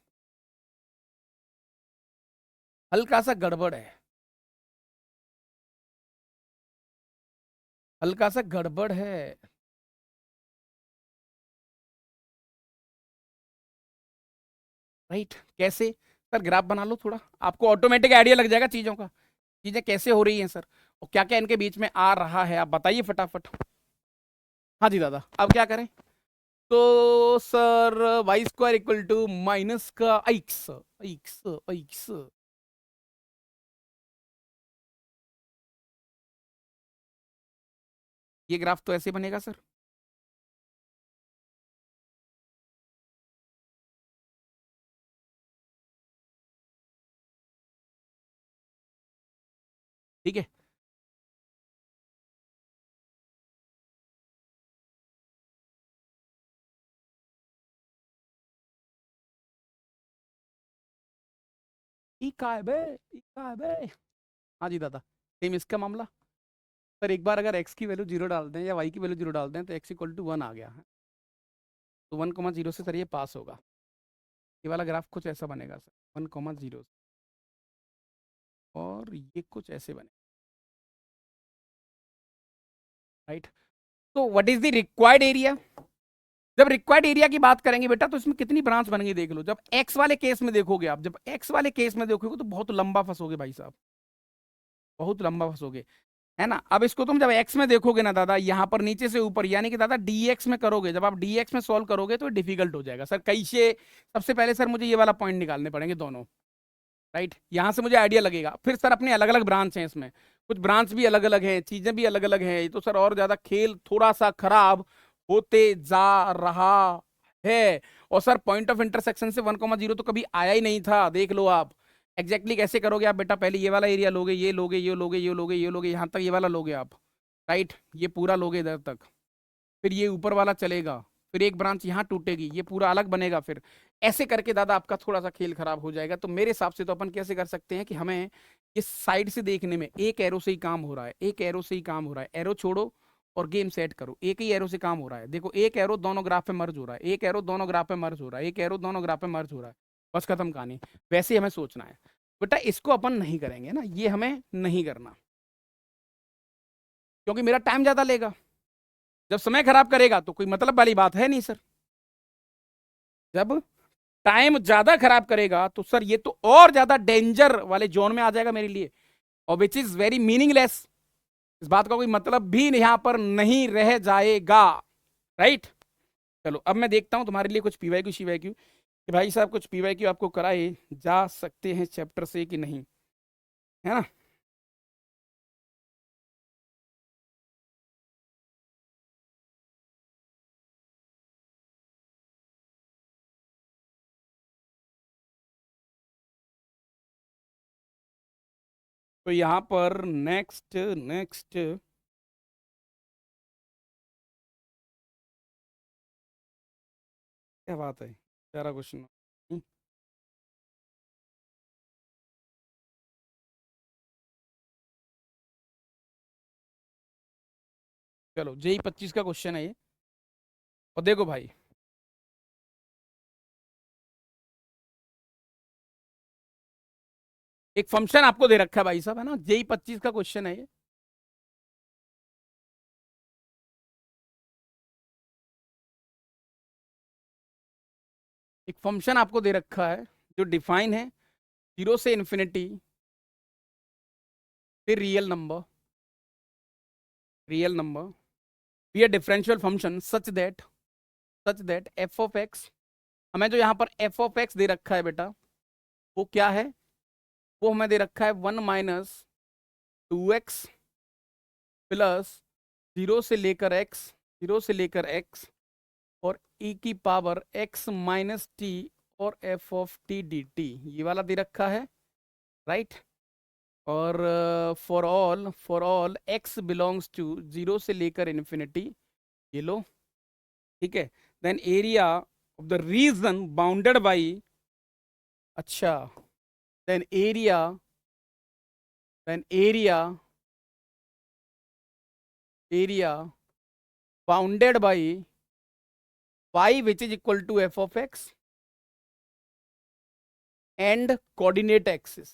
हल्का सा गड़बड़ है, हल्का सा गड़बड़ है। राइट, कैसे? सर ग्राफ बना लो थोड़ा, आपको ऑटोमेटिक आइडिया लग जाएगा चीजों का, चीजें कैसे हो रही हैं सर, और क्या क्या इनके बीच में आ रहा है, आप बताइए फटाफट। हाँ जी दादा, अब क्या करें? तो sir y² equal to minus का x, x, x। ये ग्राफ तो ऐसे बनेगा सर। ठीक है, ई का है बे, ई का है बे। हाँ जी दादा, सेम इसका मामला। सर एक बार अगर x की वैल्यू 0 डाल दें या y की वैल्यू 0 डाल दें तो x इक्वल टू 1 आ गया है, तो 1,0 से सर ये पास होगा। ये वाला ग्राफ कुछ ऐसा बनेगा सर, 1,0 और ये कुछ ऐसे बने, राइट। तो what is the required area? जब रिक्वायर्ड एरिया की बात करेंगे बेटा तो इसमें कितनी ब्रांच बन गई देख लो। जब एक्स वाले केस में देखोगे आप, जब एक्स वाले केस में देखोगे तो बहुत लंबा फंसोगे भाई साहब, बहुत लंबा फंसोगे, है ना। अब इसको तुम जब एक्स में देखोगे ना दादा, यहां पर नीचे से ऊपर, यानी कि दादा डीएक्स में करोगे, जब आप डीएक्स में सॉल्व करोगे तो डिफिकल्ट हो जाएगा सर। कैसे? सबसे पहले सर मुझे ये वाला पॉइंट निकालने पड़ेंगे दोनों, राइट। यहां से मुझे आइडिया लगेगा। फिर सर अपने अलग अलग ब्रांच हैं, इसमें कुछ ब्रांच भी अलग अलग है, चीजें भी अलग अलग है, तो सर और ज्यादा खेल थोड़ा सा खराब होते जा रहा है। और सर पॉइंट ऑफ इंटरसेक्शन से 1,0 तो कभी आया ही नहीं था, देख लो आप। एग्जैक्टली कैसे करोगे आप बेटा? पहले ये वाला एरिया लोगे, ये लोगे, ये लोगे, ये लोगे, ये लोगे, यहां तक ये वाला लोगे आप, राइट। ये पूरा लोगे इधर तक, फिर ये ऊपर वाला चलेगा, फिर एक ब्रांच यहाँ टूटेगी, ये पूरा अलग बनेगा, फिर ऐसे करके दादा आपका थोड़ा सा खेल खराब हो जाएगा। तो मेरे हिसाब से तो अपन कैसे कर सकते हैं कि हमें इस साइड से देखने में एक एरो से ही काम हो रहा है, एक एरो से ही काम हो रहा है। एरो छोड़ो और गेम सेट करो, एक ही एरो से काम हो रहा है। देखो एक एरो दोनों ग्राफ में मर्ज हो रहा है, एक एरो दोनों ग्राफ में मर्ज हो रहा है, एक एरो दोनों ग्राफ में मर्ज हो रहा है, बस खत्म कहानी। वैसे ही हमें सोचना है बेटा, इसको अपन नहीं करेंगे ना, ये हमें नहीं करना, क्योंकि मेरा टाइम ज्यादा लेगा। जब समय खराब करेगा तो कोई मतलब वाली बात है नहीं सर। जब टाइम ज्यादा खराब करेगा तो सर ये तो और ज्यादा डेंजर वाले जोन में आ जाएगा मेरे लिए, और विच इज वेरी मीनिंगलेस। इस बात का कोई मतलब भी यहां पर नहीं रह जाएगा, राइट। चलो अब मैं देखता हूं तुम्हारे लिए कुछ पीवाईक्यू शीवाईक्यू कि भाई साहब कुछ पीवाईक्यू आपको कराए जा सकते हैं चैप्टर से कि नहीं, है ना। तो यहां पर नेक्स्ट नेक्स्ट क्या बात है, प्यारा क्वेश्चन। चलो जेई 25 का क्वेश्चन है ये, और देखो भाई एक फंक्शन आपको दे रखा है भाई साहब, है ना। जेई 25 का क्वेश्चन है ये। एक फंक्शन आपको दे रखा है जो डिफाइन है 0 से इन्फिनिटी, फिर real number be a differential function such that F of x, हमें जो यहाँ पर एफ ऑफ एक्स दे रखा है बेटा वो क्या है? वो हमें दे रखा है 1 माइनस 2x प्लस 0 से लेकर x और e की पावर x माइनस टी और f of t d t, ये वाला दे रखा है, राइट। और for all x belongs to 0 से लेकर इन्फिनिटी, ये लो, ठीक है। Then area of the region bounded by, अच्छा, then area bounded by y which is equal to f of x and coordinate axis।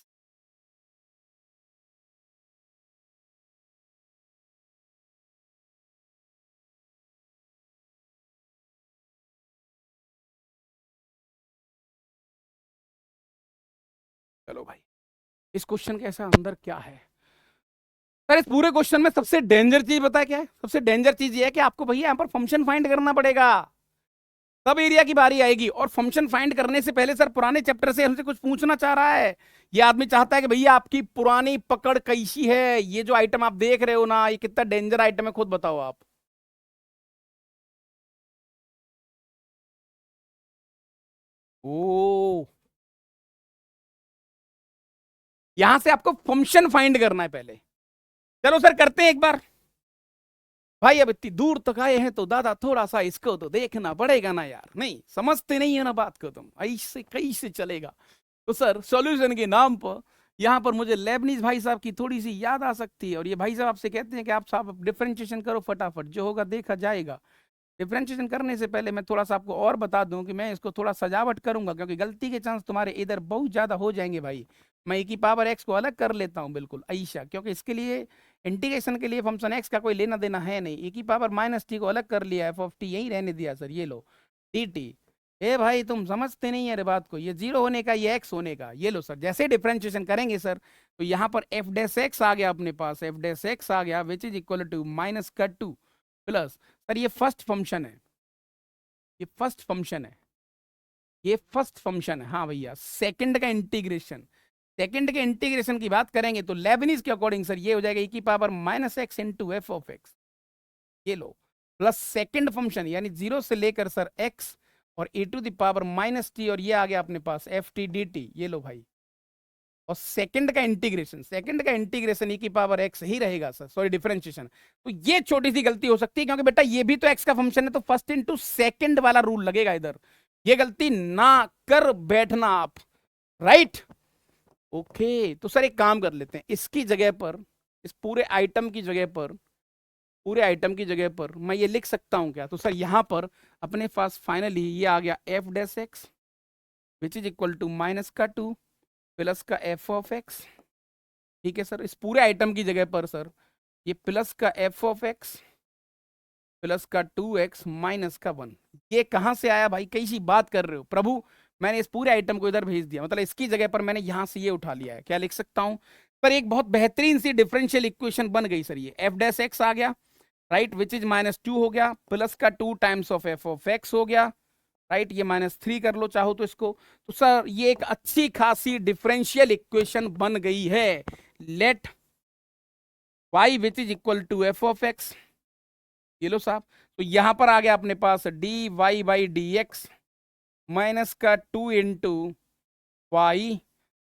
चलो भाई इस क्वेश्चन के ऐसा अंदर क्या है सर? इस पूरे क्वेश्चन में सबसे डेंजर चीज पता है क्या है? सबसे डेंजर चीज ये है कि आपको भैया यहाँ पर फंक्शन फाइंड करना पड़ेगा, तब एरिया की बारी आएगी। और फंक्शन फाइंड करने से पहले सर पुराने चैप्टर से हमसे कुछ पूछना चाह रहा है। ये आदमी चाहता है कि भैया आपकी पुरानी पकड़ कैसी है, ये जो आइटम आप देख रहे हो ना, ये कितना डेंजर आइटम है, खुद बताओ आप। ओ, यहां से आपको फंक्शन फाइंड करना है पहले। चलो सर करते हैं एक बार। भाई अब इतनी दूर तक आए हैं तो दादा थोड़ा सा इसको तो देखना पड़ेगा ना यार, नहीं समझते नहीं है ना बात को तुम, ऐसे कैसे चलेगा। तो सर सॉल्यूशन के नाम पर यहाँ पर मुझे लेबनीज भाई साहब की थोड़ी सी याद आ सकती है, और ये भाई साहब आपसे कहते हैं कि आप साहब डिफरेंशिएशन करो फटाफट, जो होगा देखा जाएगा। डिफरेंशिएशन करने से पहले मैं थोड़ा सा आपको और बता दूं कि मैं इसको थोड़ा सजावट करूंगा, क्योंकि गलती के चांस तुम्हारे इधर बहुत ज्यादा हो जाएंगे भाई। मैं e की पावर x को अलग कर लेता हूं बिल्कुल ऐसा, क्योंकि इसके लिए इंटीग्रेशन के लिए फंक्शन x का कोई लेना देना है नहीं। e की पावर माइनस टी को अलग कर लिया, एफ ऑफ टी यही रहने दिया सर, ये लो डी टी। ए भाई तुम समझते नहीं है अरे बात को, ये जीरो होने का ये एक्स होने का, ये लो सर। जैसे डिफरेंशिएशन करेंगे सर तो यहाँ पर एफ डैश एक्स आ गया अपने पास, एफ डैश एक्स आ गया which is equal to minus का टू प्लस, सर ये फर्स्ट फंक्शन है, ये फर्स्ट फंक्शन है, ये फर्स्ट फंक्शन है। हाँ भैया सेकंड का इंटीग्रेशन, सेकंड के इंटीग्रेशन की बात करेंगे तो लेबनीज के अकॉर्डिंग सर ये हो जाएगा e की power minus x into f of x, ये लो प्लस सेकंड फंक्शन यानी जीरो से लेकर सर एक्स और e to the power minus t, और ये आ गया अपने पास एफ टी डी टी, ये लो भाई। और सेकंड का इंटीग्रेशन, सेकंड का इंटीग्रेशन e की पावर x ही रहेगा सर, सॉरी डिफरेंशिएशन। तो ये छोटी सी गलती हो सकती है, क्योंकि बेटा ये भी तो x का फंक्शन है, तो फर्स्ट इंटू सेकंड वाला रूल लगेगा इधर, ये गलती ना कर बैठना आप, राइट। ओके तो सर एक काम कर लेते हैं, इसकी जगह पर, इस पूरे आइटम की जगह पर, पूरे आइटम की जगह पर मैं ये लिख सकता हूं क्या? तो सर यहां पर अपने पास फाइनली ये आ गया f dash x which is equal to minus का टू प्लस का एफ ऑफ एक्स, ठीक है सर। इस पूरे आइटम की जगह पर सर ये प्लस का एफ ऑफ एक्स प्लस का टू एक्स माइनस का वन, ये कहां से आया भाई? कैसी बात कर रहे हो प्रभु? मैंने इस पूरे आइटम को इधर भेज दिया, मतलब इसकी जगह पर मैंने यहां से ये उठा लिया है। क्या लिख सकता हूं? पर एक बहुत बेहतरीन सी डिफरेंशियल इक्वेशन बन गई सर, ये एफ डैश एक्स आ गया, right, which is minus two हो गया, प्लस का two times of F of x हो गया, राइट, ये माइनस थ्री कर लो चाहो तो इसको। तो सर ये एक अच्छी खासी डिफरेंशियल इक्वेशन बन गई है। Let y which is equal to f of x, ये लो साहब। तो यहां पर आ गया अपने पास d y by d x minus का two into y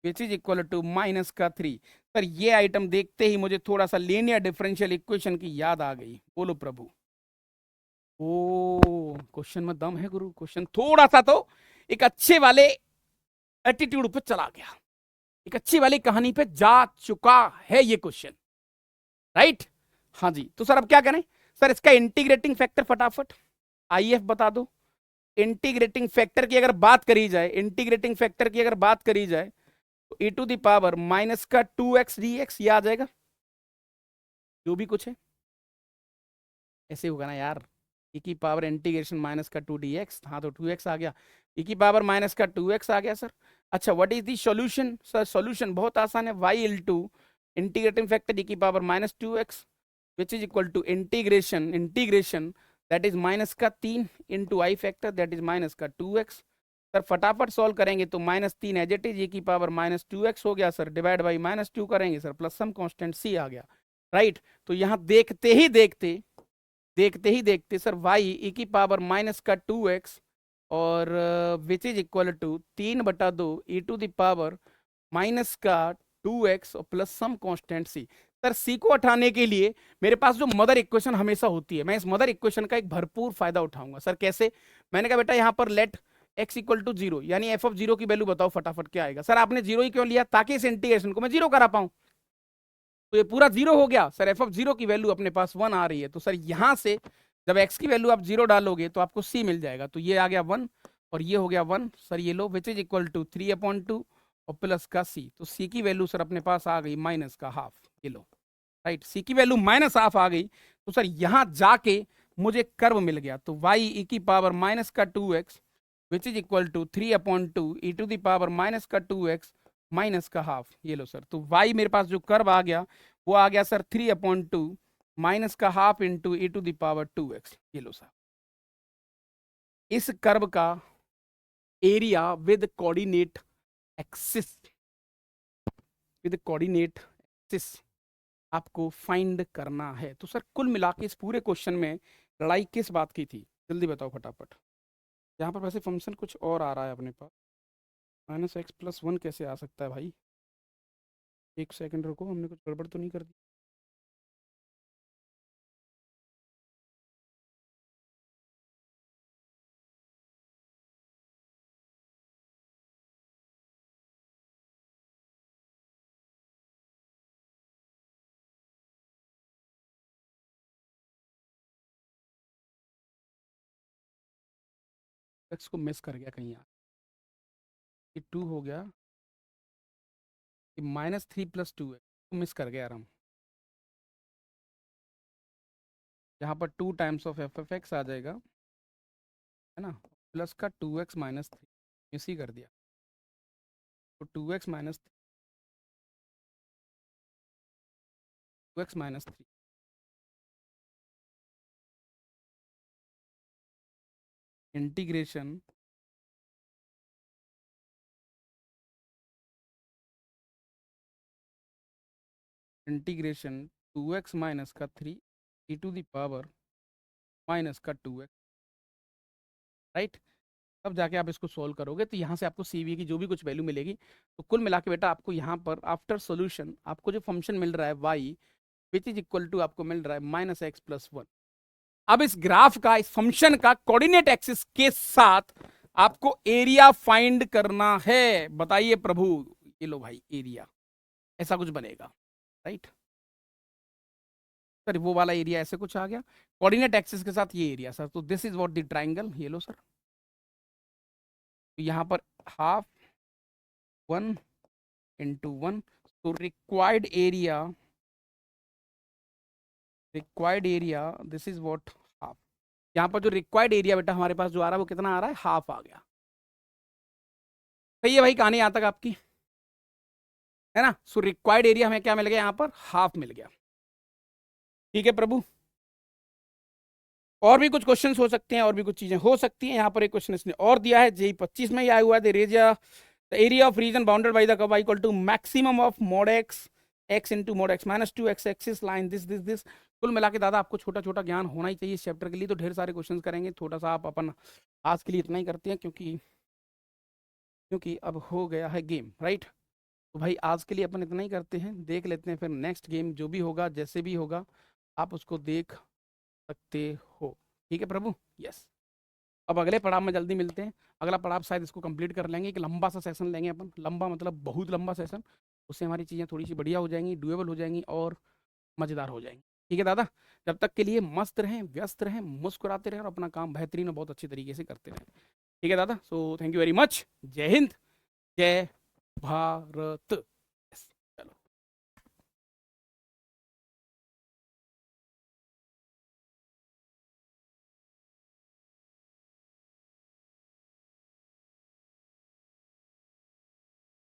which is equal to minus का थ्री। सर ये आइटम देखते ही मुझे थोड़ा सा लीनियर डिफरेंशियल इक्वेशन की याद आ गई, बोलो प्रभु। ओ क्वेश्चन में दम है गुरु, क्वेश्चन थोड़ा सा तो एक अच्छे वाले एटीट्यूड पे चला गया, एक अच्छी वाली कहानी पे जा चुका है ये क्वेश्चन, राइट। हाँ जी, तो सर अब क्या करें? सर इसका इंटीग्रेटिंग फैक्टर फटाफट आईएफ बता दो। इंटीग्रेटिंग फैक्टर की अगर बात करी जाए, इंटीग्रेटिंग फैक्टर की अगर बात करी जाए तो e to the power minus का टू एक्स डी एक्स, ये आ जाएगा जो भी कुछ है, ऐसे होगा ना यार। e की पावर इंटीग्रेशन माइनस का टू डी एक्स, हाँ तो टू एक्स आ गया, e की पावर माइनस का टू एक्स आ गया सर। अच्छा what is the solution? Sir solution बहुत आसान है, y into integrating factor e की power minus two x which is equal to integration, integration that is minus का तीन into I factor that is minus का two x. Sir फटाफट solve करेंगे तो माइनस तीन एज इट इज e की power minus two x हो गया sir, divide by minus two करेंगे sir, plus some constant c आ गया, राइट। तो यहाँ देखते ही देखते, देखते ही देखते सर y e की पावर माइनस का टू एक्स और विच इज इक्वल टू तीन बटा दो e to the power minus का टू एक्स और plus some constant c। Sir c को हटाने के लिए मेरे पास जो मदर इक्वेशन हमेशा होती है, मैं इस मदर इक्वेशन का एक भरपूर फायदा उठाऊंगा। सर कैसे? मैंने कहा बेटा यहाँ पर let x equal to zero, यानी एफ ऑफ जीरो की वैल्यू बताओ फटाफट क्या आएगा? सर आपने जीरो ही क्यों लिया? ताकि इस इंटीग्रेशन को मैं जीरो करा पाऊं, तो ये पूरा जीरो हो गया सर। एफ ऑफ जीरो की वैल्यू अपने पास वन आ रही है, तो सर यहां से जब एक्स की वैल्यू आप जीरो डालोगे तो आपको सी मिल जाएगा, तो ये आ गया वन और ये हो गया वन सर, ये लो which is equal to three upon two और प्लस का सी। तो सी की वैल्यू सर अपने पास आ गई माइनस का हाफ, ये लो, राइट, सी की वैल्यू माइनस हाफ आ गई। तो सर यहां जाके मुझे कर्व मिल गया, तो वाई ई की पावर माइनस का two x which is equal to three upon two e to the power minus का टू एक्स माइनस का हाफ, ये लो सर। तो वाई मेरे पास जो कर्व आ गया वो आ गया sir three upon two minus का half into e to the power two x, ये लो सर। इस कर्व का area with coordinate axis, with coordinate axis आपको फाइंड करना है। तो सर कुल मिला के इस पूरे क्वेश्चन में लड़ाई किस बात की थी? जल्दी बताओ फटाफट। यहाँ पर वैसे फंक्शन कुछ और आ रहा है अपने पास, माइनस एक्स प्लस वन कैसे आ सकता है भाई? एक सेकंड रुको, हमने कुछ गड़बड़ तो नहीं कर दी? एक्स को मिस कर गया कहीं यहाँ, ये 2 हो गया, ये -3 + 2 एक्स मिस कर गया यार हम, यहाँ पर 2 टाइम्स ऑफ f(x) आ जाएगा, है ना, प्लस का 2x - 3 मिस ही कर दिया, तो 2x - 3 इंटीग्रेशन इंटीग्रेशन 2x - का 3 e⁻⁻² राइट। तब जाके आप इसको सोल्व करोगे तो यहाँ से आपको CV की जो भी कुछ वैल्यू मिलेगी, तो कुल मिला के बेटा आपको यहाँ पर आफ्टर सोल्यूशन आपको जो फंक्शन मिल रहा है y which is equal to आपको मिल रहा है -x+1। अब इस ग्राफ का, इस फंक्शन का कोऑर्डिनेट एक्सिस के साथ आपको एरिया फाइंड करना है। बताइए प्रभु, ये लो भाई एरिया, ऐसा कुछ बनेगा राइट। सर वो वाला एरिया ऐसे कुछ आ गया कोऑर्डिनेट एक्सिस के साथ, ये एरिया सर, तो this is what the triangle, ये लो सर, तो यहाँ पर हाफ 1 × 1, तो required area this is what half, यहाँ पर जो रिक्वायर्ड एरिया बेटा हमारे पास जो आ रहा है वो कितना आ रहा है, हाफ आ गया। सही है भाई कहानी यहाँ तक आपकी, है ना। सो रिक्वायर्ड एरिया हमें क्या मिल गया, यहाँ पर हाफ मिल गया। ठीक है प्रभु, और भी कुछ क्वेश्चंस हो सकते हैं, और भी कुछ चीजें हो सकती हैं। यहाँ पर एक क्वेश्चन इसने और दिया है, JEE 25 में ही आया हुआ है, the area of region bounded by the curve equal to maximum of mod x into mod x - 2 x axis line this. कुल मिला के दादा आपको छोटा छोटा ज्ञान होना ही चाहिए इस चैप्टर के लिए, तो ढेर सारे क्वेश्चंस करेंगे, थोड़ा सा आप अपन आज के लिए इतना ही करते हैं, क्योंकि अब हो गया है गेम राइट। तो भाई आज के लिए अपन इतना ही करते हैं, देख लेते हैं फिर नेक्स्ट गेम जो भी होगा, जैसे भी होगा आप उसको देख सकते हो। ठीक है प्रभु, यस। अब अगले पड़ाव में जल्दी मिलते हैं, अगला पड़ाव शायद इसको कंप्लीट कर लेंगे, एक लंबा सा सेशन लेंगे अपन, लंबा मतलब बहुत लंबा सेशन, उससे हमारी चीज़ें थोड़ी सी बढ़िया हो जाएंगी, डुएबल हो जाएंगी और मज़ेदार हो जाएंगी। ठीक है दादा, जब तक के लिए मस्त रहें, व्यस्त रहें, मुस्कुराते रहें और अपना काम बेहतरीन और बहुत अच्छी तरीके से करते रहें। ठीक है दादा, so thank you very much. जय हिंद, जय भारत।